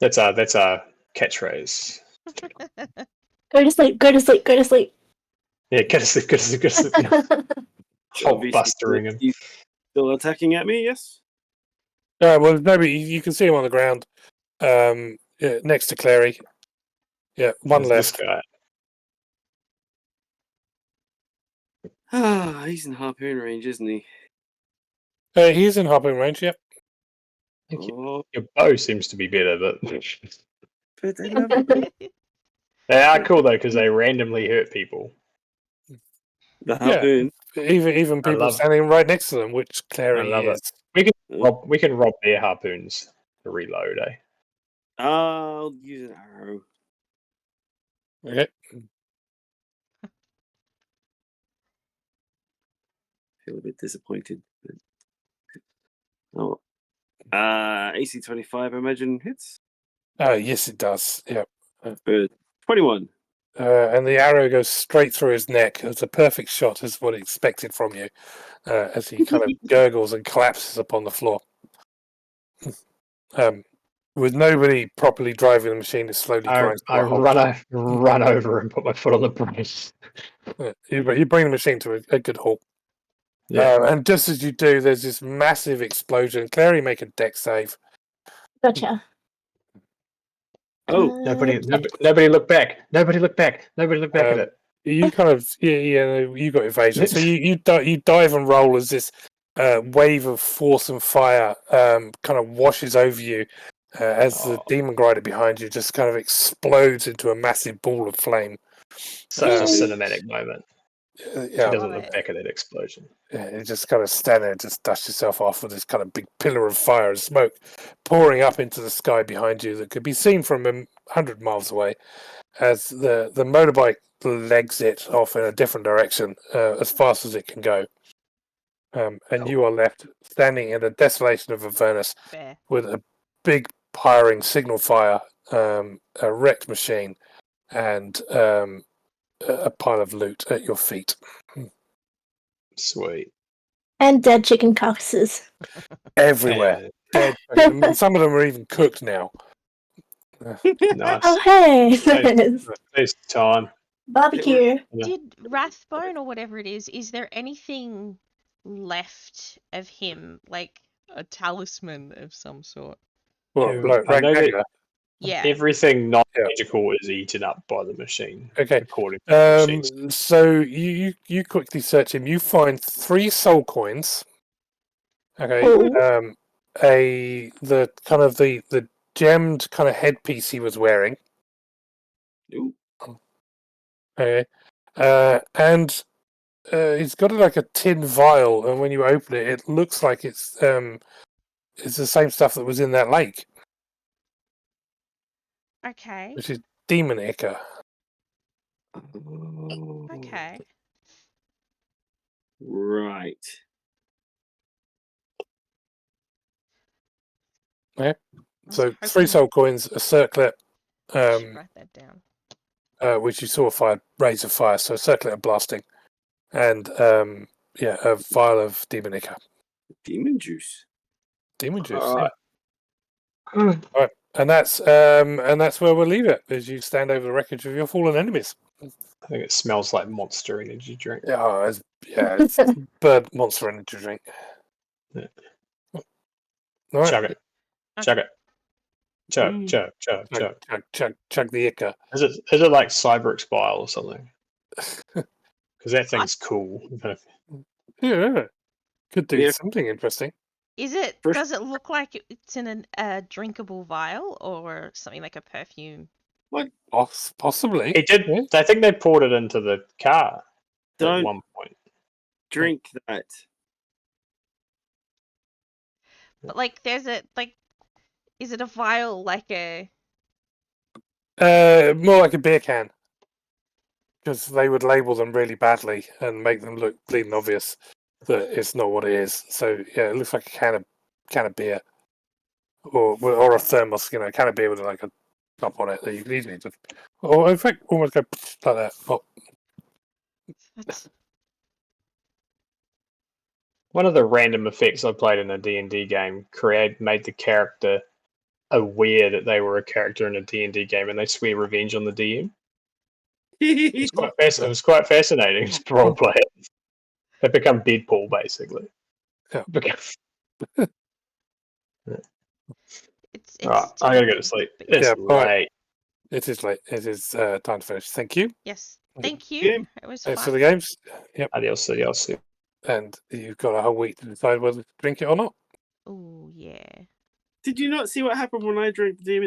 That's our catchphrase. Go to sleep. Go to sleep. Go to sleep. Yeah, go to sleep, go to sleep, go to sleep. Hulk Obviously, bustering him. he's still attacking at me, yes? Well, nobody. You can see him on the ground, next to Clary. Yeah, one There's left. This guy. Ah, he's in harpoon range, isn't he? He's in hopping range. Yep. Oh, Your bow seems to be better, but but I love it. they are cool though because they randomly hurt people. The harpoon. Even I people love- standing right next to them, which Clary I love is. it. We can rob their harpoons to reload. I'll use an arrow. Okay. Feel a bit disappointed. Oh, AC 25, I imagine hits. Yes, it does. Yep. 21. And the arrow goes straight through his neck. It's a perfect shot, as what he expected from you, as he kind of gurgles and collapses upon the floor. With nobody properly driving the machine, it slowly grinds to I a halt. run over and put my foot on the brakes. You bring the machine to a good halt. Yeah. And just as you do, there's this massive explosion. Clary, make a deck save. Gotcha. Oh, Nobody look back. Nobody look back. Nobody look back at it. You kind of you got evasion. So you dive and roll as this wave of force and fire kind of washes over you as the demon grider behind you just kind of explodes into a massive ball of flame. Such a cinematic moment. Yeah, She doesn't look back at that explosion. you just kind of stand there and just dust yourself off with this kind of big pillar of fire and smoke pouring up into the sky behind you that could be seen from 100 miles away as the motorbike legs it off in a different direction as fast as it can go. And you are left standing in the desolation of Avernus with a big pyring signal fire, a wrecked machine, and a pile of loot at your feet. Sweet. And dead chicken carcasses. Everywhere. Dead. Some of them are even cooked now. Nice. Oh, hey! There's time. Barbecue. Did Rathbone or whatever it is there anything left of him, like a talisman of some sort? Well, I know that- Ragdagger. Yeah. Everything not magical is eaten up by the machine. Okay. According to the machines. So you quickly search him. You find 3 soul coins. Okay. Oh. The gemmed kind of headpiece he was wearing. Ooh. Okay. And he's got like a tin vial, and when you open it, it looks like it's the same stuff that was in that lake, Okay. which is demon ichor. Oh, Okay. right. I So was 3 hoping soul coins, a circlet, I should write that down. which you saw a rays of fire, so a circlet of blasting, and a vial of demon ichor. Demon juice. Demon juice, Alright. yeah. Right. And that's where we'll leave it, as you stand over the wreckage of your fallen enemies. I think it smells like Monster Energy drink. It's bird monster energy drink. Yeah. All right. Chug it. Chug it. Chug, Mm. chug, chug, chug. Chug the ichor. Is it like Cyberx bile or something? Because that thing's cool. Yeah, could do Yeah. something interesting. Does it look like it's in a drinkable vial or something like a perfume? What? Possibly. It did. Yeah. I think they poured it into the car at Don't one point. drink that. But like, is it a vial like a? More like a beer can, because they would label them really badly and make them look bleeding obvious that it's not what it is. So yeah, it looks like a can of beer, or a thermos, a can of beer with like a top on it that you can easily just, or in fact, almost go like that. Oh, That's... One of the random effects I played in a D&D game made the character aware that they were a character in a D&D game, and they swear revenge on the DM. It was quite fascinating to role play it. They become Deadpool, basically. Yeah. It's Right, I gotta go to sleep. but It's Yeah, all right. late. It is late. It is time to finish. Thank you. yes, thank you. Game. It was Thanks for fun. the games. Yep. Adios, adios. And you've got a whole week to decide whether to drink it or not. Oh yeah. Did you not see what happened when I drank the demon